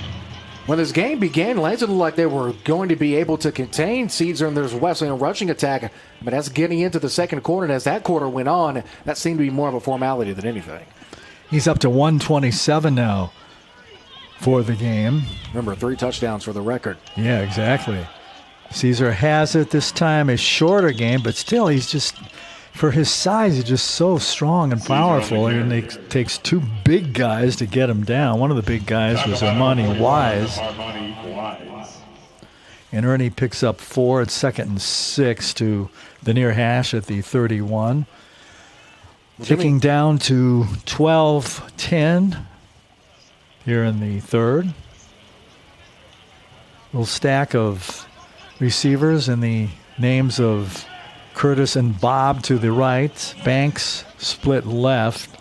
when this game began, Langston looked like they were going to be able to contain Caesar, and there's Wesleyan rushing attack. But as getting into the second quarter, and as that quarter went on, that seemed to be more of a formality than anything. He's up to 127 now for the game. Remember, 3 touchdowns for the record. Yeah, exactly. Caesar has it this time, a shorter game, but still he's just, for his size, he's just so strong and powerful, and it takes 2 big guys to get him down. One of the big guys was Armani Wise. And Ernie picks up 4 at 2nd and 6 to the near hash at the 31. Ticking down to 12-10 here in the third. Little stack of receivers and the names of Curtis and Bob to the right. Banks split left.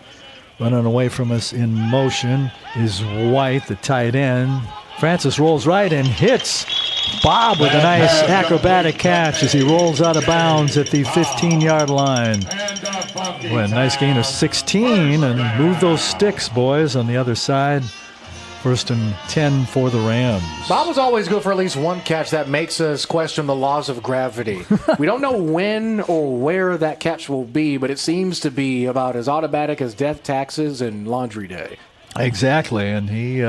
Running away from us in motion is White, the tight end. Francis rolls right and hits Bob with a nice acrobatic catch as he rolls out of bounds at the 15-yard line. Well, a nice gain of 16, and move those sticks, boys, on the other side. 1st and 10 for the Rams. Bob was always good for at least one catch. That makes us question the laws of gravity. We don't know when or where that catch will be, but it seems to be about as automatic as death, taxes, and laundry day. Exactly, and he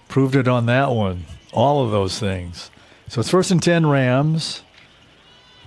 proved it on that one. All of those things. So it's 1st and 10 Rams.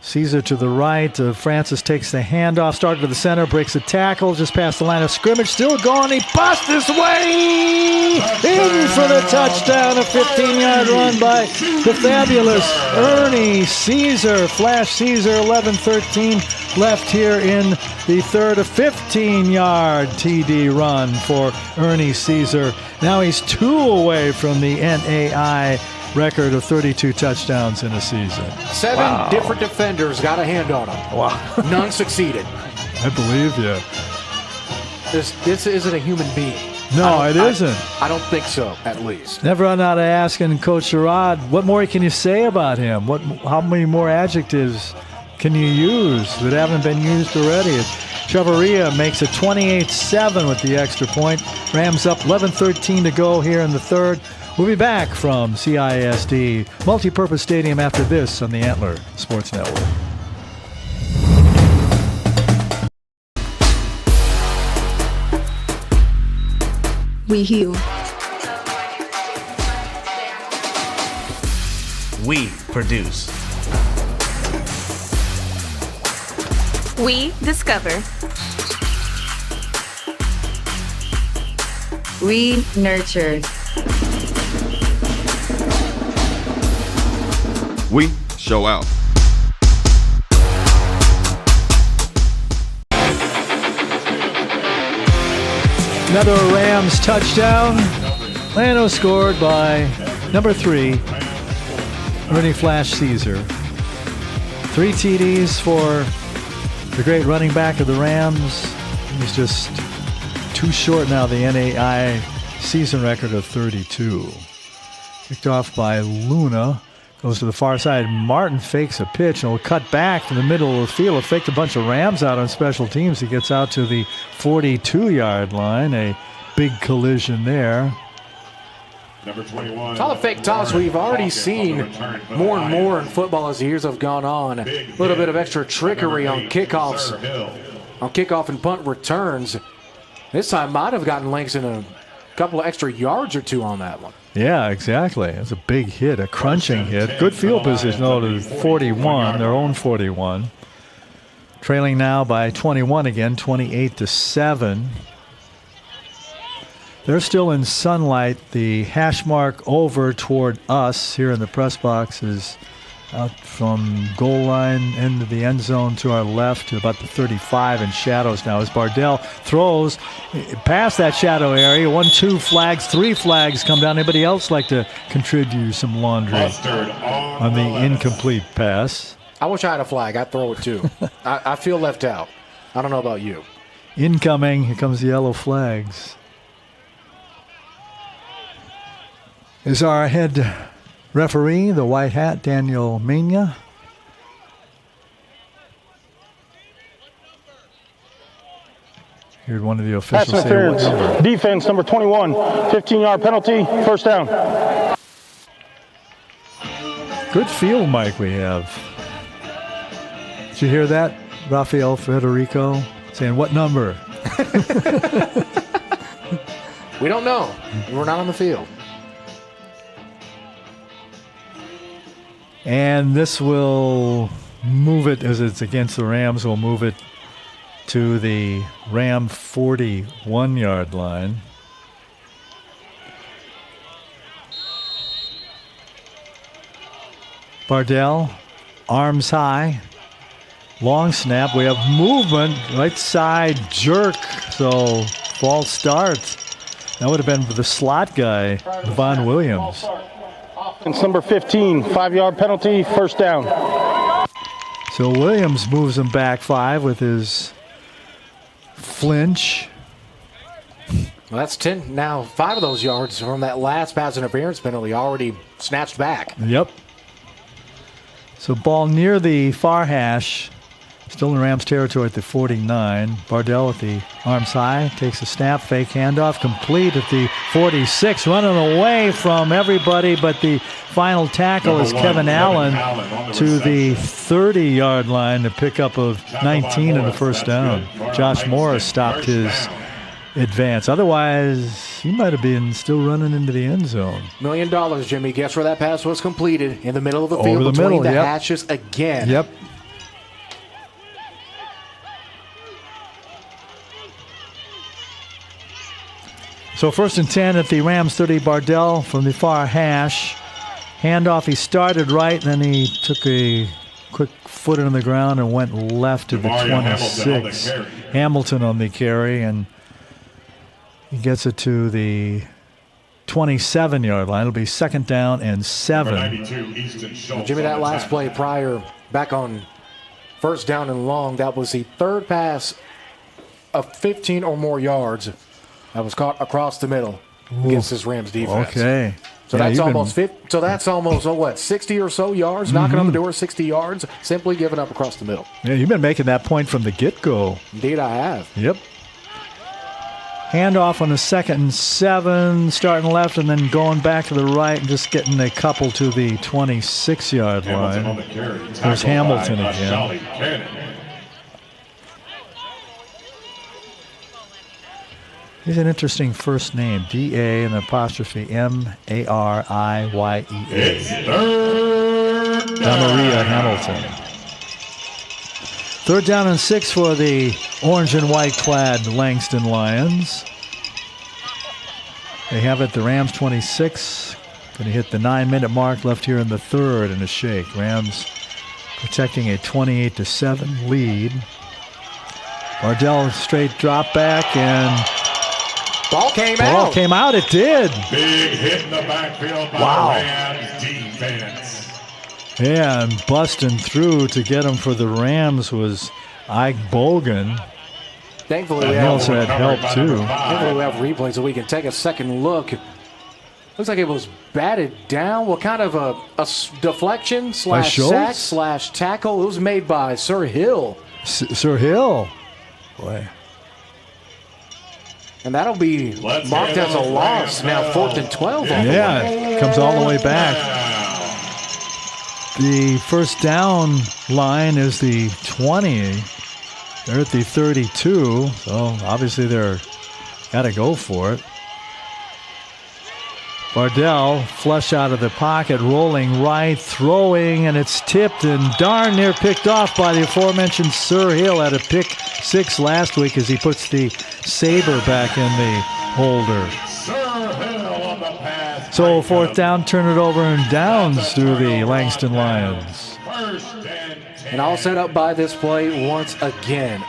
Caesar to the right. Francis takes the handoff, started to the center, breaks the tackle, just past the line of scrimmage. Still going. He busts his way in for the touchdown. A 15-yard run by the fabulous Ernie Caesar. Flash Caesar, 11-13 left here in the third. A 15-yard TD run for Ernie Caesar. Now he's 2 away from the NAI record of 32 touchdowns in a season. 7 different defenders got a hand on him. Wow. None succeeded. I believe you. This isn't a human being. No, it isn't. I don't think so, at least. Never run out of asking Coach Sherrod, what more can you say about him? How many more adjectives can you use that haven't been used already? Chavarria makes it 28-7 with the extra point. Rams up 11-13 to go here in the third. We'll be back from CISD Multipurpose Stadium after this on the Antler Sports Network. We heal. We produce. We discover. We nurture. We show out. Another Rams touchdown. Lano scored by number 3, Ernie Flash Caesar. 3 TDs for the great running back of the Rams. He's just too short now, the NAI season record of 32. Kicked off by Luna. Goes to the far side. Martin fakes a pitch and will cut back to the middle of the field. He'll faked a bunch of Rams out on special teams. He gets out to the 42-yard line. A big collision there. Number 21. It's all a fake toss we've already seen more and more in football as the years have gone on. A little bit of extra trickery on kickoffs, on kickoff and punt returns. This time might have gotten Langston a couple of extra yards or 2 on that one. Yeah, exactly. It's a big hit, a crunching hit. Good field position, though, to 41, their own 41. Trailing now by 21 again, 28-7. They're still in sunlight. The hash mark over toward us here in the press box is out from goal line into the end zone to our left to about the 35 in shadows now as Bardell throws past that shadow area. 1, 2 flags, 3 flags come down. Anybody else like to contribute some laundry on the incomplete pass? I wish I had a flag. I'd throw it too. I feel left out. I don't know about you. Incoming. Here comes the yellow flags. Is our head referee, the white hat, Daniel Mena. Here's one of the officials Pass say what interference. number. Defense, number 21. 15-yard penalty. First down. Good field, Mike, we have. Did you hear that? Rafael Federico saying, what number? We don't know. We're not on the field. And this will move it, as it's against the Rams, we'll move it to the Ram 41-yard line. Bardell, arms high, long snap. We have movement, right side jerk, so false start. That would have been for the slot guy, Devon Williams. It's number 15, 5-yard penalty, first down. So Williams moves him back 5 with his flinch. Well, that's 10 now. 5 of those yards from that last pass interference penalty already snatched back. Yep. So ball near the far hash. Still in Rams territory at the 49. Bardell at the arms high. Takes a snap, fake handoff. Complete at the 46. Running away from everybody, but the final tackle is Kevin Allen to the 30-yard line. The pickup of 19 and the first down. Josh Morris stopped his advance. Otherwise, he might have been still running into the end zone. $1 million, Jimmy. Guess where that pass was completed? In the middle of the Over field the between middle, the yep. hatches again. Yep. So 1st and 10 at the Rams 30. Bardell from the far hash. Handoff, he started right, and then he took a quick foot in the ground and went left to the 26. Hamilton on the carry, and he gets it to the 27-yard line. It'll be 2nd down and 7. Well, Jimmy, that last play prior, back on 1st down and long, that was the 3rd pass of 15 or more yards that was caught across the middle against this Rams defense. Okay. So that's almost 60 or so yards, knocking on the door, 60 yards, simply giving up across the middle. Yeah, you've been making that point from the get-go. Indeed, I have. Yep. Handoff on the 2nd and 7, starting left and then going back to the right and just getting a couple to the 26-yard line. There's Hamilton again. He's an interesting first name, D-A and apostrophe M-A-R-I-Y-E-A. Damaria Hamilton. 3rd down and 6 for the orange and white clad Langston Lions. They have it the Rams 26. Going to hit the 9-minute mark left here in the 3rd in a shake. Rams protecting a 28-7 lead. Bardell straight drop back and Ball came out. It did. Big hit in the backfield by the Rams defense. Yeah, and busting through to get him for the Rams was Ike Bogan. Thankfully, he also had help, too. Thankfully, we have replays so we can take a second look. Looks like it was batted down. What kind of a deflection / sack / tackle? It was made by Sir Hill. Sir Hill. Boy. And that'll be marked as a loss now, 4th and 12. Yeah, comes all the way back. The 1st down line is the 20. They're at the 32, so obviously they're got to go for it. Bardell flush out of the pocket, rolling right, throwing, and it's tipped and darn near picked off by the aforementioned Sir Hill at a pick 6 last week as he puts the saber back in the holder. So 4th down, turn it over and downs through the Langston Lions. And all set up by this play once again.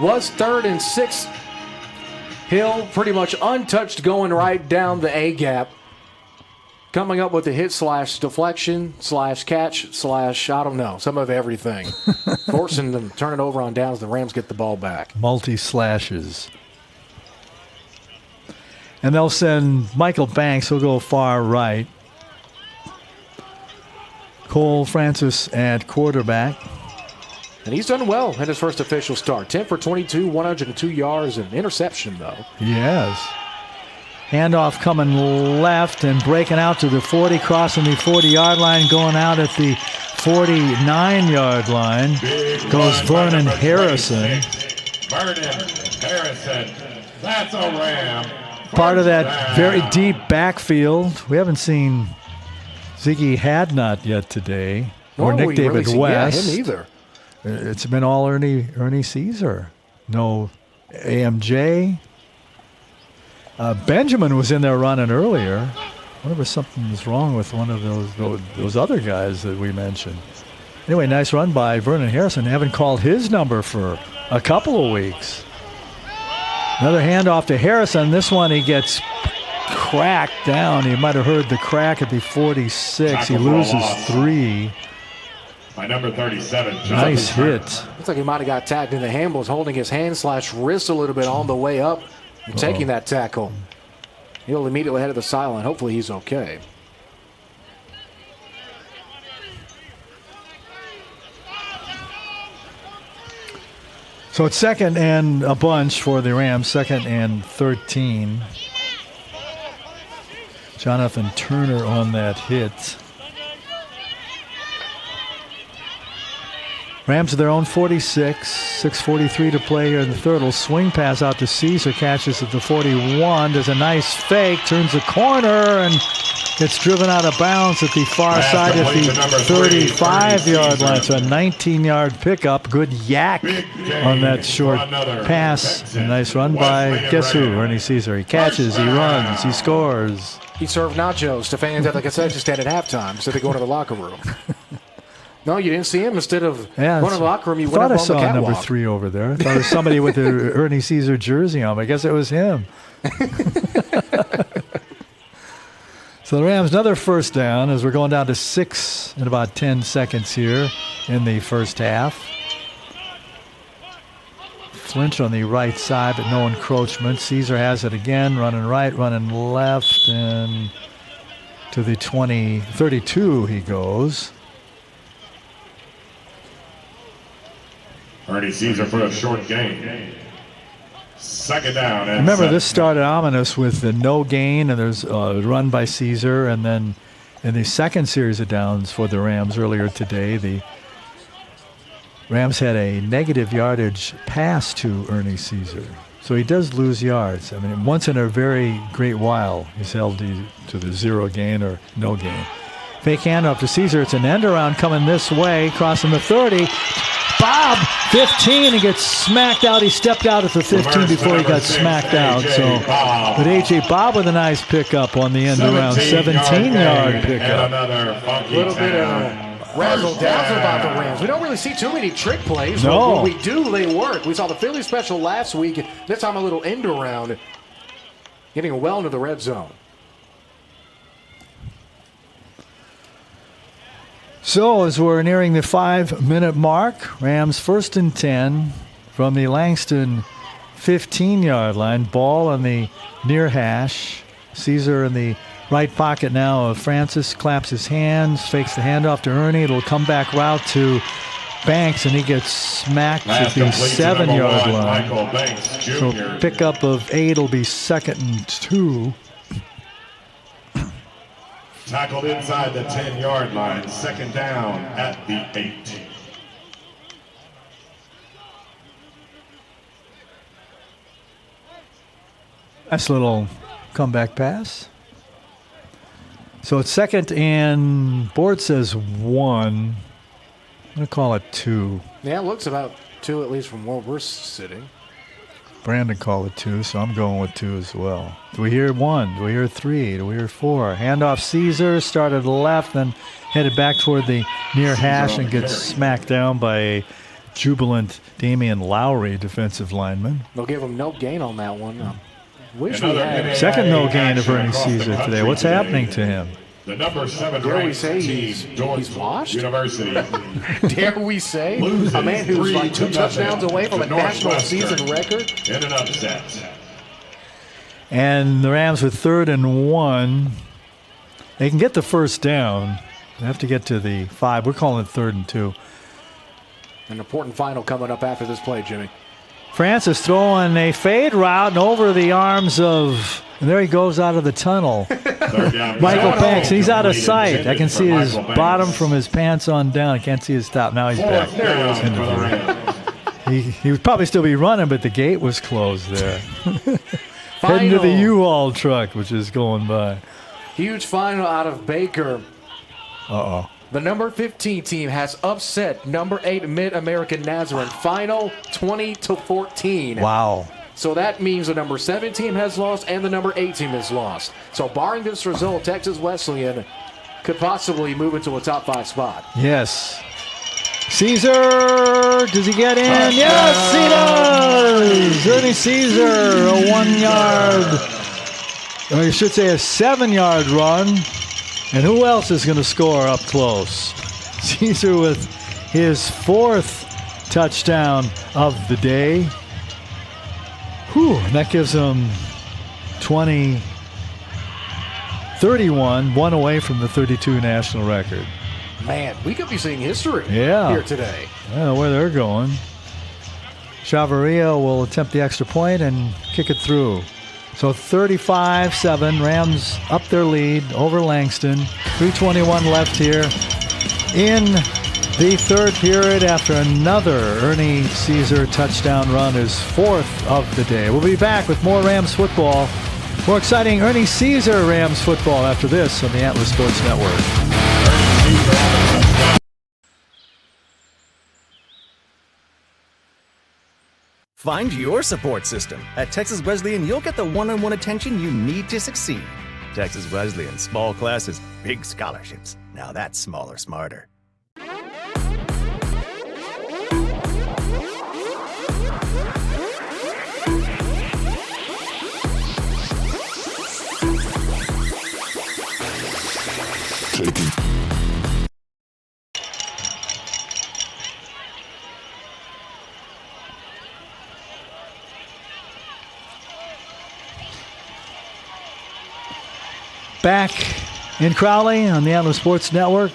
Was 3rd and 6. Hill pretty much untouched going right down the A-gap. Coming up with the hit / deflection / catch / I don't know, some of everything. Forcing them to turn it over on downs. The Rams get the ball back. Multi-slashes. And they'll send Michael Banks. He'll go far right. Cole Francis at quarterback. And he's done well in his first official start. 10 for 22, 102 yards, and interception, though. He has. Handoff coming left and breaking out to the 40, crossing the 40-yard line, going out at the 49-yard line. Goes Vernon Harrison. That's a Ram. Part of that very deep backfield. We haven't seen Ziggy Hadnot yet today, or Nick David West. Yeah, him either. It's been all Ernie Caesar. No AMJ. Benjamin was in there running earlier. I wonder if something was wrong with one of those other guys that we mentioned. Anyway, nice run by Vernon Harrison. They haven't called his number for a couple of weeks. Another handoff to Harrison. This one he gets cracked down. You might have heard the crack at the 46. He loses 3. By number 37. Nice hit. Looks like he might have got tagged in the hand, was holding his hand / wrist a little bit on the way up and taking that tackle. He'll immediately head to the sideline. Hopefully he's okay. So it's 2nd and a bunch for the Rams, 2nd and 13. Jonathan Turner on that hit. Rams to their own 46, 6:43 to play here in the third. Little swing pass out to Caesar, catches at the 41, does a nice fake, turns the corner, and gets driven out of bounds at the far side at the 35-yard line. So a 19-yard pickup. Good yak on that short pass. A nice run by, guess who? Ernie Caesar. He catches, he runs, he scores. He served nachos to fans at the concession stand at halftime, so they go to the locker room. No, you didn't see him. Instead of going to the locker room, you went up on the catwalk. I thought I saw number 3 over there. I thought it was somebody with the Ernie Caesar jersey on. I guess it was him. So the Rams, another first down as we're going down to 6 in about 10 seconds here in the first half. Flinch on the right side, but no encroachment. Caesar has it again, running right, running left, and to the 32 he goes. Ernie Caesar for a short gain. Second down. And remember, this started ominous with the no gain, and there's a run by Caesar, and then in the second series of downs for the Rams earlier today, the Rams had a negative yardage pass to Ernie Caesar. So he does lose yards. I mean, once in a very great while, he's held to the 0 gain or no gain. Fake handoff to Caesar. It's an end around coming this way, crossing the 30. Bob, 15, he gets smacked out. He stepped out at the 15 before he got smacked out. So, but A.J. Bob with a nice pickup on the end around, 17-yard pickup. A little bit of razzle-dazzle about the Rams. We don't really see too many trick plays. No. But when we do, they work. We saw the Philly special last week. This time a little end around, getting well into the red zone. So as we're nearing the 5-minute mark, Rams 1st and 10 from the Langston 15-yard line. Ball on the near hash. Caesar in the right pocket now of Francis, claps his hands, fakes the handoff to Ernie. It'll come back route to Banks, and he gets smacked at the 7-yard line. So pickup of 8 will be 2nd and 2. Tackled inside the 10-yard line. Second down at the 8. Nice little comeback pass. So it's 2nd and board says 1. I'm going to call it 2. Yeah, it looks about 2 at least from where we're sitting. Brandon called it 2, so I'm going with 2 as well. Do we hear 1? Do we hear 3? Do we hear 4? Handoff Caesar, started left, then headed back toward the near hash and gets smacked down by a jubilant Damian Lowry, defensive lineman. They'll give him no gain on that one. Wish we had. Second no gain of Ernie Caesar today. What's happening to him? The number 7 dare we say he's washed? University. Dare we say a man who's like 2 touchdowns away from a national season record in an upset. And the Rams with 3rd and 1. They can get the first down. They have to get to the 5. We're calling it 3rd and 2. An important final coming up after this play, Jimmy. Francis throwing a fade route and over the arms of, and there he goes out of the tunnel. Michael Banks, he's out of sight. I can see his bottom from his pants on down. I can't see his top. Now he's back. He would probably still be running, but the gate was closed there. Heading to the U-Haul truck, which is going by. Huge final out of Baker. Uh-oh. The number 15 team has upset number 8 Mid-American Nazarene. Final 20-14. Wow. So that means the number 7 team has lost and the number 8 team has lost. So barring this result, Texas Wesleyan could possibly move into a top 5 spot. Yes. Caesar, does he get in? Yes, he does. Ernie Caesar, a 1-yard, or you should say a 7-yard run. And who else is going to score up close? Caesar with his 4th touchdown of the day. Whew, that gives him 20-31, 1 away from the 32 national record. Man, we could be seeing history here today. I don't know where they're going. Chavarria will attempt the extra point and kick it through. So 35-7, Rams up their lead over Langston. 3:21 left here in The third period after another Ernie Caesar touchdown run is fourth of the day. We'll be back with more Rams football. More exciting Ernie Caesar Rams football after this on the Atlas Sports Network. Find your support system. At Texas Wesleyan, you'll get the one-on-one attention you need to succeed. Texas Wesleyan, small classes, big scholarships. Now that's smaller, smarter. Back in Crowley on the Atlas Sports Network.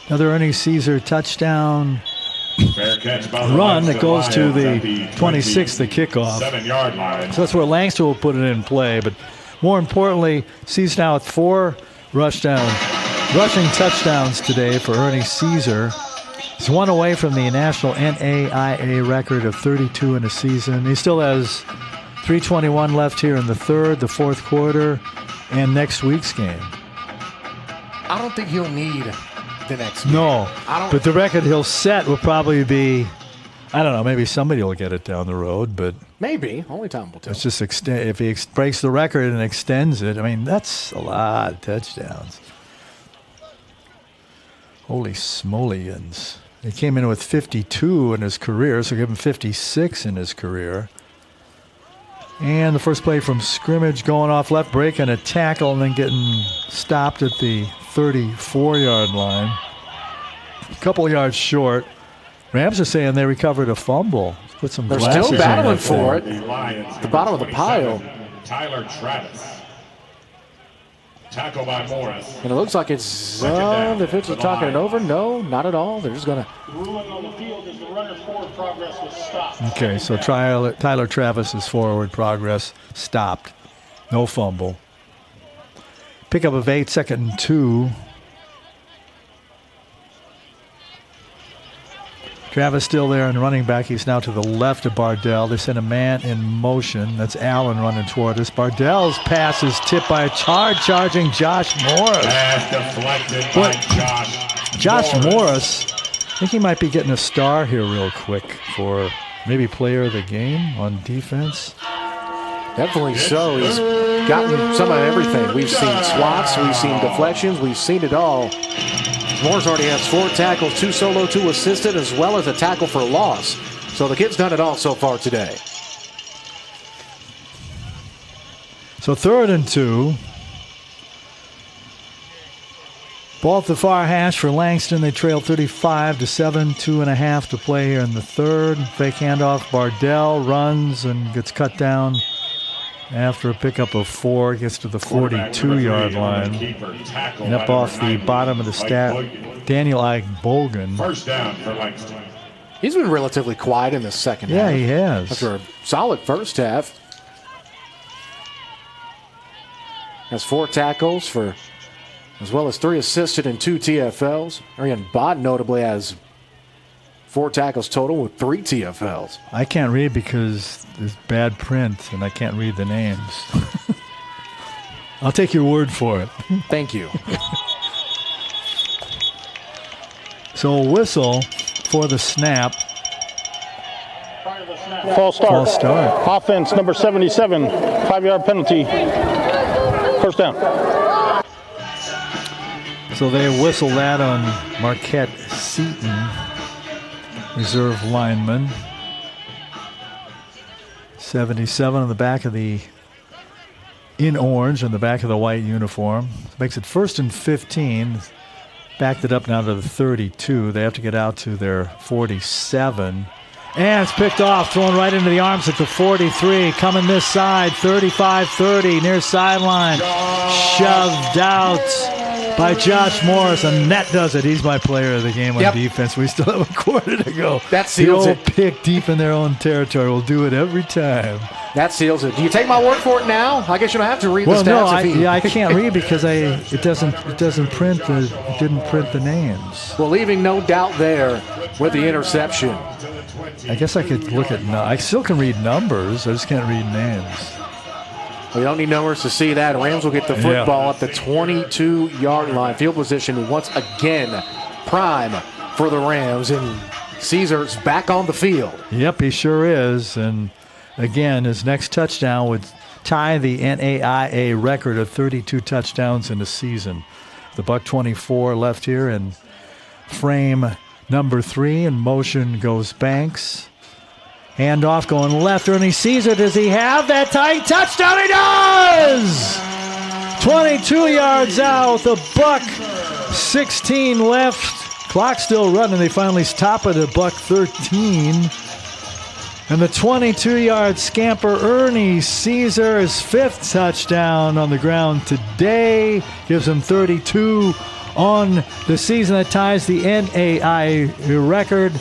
Another Ernie Caesar touchdown run that goes to the 26th, the kickoff. 7-yard line. So that's where Langston will put it in play. But more importantly, Caesar now with 4 rushing touchdowns today for Ernie Caesar. He's one away from the national NAIA record of 32 in a season. He still has 3:21 left here in the third, the fourth quarter, and next week's game. I don't think he'll need the next game. No, but the record he'll set will probably be, I don't know, maybe somebody will get it down the road, but maybe. Only time will tell. It's just if he breaks the record and extends it, I mean, that's a lot of touchdowns. Holy smolians. He came in with 52 in his career, so give him 56 in his career. And the first play from scrimmage, going off left, breaking a tackle, and then getting stopped at the 34-yard line. A couple yards short. Rams are saying they recovered a fumble. Put some They're glasses still battling on for it. The bottom of the pile. Tyler Travis. Tackle by Morris. And it looks like it's the officials talking it over. No, not at all. They're just going to. Ruling on the field is the runner's forward progress was stopped. Okay, so Tyler Travis's forward progress stopped. No fumble. Pickup of 8, 2nd and 2. Travis still there and running back. He's now to the left of Bardell. They send a man in motion. That's Allen running toward us. Bardell's pass is tipped by a charging Josh Morris. Pass deflected by Josh Morris, I think he might be getting a star here real quick for maybe player of the game on defense. Definitely so. He's gotten some of everything. We've seen swats, we've seen deflections, we've seen it all. Morris already has 4 tackles, 2 solo, 2 assisted, as well as a tackle for loss. So the kid's done it all so far today. So 3rd and 2. Ball at the far hash for Langston. They trail 35-7, 2.5 to play here in the third. Fake handoff. Bardell runs and gets cut down after a pickup of 4. Gets to the 42-yard line. And up off the bottom of the stat, Daniel Bolgan. First down for Langston. He's been relatively quiet in the second half. Yeah, he has. After a solid first half. Has 4 tackles for, as well as 3 assisted and 2 TFLs. Arian Bott notably has 4 tackles total with 3 TFLs. I can't read because there's bad print and I can't read the names. I'll take your word for it. Thank you. So a whistle for the snap. False start. False start. Offense number 77, 5-yard penalty. First down. So they whistle that on Marquette Seaton, reserve lineman. 77 on the back of the, in orange on the back of the white uniform. Makes it 1st and 15. Backed it up now to the 32. They have to get out to their 47. And it's picked off, thrown right into the arms at the 43. Coming this side, 35-30, near sideline. Shoved out by Josh Morris, and that does it. He's my player of the game on defense. We still have a quarter to go. That seals the old it. pick deep in their own territory will do it every time. That seals it. Do you take my word for it now? I guess you don't have to read the stats. No, I can't read because it didn't print the names. Well, leaving no doubt there with the interception. I guess I could look at. I still can read numbers. I just can't read names. We don't need numbers to see that. Rams will get the football at the 22-yard line. Field position once again prime for the Rams, and Caesar's back on the field. Yep, he sure is. And again, his next touchdown would tie the NAIA record of 32 touchdowns in a season. The buck 24 left here, and frame number 3 in motion goes Banks. Handoff going left. Ernie Caesar, does he have that tight touchdown? He does! 22 yards out. The buck 16 left. Clock still running. They finally stop it at buck 13. And the 22-yard scamper, Ernie Caesar, his 5th touchdown on the ground today. Gives him 32 on the season. That ties the NAIA record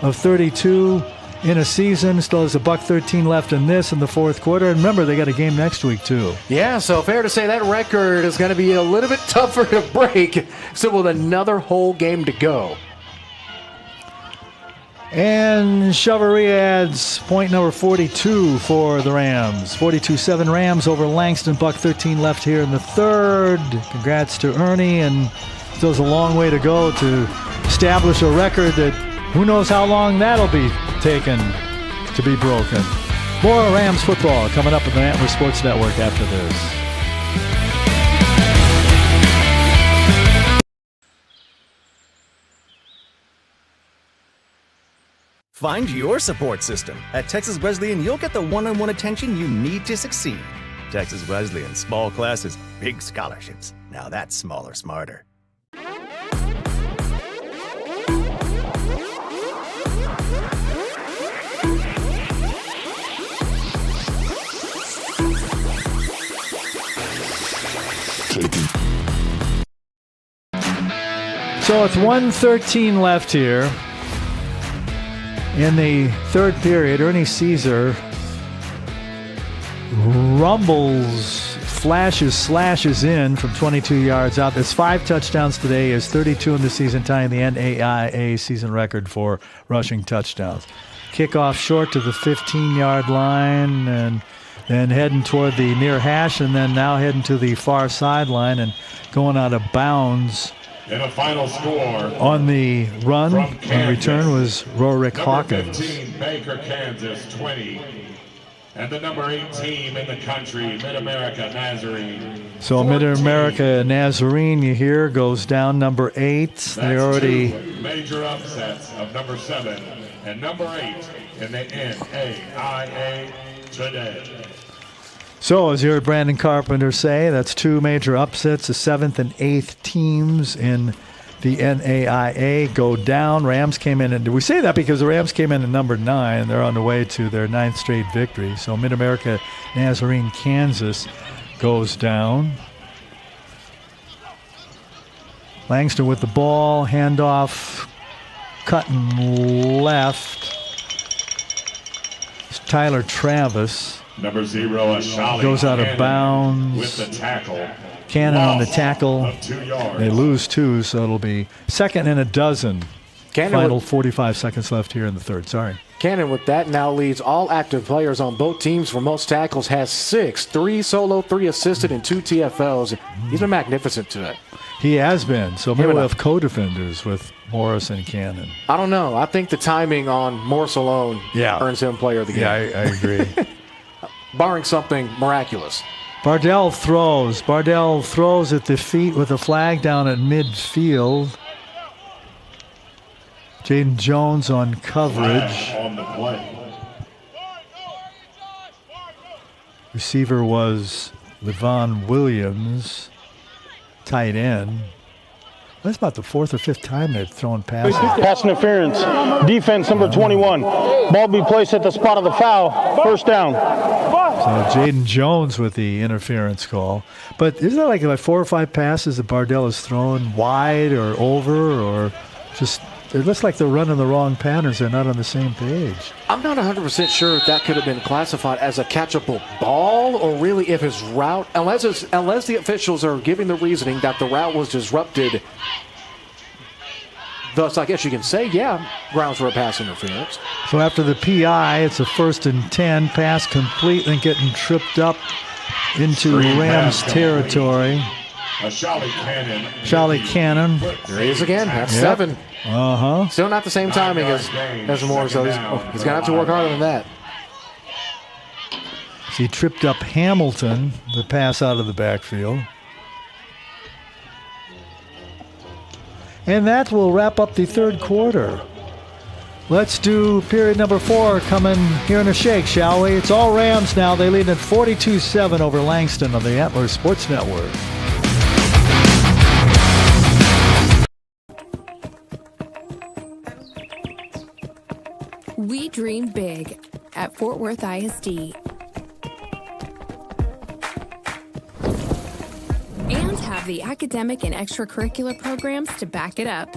of 32 in a season. Still has a buck 13 left in this in the fourth quarter. And remember, they got a game next week, too. Yeah, so fair to say that record is going to be a little bit tougher to break. Still with another whole game to go. And Chavarria adds point number 42 for the Rams. 42-7 Rams over Langston. Buck 13 left here in the third. Congrats to Ernie. And still has a long way to go to establish a record that who knows how long that'll be taken to be broken. More Rams football coming up on the Antler Sports Network after this. Find your support system. At Texas Wesleyan, you'll get the one-on-one attention you need to succeed. Texas Wesleyan, small classes, big scholarships. Now that's smaller, smarter. So it's 1:13 left here. In the third period, Ernie Caesar rumbles, slashes in from 22 yards out. There's 5 touchdowns today. Is 32 in the season, tying the NAIA season record for rushing touchdowns. Kickoff short to the 15-yard line, and then heading toward the near hash, and then now heading to the far sideline and going out of bounds. And a final score on the run and return was Rorick Hawkins. 15, Baker, Kansas, 20. And the number 8 team in the country, Mid-America Nazarene. So Mid-America Nazarene, you hear, goes down number 8. They already 2 major upsets of number 7 and number 8 in the NAIA today. So, as you heard Brandon Carpenter say, that's 2 major upsets. The 7th and 8th teams in the NAIA go down. Rams came in, and we say that because the Rams came in at number 9. They're on the way to their 9th straight victory. So, Mid-America Nazarene, Kansas goes down. Langston with the ball, handoff, cutting left. It's Tyler Travis. Number 0, Ashali goes out of bounds. With the tackle. Cannon on the tackle. 2 yards. They lose 2, so it'll be 2nd and a dozen. Final 45 seconds left here in the third. Sorry. Cannon with that now leads all active players on both teams for most tackles. Has 6, 3 solo, 3 assisted, and 2 TFLs. He's been magnificent today. He has been. So maybe we'll have co-defenders with Morris and Cannon. I don't know. I think the timing on Morris alone earns him player of the game. Yeah, I agree. Barring something miraculous. Bardell throws. Bardell throws at the feet with a flag down at midfield. Jaden Jones on coverage. On the play. Receiver was Levon Williams, tight end. That's about the 4th or 5th time they've thrown passes. Pass interference. Defense number 21. Ball be placed at the spot of the foul. First down. So Jaden Jones with the interference call. But isn't that like 4 or 5 passes that Bardell has thrown wide or over or just It looks like they're running the wrong patterns. They're not on the same page. I'm not 100% sure if that could have been classified as a catchable ball or really if his route, unless the officials are giving the reasoning that the route was disrupted. Thus, I guess you can say, yeah, grounds for a pass interference. So after the PI, it's a 1st and 10, pass complete and getting tripped up into Rams territory. Charlie Cannon. There he is again. That's 7. Uh-huh. Still not the same timing as Moore, so he's going to have to work harder than that. He tripped up Hamilton, the pass out of the backfield. And that will wrap up the third quarter. Let's do period number 4 coming here in a shake, shall we? It's all Rams now. They lead at 42-7 over Langston on the Antler Sports Network. We dream big at Fort Worth ISD. And have the academic and extracurricular programs to back it up.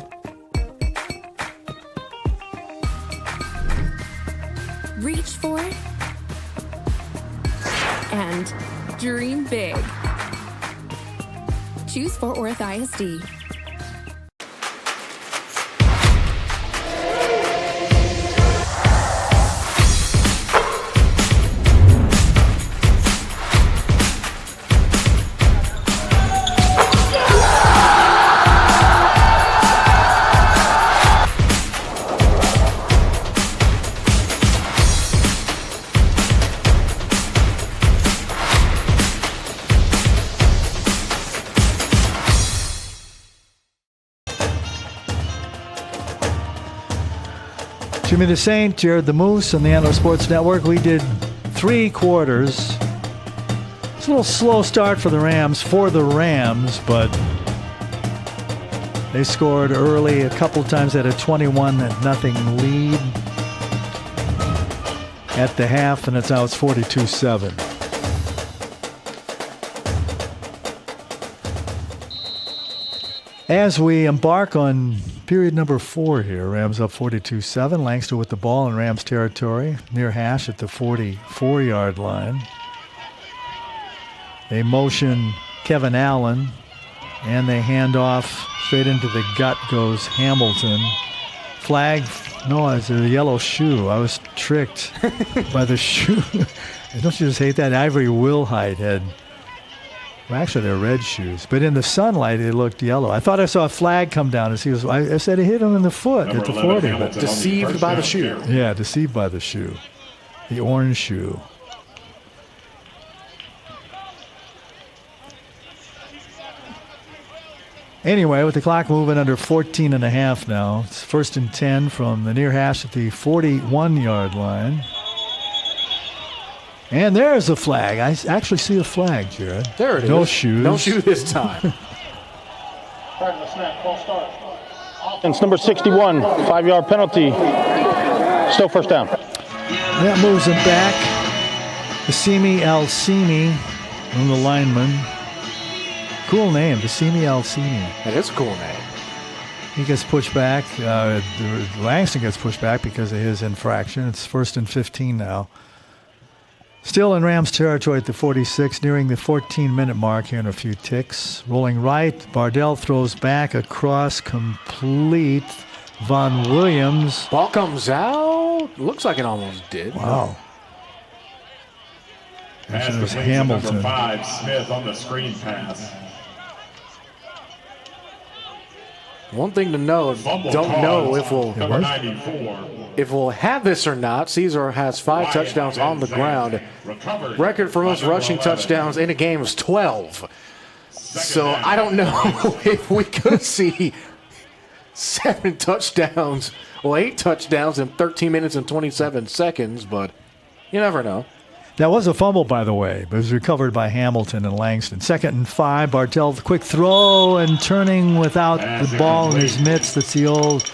Reach for it and dream big. Choose Fort Worth ISD. Jimmy the Saint, Jared the Moose on the Antler Sports Network. We did 3 quarters. It's a little slow start for the Rams, but they scored early a couple times at a 21-0 lead at the half, and now it's 42-7. As we embark on period number 4 here, Rams up 42-7. Langston with the ball in Rams territory, near hash at the 44-yard line. They motion Kevin Allen, and they hand off straight into the gut goes Hamilton. Flag, no, it's a yellow shoe. I was tricked by the shoe. Don't you just hate that? Ivory Wilhite had... Well, actually, they're red shoes, but in the sunlight, it looked yellow. I thought I saw a flag come down as he was. I said it hit him in the foot at the 40. Deceived by the shoe. Yeah, deceived by the shoe, the orange shoe. Anyway, with the clock moving under 14.5 now, it's 1st and 10 from the near hash at the 41-yard line. And there's a flag. I actually see a flag, Jared. There it is. No shoes. No shoe this time. It's number 61, 5-yard penalty. Still first down. That moves him back. Assimi Alsimi, one of the linemen. Cool name, Assimi Alsimi. That is a cool name. He gets pushed back. Langston gets pushed back because of his infraction. It's 1st and 15 now. Still in Rams territory at the 46, nearing the 14-minute mark here in a few ticks. Rolling right, Bardell throws back across, complete. Von Williams. Ball comes out. Looks like it almost did. Wow. There's Hamilton. Number 5, Smith on the screen pass. One thing to know, don't know if we'll have this or not. Caesar has 5 touchdowns on the ground. Record for most rushing touchdowns in a game is 12. So I don't know if we could see 7 touchdowns, 8 touchdowns in 13 minutes and 27 seconds, but you never know. That was a fumble, by the way, but it was recovered by Hamilton and Langston. 2nd and 5, Bartell, quick throw and turning without the ball in his midst. That's the old,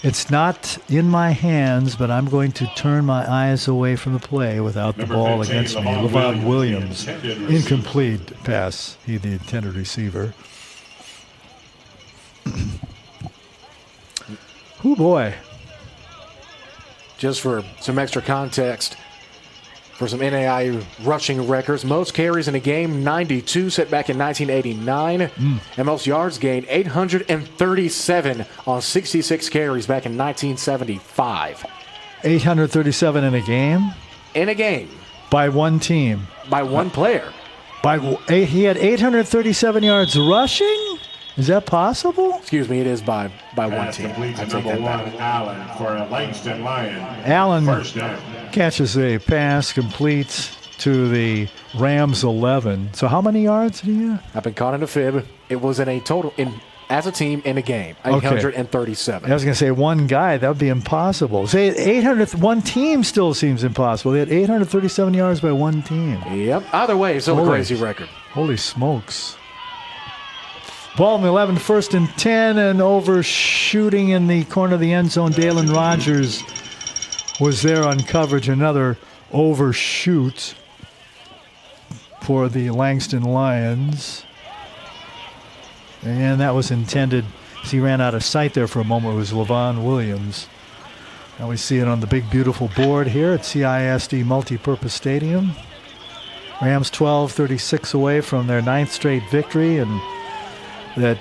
it's not in my hands, but I'm going to turn my eyes away from the play without the ball against me. Levon Williams, incomplete pass. He, the intended receiver. Oh, boy. Just for some extra context, for some NAIA rushing records, most carries in a game, 92, set back in 1989. And most yards gained, 837 on 66 carries back in 1975. 837 in a game? In a game. By one team? By one player. He had 837 yards rushing? Is that possible? Excuse me, it is by one team. I take number 1, Allen, for a Langston Lion. Allen First down. catches a pass, completes to the Rams 11. So how many yards did he have? I've been caught in a fib. It was in a total, as a team, in a game, 837. I was going to say one guy. That would be impossible. Say 800. One team still seems impossible. They had 837 yards by one team. Yep. Either way, it's still a crazy record. Holy smokes. Ball in the 11, 1st and 10, and overshooting in the corner of the end zone. Dalen Rogers was there on coverage. Another overshoot for the Langston Lions. And that was intended, as he ran out of sight there for a moment, it was Levon Williams. Now we see it on the big, beautiful board here at CISD Multipurpose Stadium. Rams 12-36 away from their 9th straight victory, and that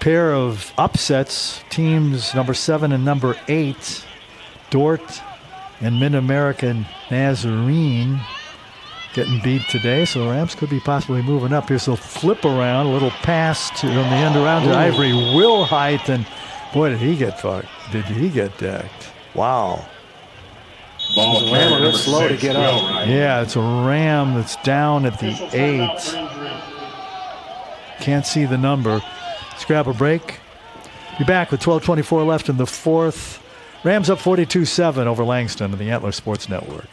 pair of upsets, teams number 7 and number 8, Dort and Mid-American Nazarene, getting beat today. So the Rams could be possibly moving up. Here's a flip around, a little pass on the end around to Ivory Wilhite, and boy, did he get fucked. Did he get decked. Wow. Ball the Ram a bit slow to get up. Yeah, it's a Ram that's down at the 8. Can't see the number. Let's grab a break. Be back with 12:24 left in the 4th. Rams up 42-7 over Langston on the Antler Sports Network.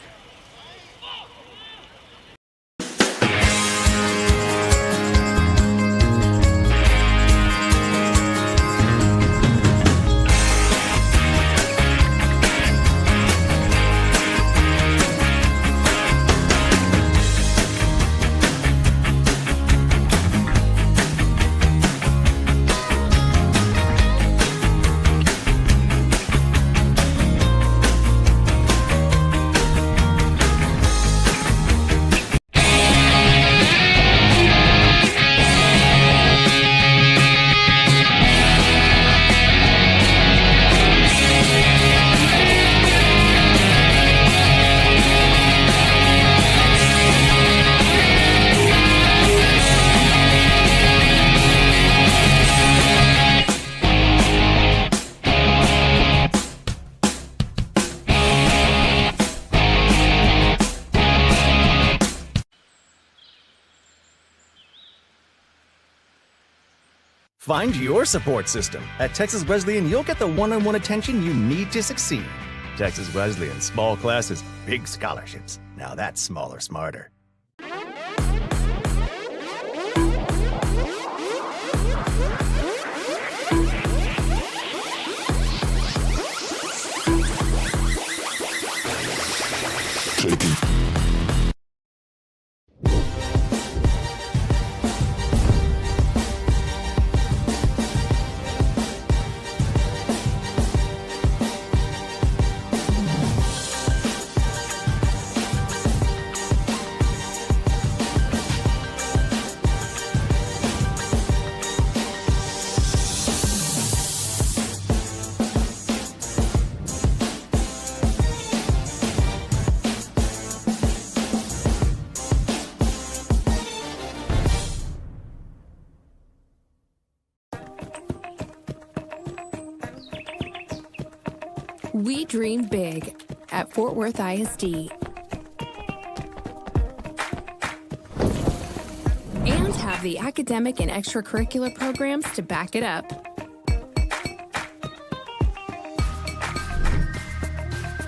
Find your support system. At Texas Wesleyan, you'll get the one-on-one attention you need to succeed. Texas Wesleyan, small classes, big scholarships. Now that's smaller, smarter. We dream big at Fort Worth ISD. And have the academic and extracurricular programs to back it up.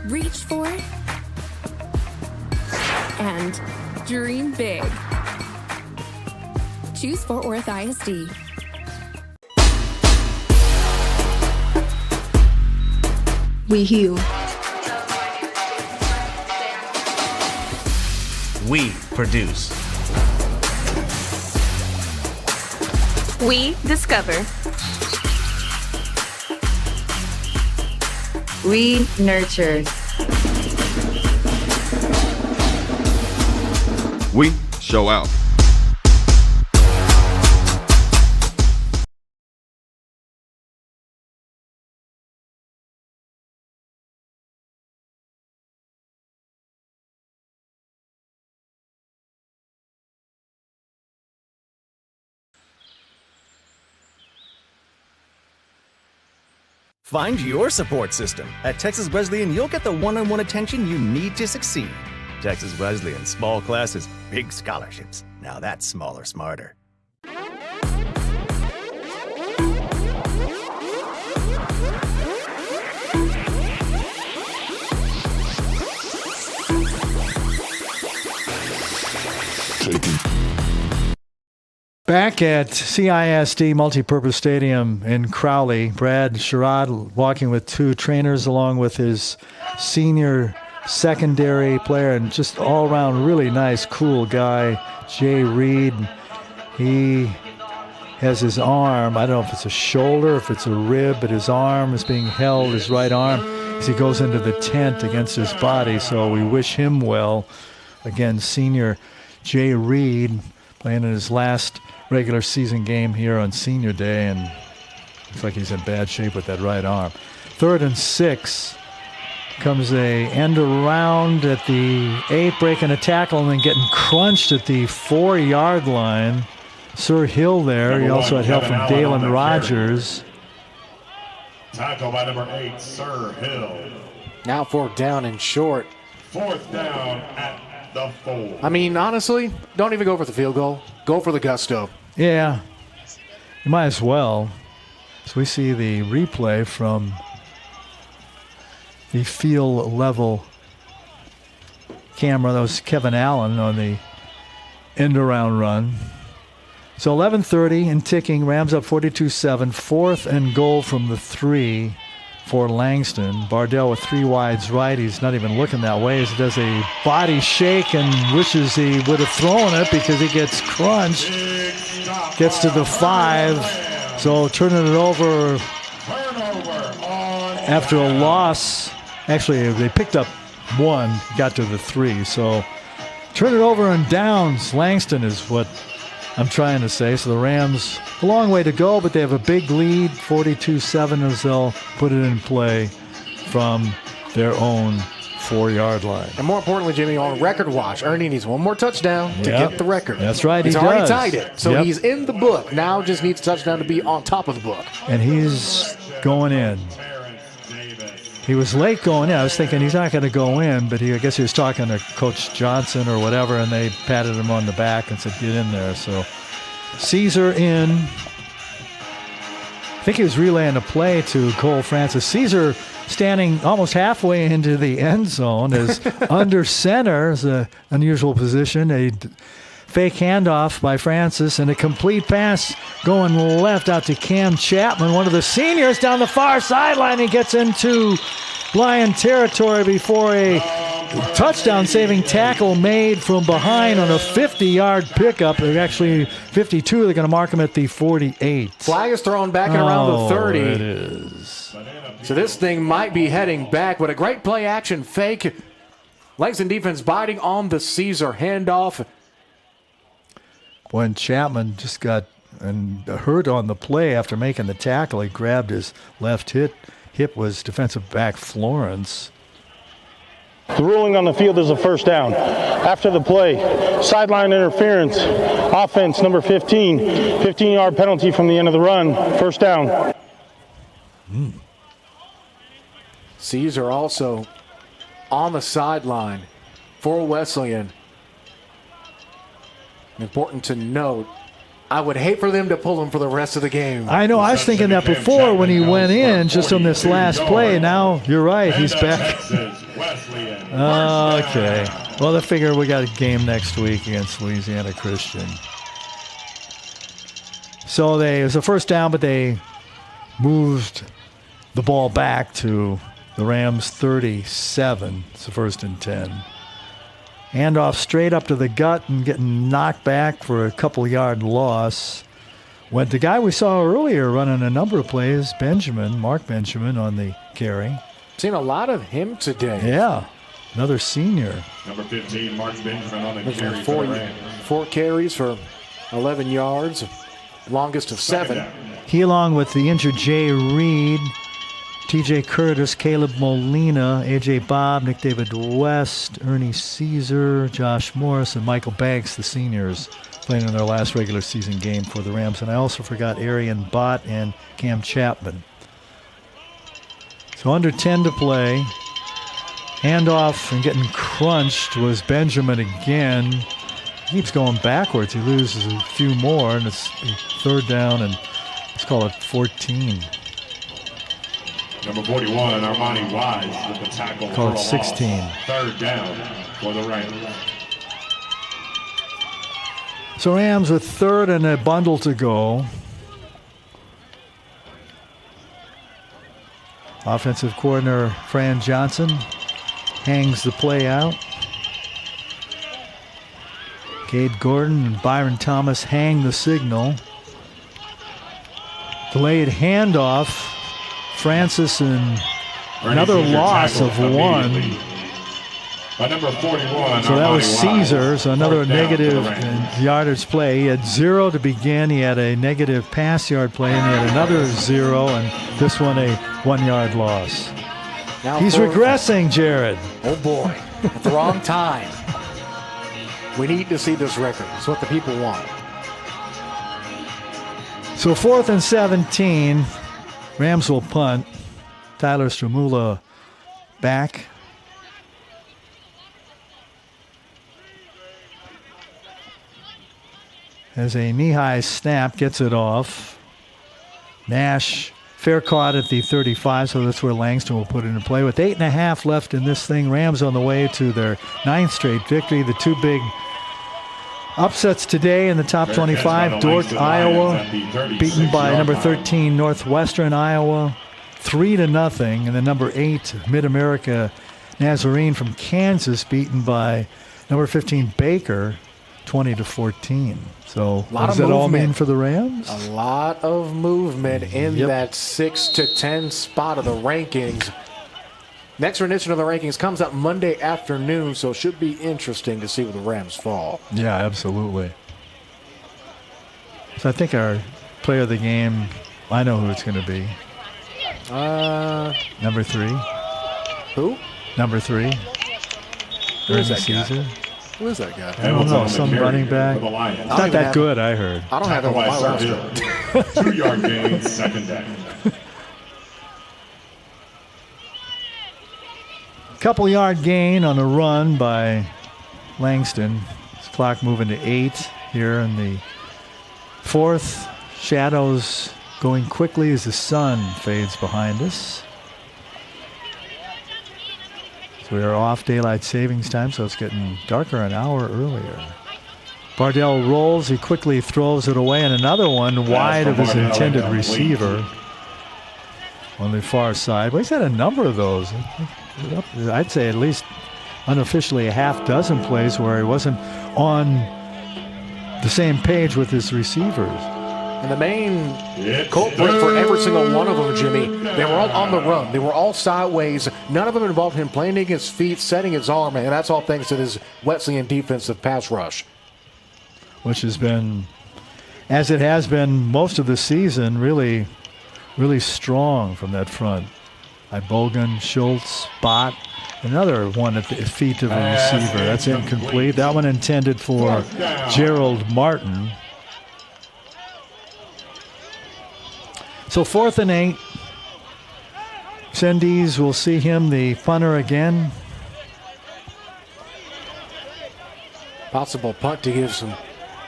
Reach for it and dream big. Choose Fort Worth ISD. We heal. We produce. We discover. We nurture. We show out. Find your support system. At Texas Wesleyan, you'll get the one-on-one attention you need to succeed. Texas Wesleyan, small classes, big scholarships. Now that's smaller, smarter. Back at CISD Multipurpose Stadium in Crowley, Brad Sherrod walking with two trainers along with his senior secondary player and just all-around really nice, cool guy, Jay Reed. He has his arm, I don't know if it's a shoulder, if it's a rib, but his arm is being held, his right arm, as he goes into the tent against his body. So we wish him well. Again, senior Jay Reed playing in his last regular season game here on senior day, and looks like he's in bad shape with that right arm. 3rd and 6. Comes a end around at the 8, breaking a tackle and then getting crunched at the 4-yard line. Sir Hill there. He also had help from Dalen Rogers. Tackle by number 8, Sir Hill. Now 4th down and short. 4th down at the 4. I mean, honestly, don't even go for the field goal. Go for the gusto. Yeah, you might as well. So we see the replay from the field level camera. That was Kevin Allen on the end around run. So 11:30 and ticking. Rams up 42-7. 4th and goal from the 3 for Langston. Bardell with 3 wides right. He's not even looking that way as he does a body shake and wishes he would have thrown it because he gets crunched. Gets to the 5. So turning it over after a loss. Actually, they picked up 1, got to the 3. So turn it over and downs. Langston is what I'm trying to say. So the Rams, a long way to go, but they have a big lead, 42-7, as they'll put it in play from their own 4-yard line. And more importantly, Jimmy, on record watch, Ernie needs one more touchdown to get the record. That's right, he's already tied it. So Yep. he's in the book. Now just needs a touchdown to be on top of the book. And he's going in. He was late going in. I was thinking he's not going to go in, but I guess he was talking to Coach Johnson or whatever, and they patted him on the back and said, get in there. So Caesar in. I think he was relaying a play to Cole Francis. Caesar standing almost halfway into the end zone is under center. Is an unusual position. A fake handoff by Francis and a complete pass going left out to Cam Chapman, one of the seniors down the far sideline. He gets into Lion territory before a touchdown-saving tackle made from behind on a 50-yard pickup. They're actually 52. They're going to mark him at the 48. Flag is thrown back at around the 30. It is. So this thing might be heading back, but a great play-action fake. Langston defense biting on the Caesar handoff. When Chapman just got hurt on the play after making the tackle, he grabbed his left hip was defensive back Florence. The ruling on the field is a first down. After the play, sideline interference, offense number 15, 15-yard penalty from the end of the run, first down. Caesar also on the sideline for Wesleyan. Important to note, I would hate for them to pull him for the rest of the game. I know, I was thinking that before when he went in, just on this last play. Now, you're right, he's back. Okay. Well, I figure we got a game next week against Louisiana Christian. So it was a first down, but they moved the ball back to the Rams 37. It's the 1st and 10. Handoff straight up to the gut and getting knocked back for a couple-yard loss. Went the guy we saw earlier running a number of plays, Mark Benjamin on the carry. Seen a lot of him today. Yeah, another senior. Number 15, Mark Benjamin on the carry for the Rams. 4 carries for 11 yards, longest of 7. He, along with the injured Jay Reed, T.J. Curtis, Caleb Molina, A.J. Bob, Nick David West, Ernie Caesar, Josh Morris, and Michael Banks, the seniors, playing in their last regular season game for the Rams. And I also forgot Arian Bott and Cam Chapman. So under 10 to play. Handoff and getting crunched was Benjamin again. He keeps going backwards. He loses a few more, and it's 3rd down, and let's call it 14. Number 41, Armani Wise with the tackle. Call it 16. 3rd down for the Rams. So Rams with 3rd and a bundle to go. Offensive coordinator Fran Johnson hangs the play out. Cade Gordon and Byron Thomas hang the signal. Delayed handoff. Francis and another loss of 1. By number 41, so that was Caesar, Wise. so another negative down yardage play. He had 0 to begin. He had a negative pass yard play, and he had another 0, and this one a 1-yard loss. Now he's regressing, Jared. Oh, boy. At the wrong time. We need to see this record. It's what the people want. So 4th and 17. Rams will punt. Tyler Stramula back. As a knee-high snap, gets it off. Nash, fair caught at the 35, so that's where Langston will put it into play. With 8.5 left in this thing, Rams on the way to their 9th straight victory. The 2 big upsets today in the top 25. Dordt, Iowa, beaten by number 13, Northwestern Iowa, 3-0. And then number 8, Mid-America Nazarene from Kansas, beaten by number 15, Baker, 20-14. So what does that all mean for the Rams? A lot of movement in that 6 to 10 spot of the rankings. Next rendition of the rankings comes out Monday afternoon, so it should be interesting to see where the Rams fall. Yeah, absolutely. So I think our player of the game, I know who it's going to be. Number 3. Who? Number 3. Who's that Caesar. guy? Who is that guy? I don't know, some running back. It's not that good, I heard. I don't have him on my roster. 2-yard gain, 2nd down. Couple yard gain on a run by Langston. His clock moving to 8 here in the 4th. Shadows going quickly as the sun fades behind us. So we are off daylight savings time, so it's getting darker an hour earlier. Bardell rolls, he quickly throws it away, and another one wide of his intended receiver on the far side. Well, he's had a number of those. I'd say at least unofficially a half dozen plays where he wasn't on the same page with his receivers. And the main culprit for every single one of them, Jimmy, they were all on the run. They were all sideways. None of them involved him planting his feet, setting his arm, and that's all thanks to his Wesleyan defensive pass rush. Which has been, as it has been most of the season, really, really strong from that front. Bogan, Schultz, Bott, another one at the feet of the receiver. That's incomplete. That one intended for Gerald Martin. So 4th and 8. Sendies will see him, the punter again. Possible punt to give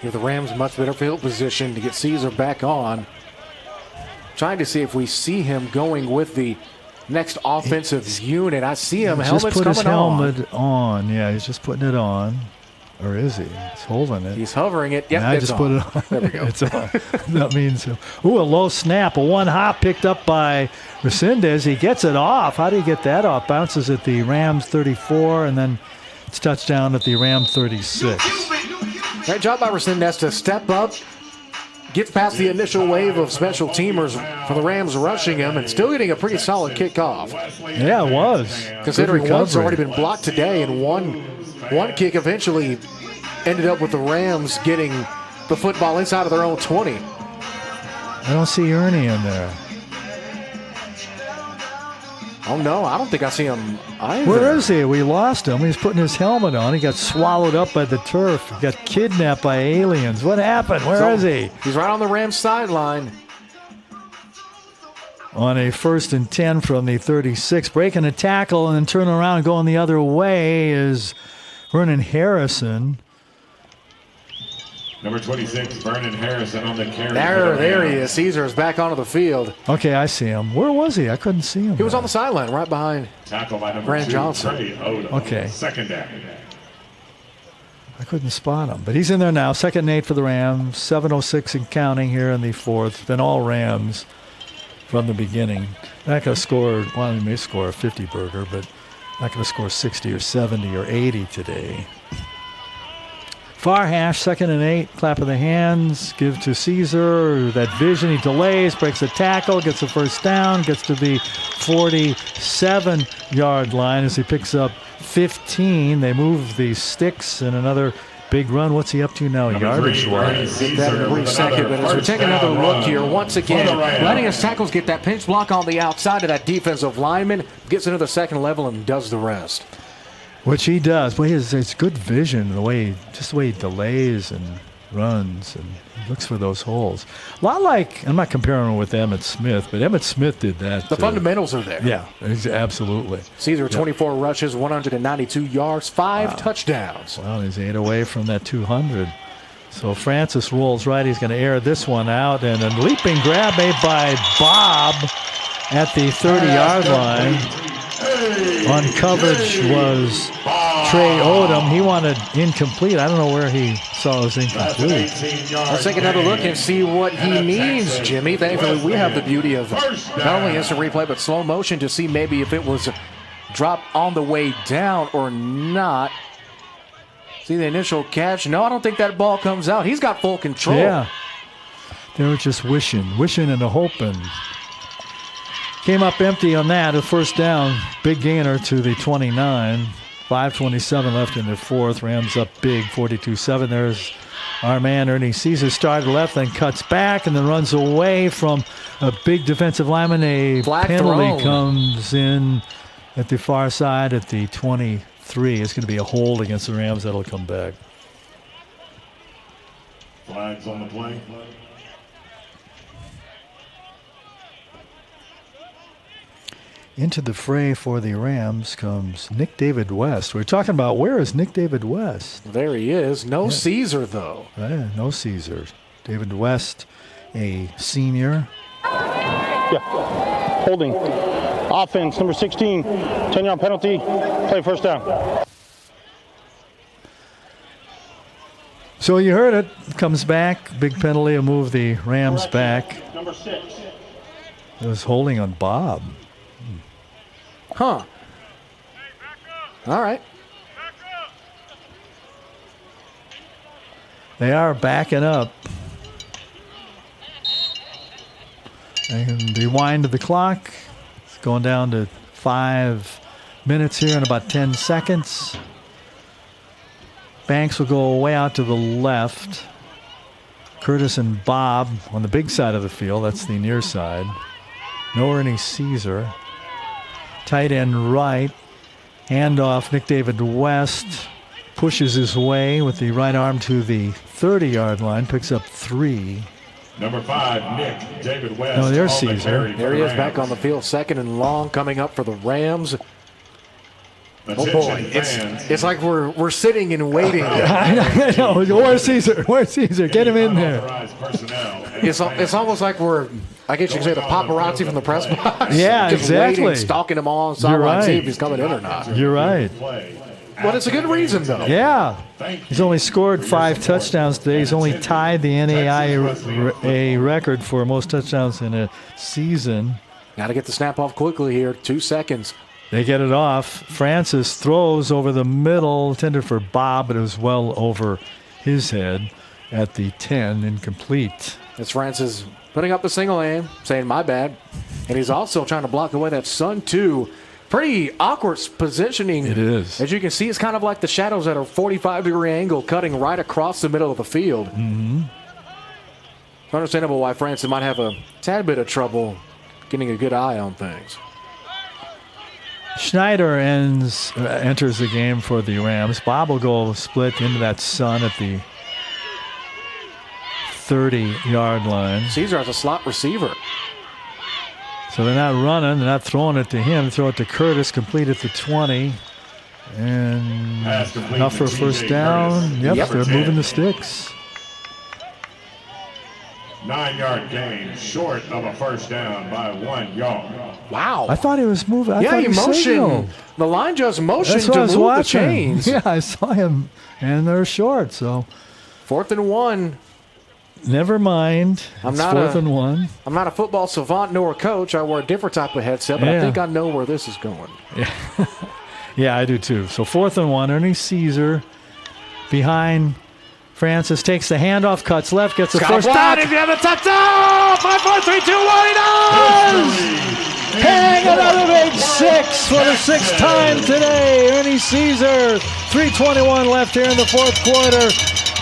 the Rams much better field position to get Caesar back on. Trying to see if we see him going with the next offensive unit. I see him. Helmet's just put coming his helmet on. Yeah, he's just putting it on. Or is he? He's holding it. He's hovering it. Yep, I just put it on. There we go. It's on. That means, a low snap. A one hop picked up by Resendez. He gets it off. How do you get that off? Bounces at the Rams 34, and then it's touchdown at the Ram 36. Great job by Resendez to step up, gets past the initial wave of special teamers for the Rams rushing him and still getting a pretty solid kickoff. Yeah, it was. Considering one's already been blocked today, and one kick eventually ended up with the Rams getting the football inside of their own 20. I don't see Ernie in there. Oh, no, I don't think I see him either. Where is he? We lost him. He's putting his helmet on. He got swallowed up by the turf. He got kidnapped by aliens. What happened? Where is he? He's right on the Rams sideline. On a 1st and 10 from the 36. Breaking a tackle and then turning around and going the other way is Vernon Harrison. Number 26, Vernon Harrison on the carry. There he is. Caesar is back onto the field. Okay, I see him. Where was he? I couldn't see him. He was on the sideline right behind Tackle by number Grant 2, Johnson. Trey Odom. Okay. Second down. I couldn't spot him, but he's in there now. 2nd and 8 for the Rams. 7:06 and counting here in the 4th. Been all Rams from the beginning. Not going to score, well, they may score a 50 burger, but not going to score 60 or 70 or 80 today. Far hash, 2nd and 8, clap of the hands, give to Caesar, that vision, he delays, breaks a tackle, gets the first down, gets to the 47-yard line as he picks up 15. They move the sticks and another big run. What's he up to now, yardage-wise? Get that in a brief second, but as we take another look here, once again, letting his tackles get that pinch block on the outside of that defensive lineman, gets into the second level and does the rest. Which he does. But it's good vision, the way he delays and runs and looks for those holes. A lot like, I'm not comparing him with Emmitt Smith, but Emmitt Smith did that. The fundamentals are there. Yeah, absolutely. Caesar, 24 rushes, 192 yards, 5 touchdowns. Well, he's 8 away from that 200. So Francis rolls right. He's going to air this one out. And a leaping grab made by Bob at the 30-yard line. On coverage was Trey Odom. He wanted incomplete. I don't know where he saw his incomplete. Let's take another look and see what he means, Jimmy. Thankfully, we have the beauty of not only instant replay, but slow motion to see maybe if it was dropped on the way down or not. See the initial catch. No, I don't think that ball comes out. He's got full control. Yeah. They were just wishing and hoping. Came up empty on that. A first down. Big gainer to the 29. 5:27 left in the 4th. Rams up big, 42-7. There's our man, Ernie Caesar, started left, then cuts back, and then runs away from a big defensive lineman. A penalty comes in at the far side at the 23. It's going to be a hold against the Rams. That'll come back. Flags on the play. Into the fray for the Rams comes Nick David West. We're talking about, where is Nick David West? There he is. No Caesar, though. No Caesar. David West, a senior. Yeah. Holding. Offense, number 16. 10-yard penalty. Play first down. So you heard it. Comes back. Big penalty will move the Rams back. Number 6. It was holding on Bob. Huh. All right. They are backing up. And rewind the clock. It's going down to 5 minutes here in about 10 seconds. Banks will go way out to the left. Curtis and Bob on the big side of the field. That's the near side. No Ernie Caesar. Tight end right. Handoff, Nick David West pushes his way with the right arm to the 30-yard line. Picks up 3. Number 5, Nick David West. No, there's Caesar. There he is back on the field. 2nd and long coming up for the Rams. Attention, oh boy, it's like we're sitting and waiting. I know. Where's Caesar? Where's Caesar? Get him in there. It's almost like I guess you could say the paparazzi from the press box. Yeah, just exactly. Waiting, stalking him all on sideline, see if he's coming in or not. You're right. But it's a good reason, though. Yeah. He's only scored 5 touchdowns today. He's only tied the NAIA record for most touchdowns in a season. Got to get the snap off quickly here. 2 seconds. They get it off. Francis throws over the middle, intended for Bob, but it was well over his head at the 10, incomplete. As Francis putting up the single aim, saying, my bad. And he's also trying to block away that sun, too. Pretty awkward positioning. It is. As you can see, it's kind of like the shadows at a 45-degree angle cutting right across the middle of the field. Mm-hmm. It's understandable why Francis might have a tad bit of trouble getting a good eye on things. Schneider enters the game for the Rams. Bob will go split into that sun at the 30-yard line. Caesar has a slot receiver. So they're not running. They're not throwing it to him. They throw it to Curtis, complete at the 20. And enough for a first down. Yep, they're moving the sticks. 9-yard gain, short of a first down by 1 yard. Wow. I thought he was moving. He motioned. The line just motioned to move the chains. Yeah, I saw him. And they're short, so. 4th and 1. Never mind. It's 4th and 1. I'm not a football savant nor a coach. I wear a different type of headset, but I think I know where this is going. Yeah, yeah, I do too. So 4th and 1. Ernie Caesar behind Francis, takes the handoff, cuts left, gets the first down. If you have a touchdown! 5, 4, 3, 2, 1, he does! Hang another big 6 for the 6th time today. Ernie Caesar, 3:21 left here in the 4th quarter.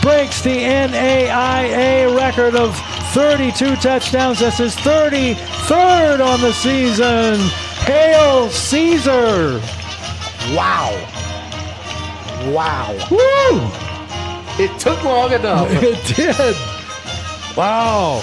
Breaks the NAIA record of 32 touchdowns. That's his 33rd on the season. Hail Caesar! Wow. Woo! It took long enough. It did. Wow.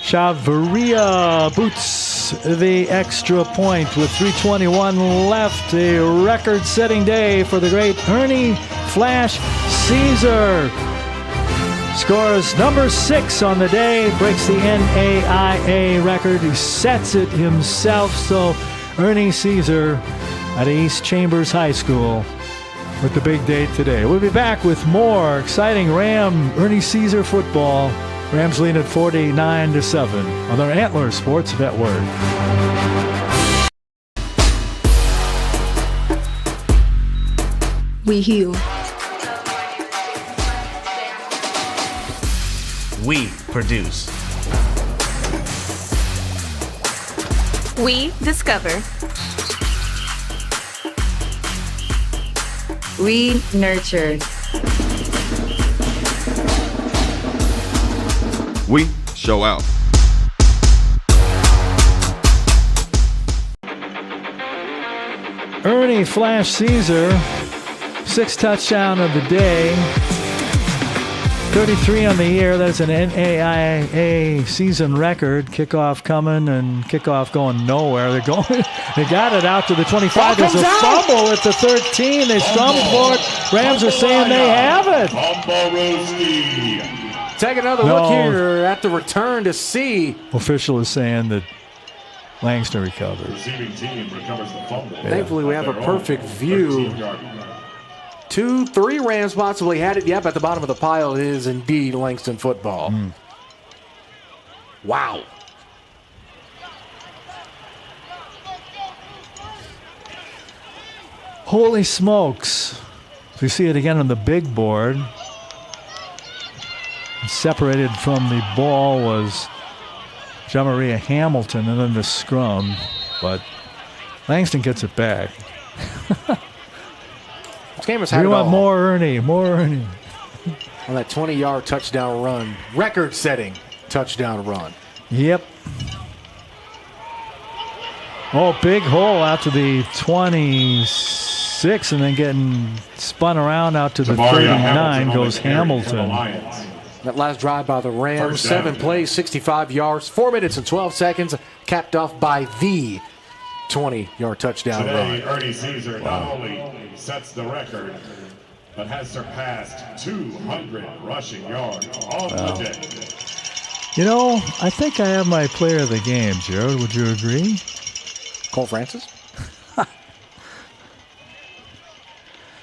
Chavarria boots the extra point with 3:21 left. A record-setting day for the great Ernie Flash Caesar. Scores number 6 on the day, breaks the NAIA record. He sets it himself. So Ernie Caesar at East Chambers High School with the big day today. We'll be back with more exciting Ernie Caesar football. Rams lead at 49-7 on their Antler Sports Network. We heal. We produce. We discover. We nurture. We show out. Ernie Flash Caesar, 6th touchdown of the day. 33 on the year. That's an NAIA season record. Kickoff coming and kickoff going nowhere. They got it out to the 25. There's a fumble at the 13. They stumbled for it. Rams are saying they have it. Take another look here at the return to see. Official is saying that Langston recovered. Receiving team recovers the fumble. Yeah. Thankfully, we have a perfect view. 2, 3 Rams possibly had it. Yep, at the bottom of the pile it is indeed Langston football. Wow. Holy smokes. We see it again on the big board. Separated from the ball was Jamaria Hamilton and then the scrum, but Langston gets it back. This game has had we it want all. more Ernie. On that 20-yard touchdown run, record-setting touchdown run. Yep. Oh, big hole out to the 26 and then getting spun around out to the 39 goes Hamilton. That last drive by the Rams, 7 plays, 65 yards, 4 minutes and 12 seconds, capped off by the 20-yard touchdown Today, run. Ernie Caesar not only sets the record, but has surpassed 200 rushing yards on the day. You know, I think I have my player of the game, Jared. Would you agree? Cole Francis?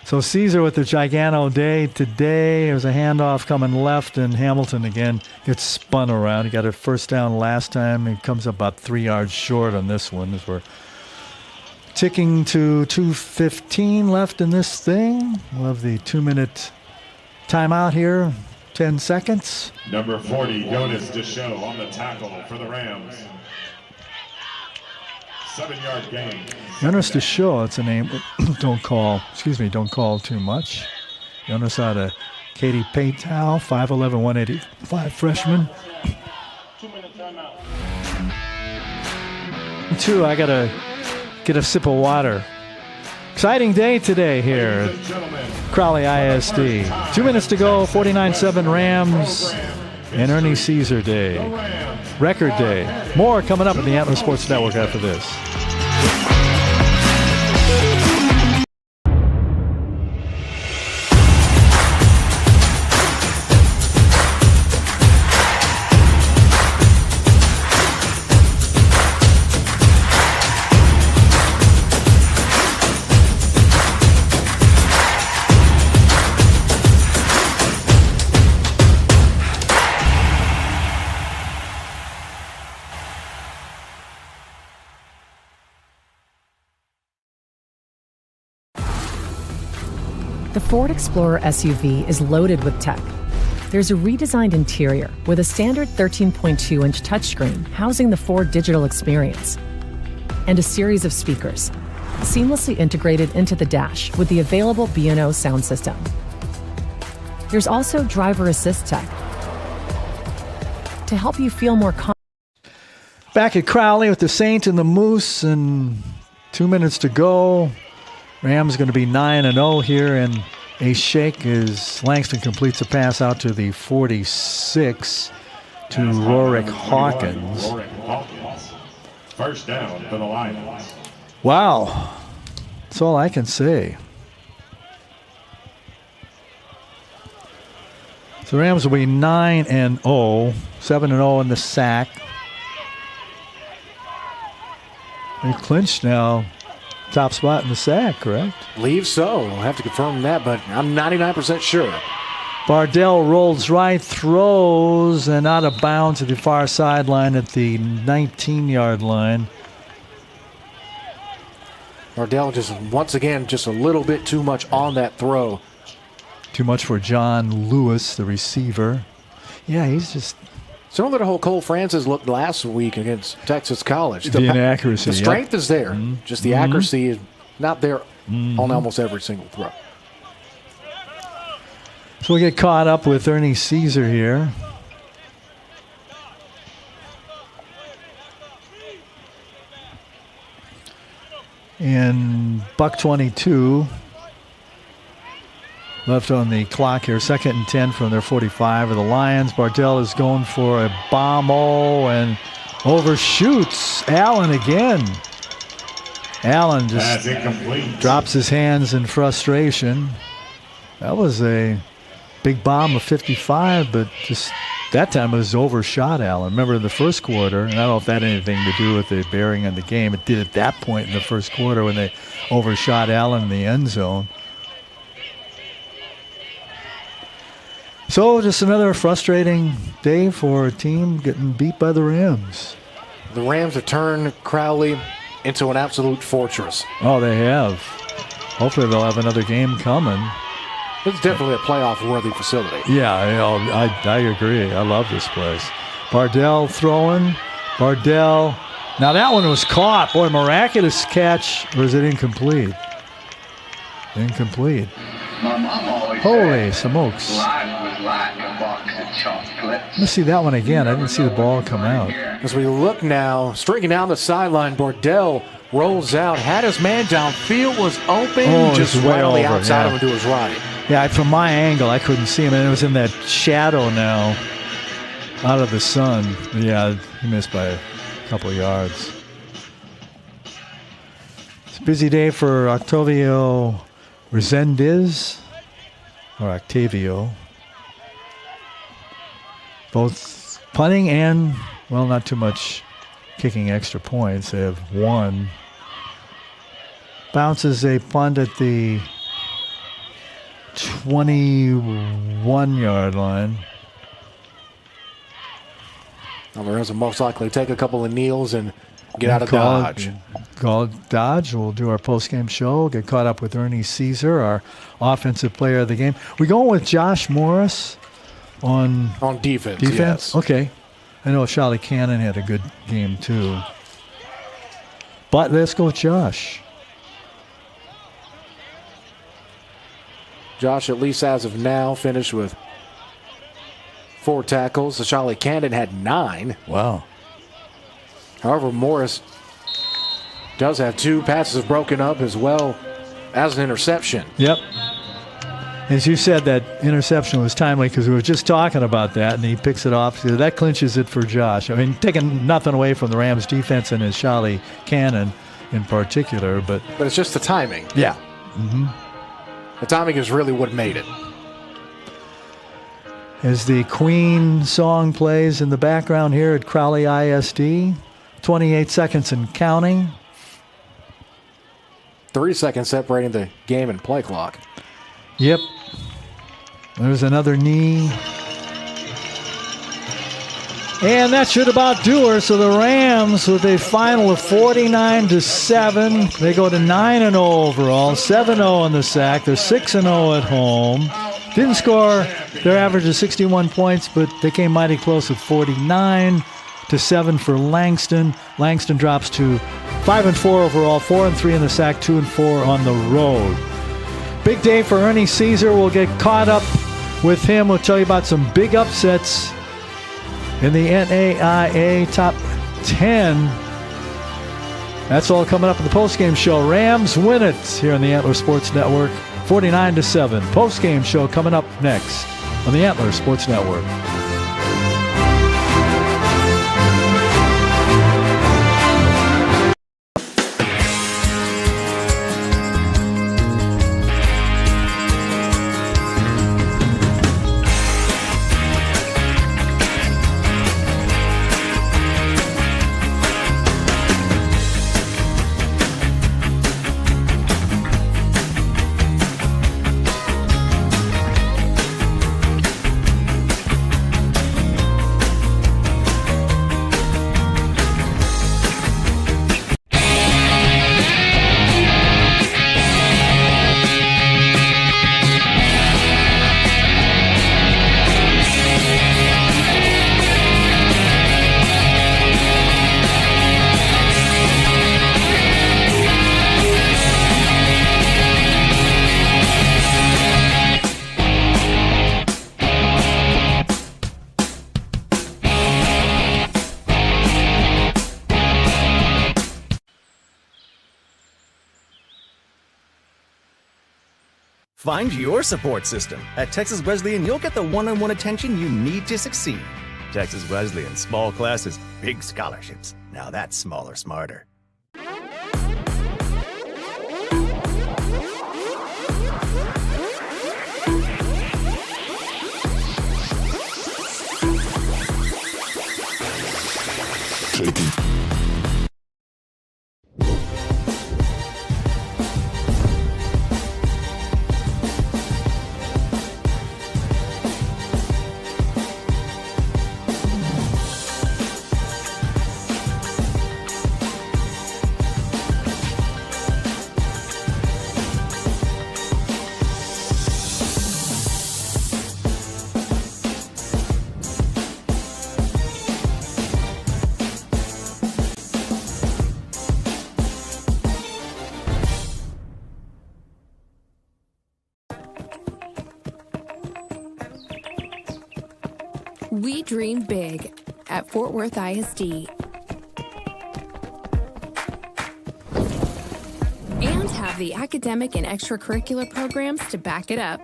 So Caesar with the Gigano day today. There's a handoff coming left, and Hamilton again gets spun around. He got a first down last time. He comes up about 3 yards short on this one as we're ticking to 2:15 left in this thing. We'll have the 2-minute timeout here, 10 seconds. Number 40, Jonas Deschaux on the tackle for the Rams. 7-yard gain. Jonas Deschaux, that's a name. Don't call too much. Jonas out of Katy Paytow, 5'11", 185 freshman. 2-minute timeout. I got to get a sip of water. Exciting day today here at Crowley ISD. 2 minutes to go, 49-7 Rams and Ernie Caesar Day. Record day. More coming up at the Antler Sports Network after this. The Ford Explorer SUV is loaded with tech. There's a redesigned interior with a standard 13.2-inch touchscreen housing the Ford digital experience and a series of speakers, seamlessly integrated into the dash with the available B&O sound system. There's also driver assist tech to help you feel more confident. Back at Crowley with the Saint and the Moose, and 2 minutes to go. Rams going to be 9-0 here, and a shake as Langston completes a pass out to the 46 to Rorick Hawkins. First down for the Lions. Wow. That's all I can say. So Rams will be 9-0, 7-0 in the sack. They clinched now. Top spot in the sack, correct? Believe so. I'll have to confirm that, but I'm 99% sure. Bardell rolls right, throws, and out of bounds at the far sideline at the 19-yard line. Bardell just, once again, just a little bit too much on that throw. Too much for John Lewis, the receiver. Yeah, he's just... Similar to how Cole Francis looked last week against Texas College. The inaccuracy. The strength is there. Just the accuracy is not there on almost every single throw. So we'll get caught up with Ernie Caesar here. And buck 22 left on the clock here. 2nd and 10 from their 45 of the Lions. Bardell is going for a bomb-o and overshoots Allen again. Allen just drops his hands in frustration. That was a big bomb of 55, but just that time it was overshot Allen. Remember in the first quarter, and I don't know if that had anything to do with the bearing on the game. It did at that point in the first quarter when they overshot Allen in the end zone. So just another frustrating day for a team getting beat by the Rams. The Rams have turned Crowley into an absolute fortress. Oh, they have. Hopefully they'll have another game coming. It's definitely a playoff-worthy facility. Yeah, I agree. I love this place. Bardell throwing. Bardell. Now that one was caught. Boy, miraculous catch. Or is it incomplete? Incomplete. Holy smokes. Let's see that one again. I didn't see the ball come out. As we look now, streaking down the sideline, Bardell rolls out, had his man downfield, was open, just right on the outside of him to his right. Yeah, from my angle, I couldn't see him, and it was in that shadow now, out of the sun. Yeah, he missed by a couple yards. It's a busy day for Octavio Resendez, or Octavio. Both punting and, well, not too much kicking extra points. They have one. Bounces a punt at the 21-yard line. Well, the Rams will most likely take a couple of kneels and Get out of Dodge. Call Dodge. We'll do our post-game show. Get caught up with Ernie Caesar, our offensive player of the game. We going with Josh Morris on defense. Defense? Yes. Okay. I know Charlie Cannon had a good game too. But let's go with Josh. Josh, at least as of now, finished with 4 tackles. Charlie Cannon had 9. Wow. However, Morris does have 2 passes broken up as well as an interception. Yep. As you said, that interception was timely because we were just talking about that, and he picks it off. So that clinches it for Josh. I mean, taking nothing away from the Rams' defense and his Charlie Cannon in particular, but it's just the timing. Yeah. Mm-hmm. The timing is really what made it. As the Queen song plays in the background here at Crowley ISD, 28 seconds and counting. 3 seconds separating the game and play clock. Yep. There's another knee. And that should about do her. So the Rams with a final of 49-7. They go to 9-0 overall, 7-0 on the sack. They're 6-0 at home. Didn't score their average of 61 points, but they came mighty close at 49-7 for Langston. Langston drops to 5-4 overall, 4-3 in the sack, 2-4 on the road. Big day for Ernie Caesar. We'll get caught up with him. We'll tell you about some big upsets in the NAIA Top 10. That's all coming up in the postgame show. Rams win it here on the Antler Sports Network, 49-7. Postgame show coming up next on the Antler Sports Network. Find your support system. At Texas Wesleyan, you'll get the one-on-one attention you need to succeed. Texas Wesleyan, small classes, big scholarships. Now that's smaller, smarter. We dream big at Fort Worth ISD and have the academic and extracurricular programs to back it up.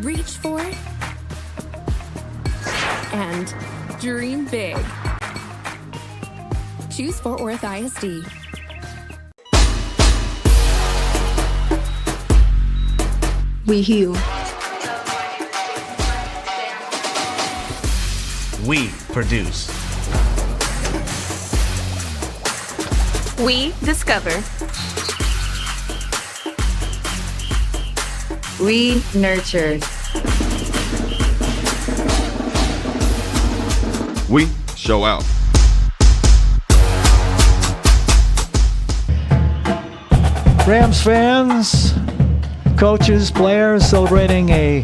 Reach for it and dream big. Choose Fort Worth ISD. We heal. We produce. We discover. We nurture. We show out. Rams fans, coaches, players celebrating a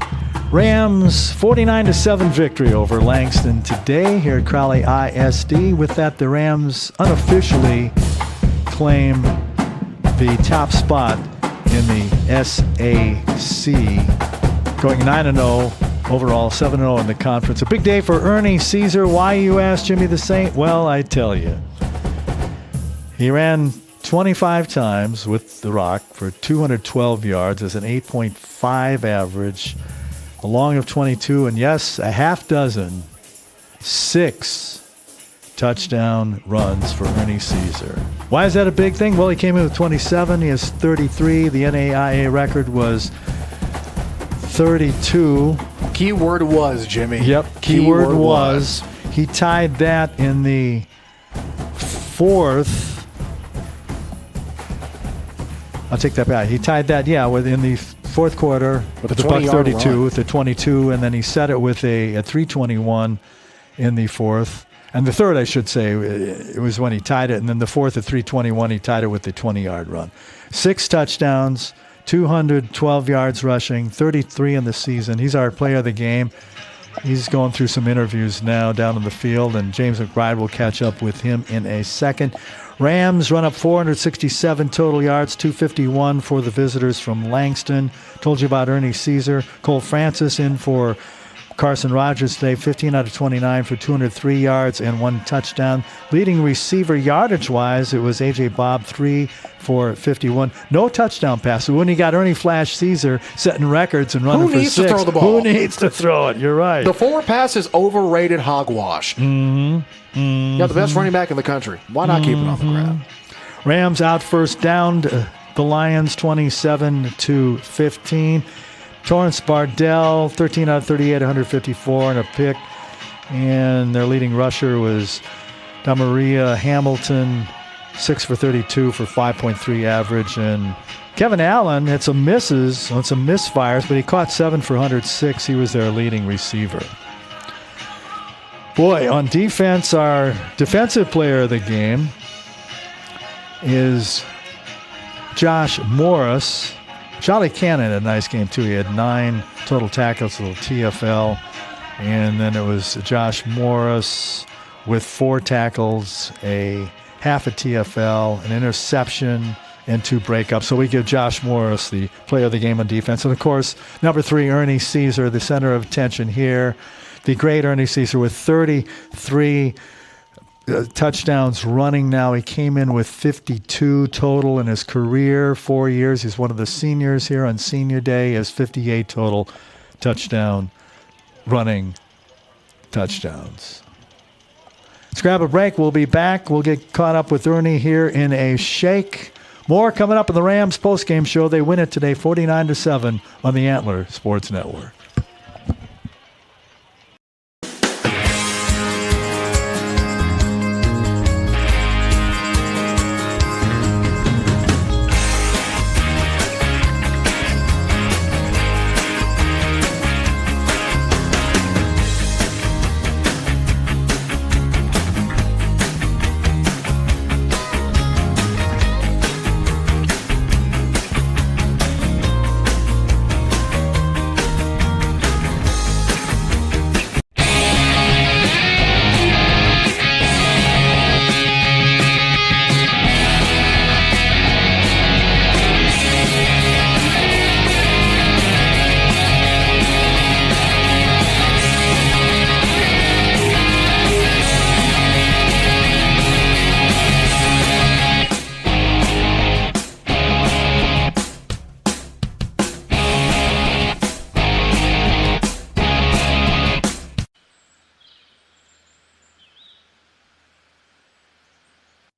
Rams 49-7 victory over Langston today here at Crowley ISD. With that, the Rams unofficially claim the top spot in the SAC, going 9-0 overall, 7-0 in the conference. A big day for Ernie Caesar. Why, you ask, Jimmy the Saint? Well, I tell you. He ran 25 times with the rock for 212 yards as an 8.5 average, a long of 22, and yes, a half dozen, 6 touchdown runs for Ernie Caesar. Why is that a big thing? Well, he came in with 27. He has 33. The NAIA record was 32. Keyword was, Jimmy. Yep, keyword was. He tied that in the fourth. I'll take that back. He tied that, in the fourth quarter with the buck 32, with the 22, and then he set it with a 3:21 in the fourth. And the third, I should say, it was when he tied it. And then the fourth at 3:21, he tied it with the 20-yard run. 6 touchdowns, 212 yards rushing, 33 in the season. He's our player of the game. He's going through some interviews now down in the field, and James McBride will catch up with him in a second. Rams run up 467 total yards, 251 for the visitors from Langston. Told you about Ernie Caesar. Cole Francis in for Carson Rogers today, 15 out of 29 for 203 yards and 1 touchdown. Leading receiver yardage-wise, it was A.J. Bob, 3 for 51. No touchdown pass. So when you got Ernie Flash Caesar setting records and running for 6. Who needs to throw the ball? Who needs to throw it? You're right. The 4 pass is overrated hogwash. You got the best running back in the country. Why not keep it on the ground? Rams out first down the Lions 27-15. Torrance Bardell, 13 out of 38, 154 and a pick. And their leading rusher was Damaria Hamilton, 6 for 32 for 5.3 average. And Kevin Allen had some misses on some misfires, but he caught 7 for 106. He was their leading receiver. Boy, on defense, our defensive player of the game is Josh Morris. Charlie Cannon had a nice game, too. He had 9 total tackles, a little TFL. And then it was Josh Morris with 4 tackles, a half a TFL, an interception, and 2 breakups. So we give Josh Morris the player of the game on defense. And, of course, number 3, Ernie Caesar, the center of attention here. The great Ernie Caesar with 33 touchdowns running now. He came in with 52 total in his career, 4 years. He's one of the seniors here on senior day. He has 58 total running touchdowns. Let's grab a break. We'll be back. We'll get caught up with Ernie here in a shake. More coming up in the Rams postgame show. They win it today 49-7 on the Antler Sports Network.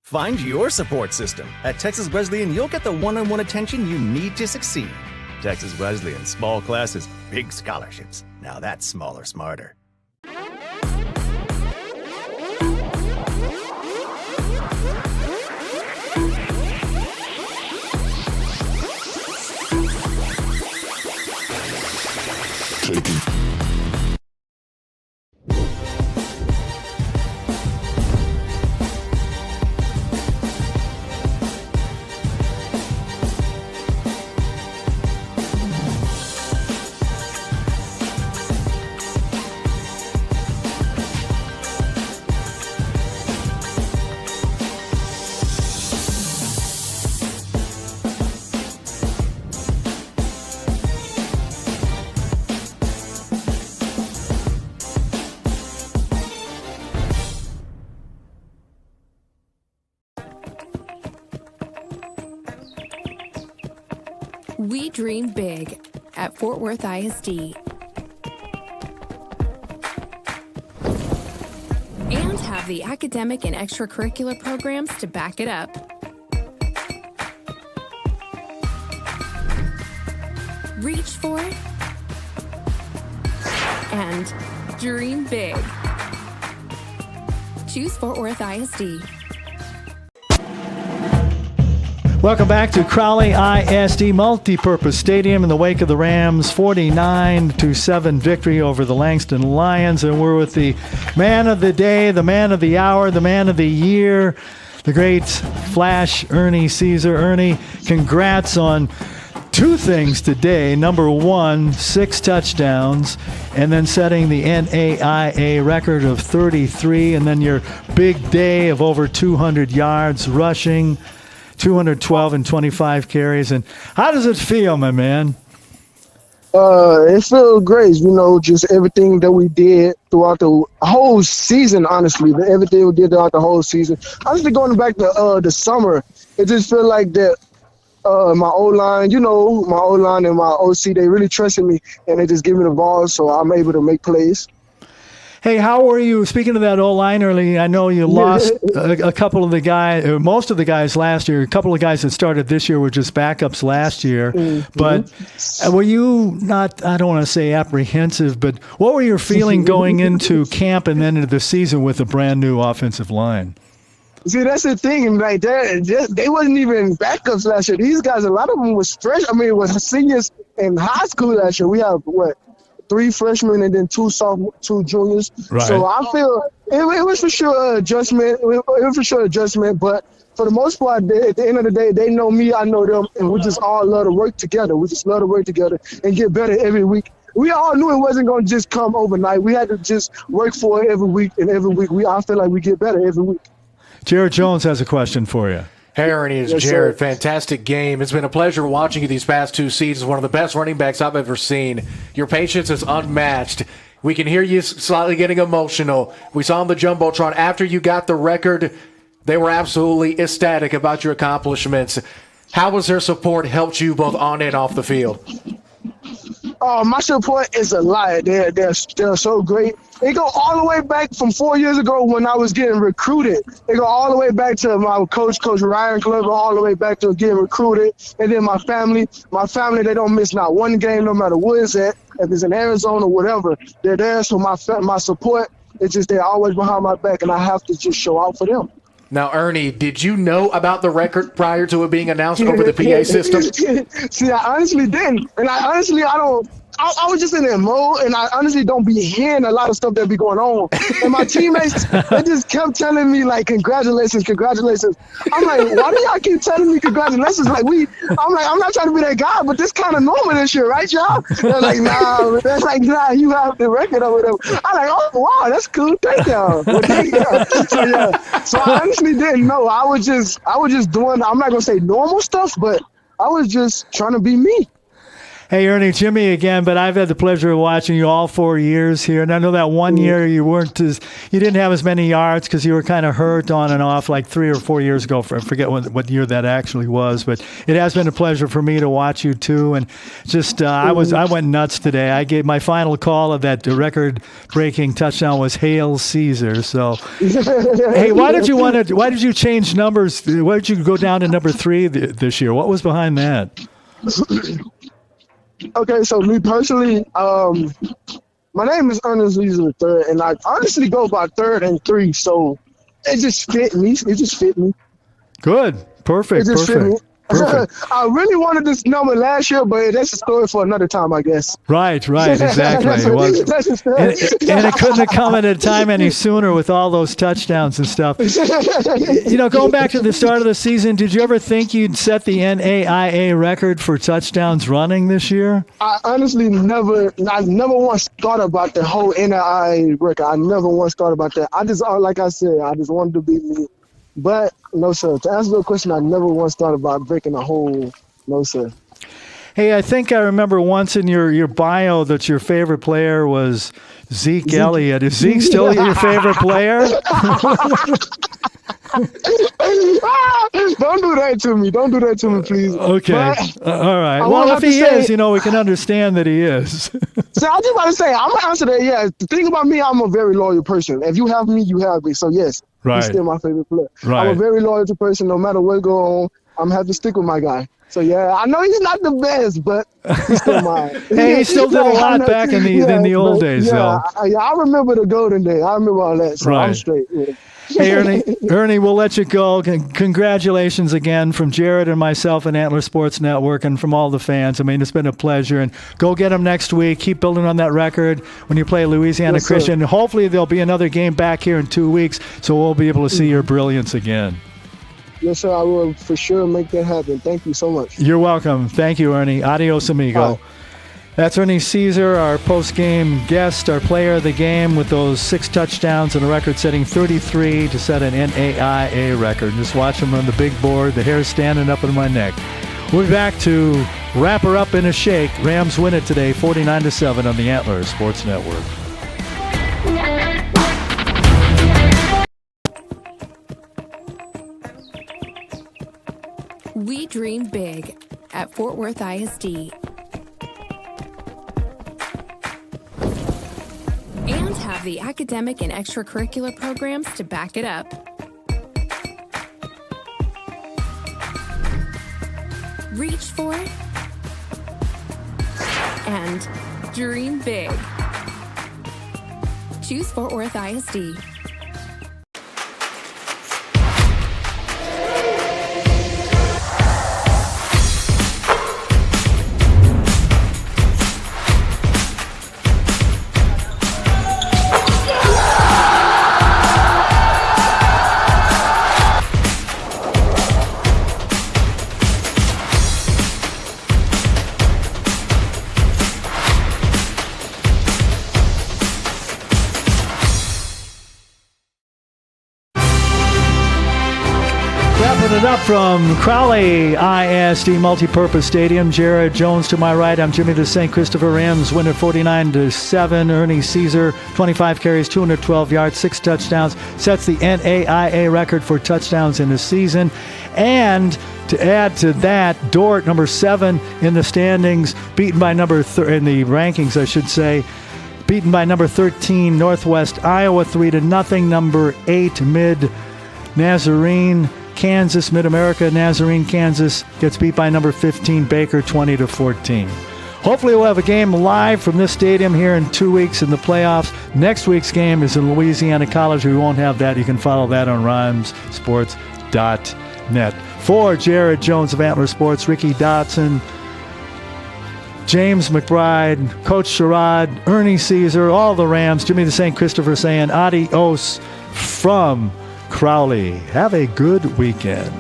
Find your support system. At Texas Wesleyan, you'll get the one-on-one attention you need to succeed. Texas Wesleyan, small classes, big scholarships. Now that's smaller, smarter. We dream big at Fort Worth ISD. And have the academic and extracurricular programs to back it up. Reach for it and dream big. Choose Fort Worth ISD. Welcome back to Crowley ISD Multipurpose Stadium in the wake of the Rams' 49-7 victory over the Langston Lions. And we're with the man of the day, the man of the hour, the man of the year, the great Flash Ernie Caesar. Ernie, congrats on two things today. Number one, 6 touchdowns, and then setting the NAIA record of 33, and then your big day of over 200 yards rushing, 212 and 25 carries. And how does it feel, my man? It feels great, just everything that we did throughout the whole season, honestly. Everything we did throughout the whole season. Honestly, going back to the summer, it just felt like that my O-line, my O-line and my OC, they really trusted me, and they just give me the ball, so I'm able to make plays. Hey, how were you? Speaking of that O-line early, I know you lost a couple of the guys, most of the guys last year. A couple of guys that started this year were just backups last year. Mm-hmm. But were you not, I don't want to say apprehensive, but what were your feeling going into camp and then into the season with a brand new offensive line? See, that's the thing. Like they wasn't even backups last year. These guys, a lot of them was fresh. I mean, was seniors in high school last year. We have 3 freshmen and then 2 juniors. Right. So I feel it was for sure adjustment. It was for sure adjustment. But for the most part, at the end of the day, they know me, I know them, and we just all love to work together. We just love to work together and get better every week. We all knew it wasn't going to just come overnight. We had to just work for it every week, and every week I feel like we get better every week. Jared Jones has a question for you. Hey, Ernie, it's Jared. Fantastic game. It's been a pleasure watching you these past 2 seasons. One of the best running backs I've ever seen. Your patience is unmatched. We can hear you slightly getting emotional. We saw on the Jumbotron after you got the record, they were absolutely ecstatic about your accomplishments. How has their support helped you both on and off the field? My support is a lot. They're so great. They go all the way back from 4 years ago when I was getting recruited. They go all the way back to my Coach Ryan Glover, all the way back to getting recruited. And then my family, they don't miss not one game, no matter where it's at. If it's in Arizona or whatever, they're there. So my support, it's just they're always behind my back, and I have to just show out for them. Now, Ernie, did you know about the record prior to it being announced over the PA system? See, I honestly didn't. And I don't. I was just in that mode, and I honestly don't be hearing a lot of stuff that be going on. And my teammates, they just kept telling me, like, congratulations. I'm like, why do y'all keep telling me congratulations? I'm not trying to be that guy, but this kind of normal this year, right, y'all? They're like, nah. That's like, nah, you have the record or whatever. I'm like, oh, wow, that's cool. Thank y'all. Well, thank y'all. So I honestly didn't know. I was just doing, I'm not going to say normal stuff, but I was just trying to be me. Hey, Ernie, Jimmy again, but I've had the pleasure of watching you all 4 years here. And I know that one year you didn't have as many yards because you were kind of hurt on and off like 3 or 4 years ago. I forget what year that actually was, but it has been a pleasure for me to watch you too. And just, I went nuts today. I gave my final call of that record-breaking touchdown was Hail Caesar. So, hey, why did you change numbers? Why did you go down to number 3 this year? What was behind that? Okay, so me personally, my name is Ernest Caesar III, and I honestly go by 3rd and 3, so it just fit me. Good. Perfect. Fit me. Perfect. I really wanted this number last year, but that's a story for another time, I guess. Right, exactly. And it couldn't have come at a time any sooner with all those touchdowns and stuff. Going back to the start of the season, did you ever think you'd set the NAIA record for touchdowns running this year? I honestly never once thought about the whole NAIA record. I never once thought about that. Like I said, I just wanted to be me. But, no, sir. To answer your question, I never once thought about breaking a whole, no, sir. Hey, I think I remember once in your bio that your favorite player was Zeke Elliott. Is Zeke still your favorite player? Don't do do that to me. Don't do that to me, please. Okay. All right. I Well, wanna if have to he say- is, we can understand that he is. So I just want to say, I'm gonna answer that. Yeah, the thing about me, I'm a very loyal person. If you have me, you have me. So yes, Right. he's still my favorite player. Right. I'm a very loyal person. No matter what go on, I'm have to stick with my guy. So yeah, I know he's not the best, but he's still mine. Hey, he still did a lot back in the old days, yeah, though. I remember the golden day. I remember all that. So I'm Right. straight with it. Hey, Ernie, we'll let you go. Congratulations again from Jared and myself and Antler Sports Network and from all the fans. I mean, it's been a pleasure. And go get them next week. Keep building on that record when you play Louisiana Yes, sir. Christian. Hopefully, there'll be another game back here in 2 weeks, so we'll be able to see your brilliance again. Yes, sir. I will for sure make that happen. Thank you so much. You're welcome. Thank you, Ernie. Adios, amigo. Bye. That's Ernie Caesar, our post-game guest, our player of the game with those 6 touchdowns and a record-setting 33 to set an NAIA record. Just watch him on the big board. The hair's standing up on my neck. We'll be back to wrap her up in a shake. Rams win it today, 49-7 on the Antler Sports Network. We dream big at Fort Worth ISD. And have the academic and extracurricular programs to back it up. Reach for it and dream big. Choose Fort Worth ISD. Wrapping it up from Crowley ISD Multipurpose Stadium. Jared Jones to my right. I'm Jimmy the St. Christopher. Rams win at 49-7. Ernie Caesar, 25 carries, 212 yards, 6 touchdowns. Sets the NAIA record for touchdowns in the season. And to add to that, Dort, number 7 in the standings, beaten by in the rankings, I should say. Beaten by number 13, Northwest Iowa, 3-0. Number 8, Mid-Nazarene, Kansas, Mid-America, Nazarene, Kansas gets beat by number 15, Baker, 20-14. Hopefully we'll have a game live from this stadium here in 2 weeks in the playoffs. Next week's game is in Louisiana College. We won't have that. You can follow that on rhymessports.net. For Jared Jones of Antler Sports, Ricky Dotson, James McBride, Coach Sherrod, Ernie Caesar, all the Rams, Jimmy the St. Christopher saying adios from Crowley. Have a good weekend.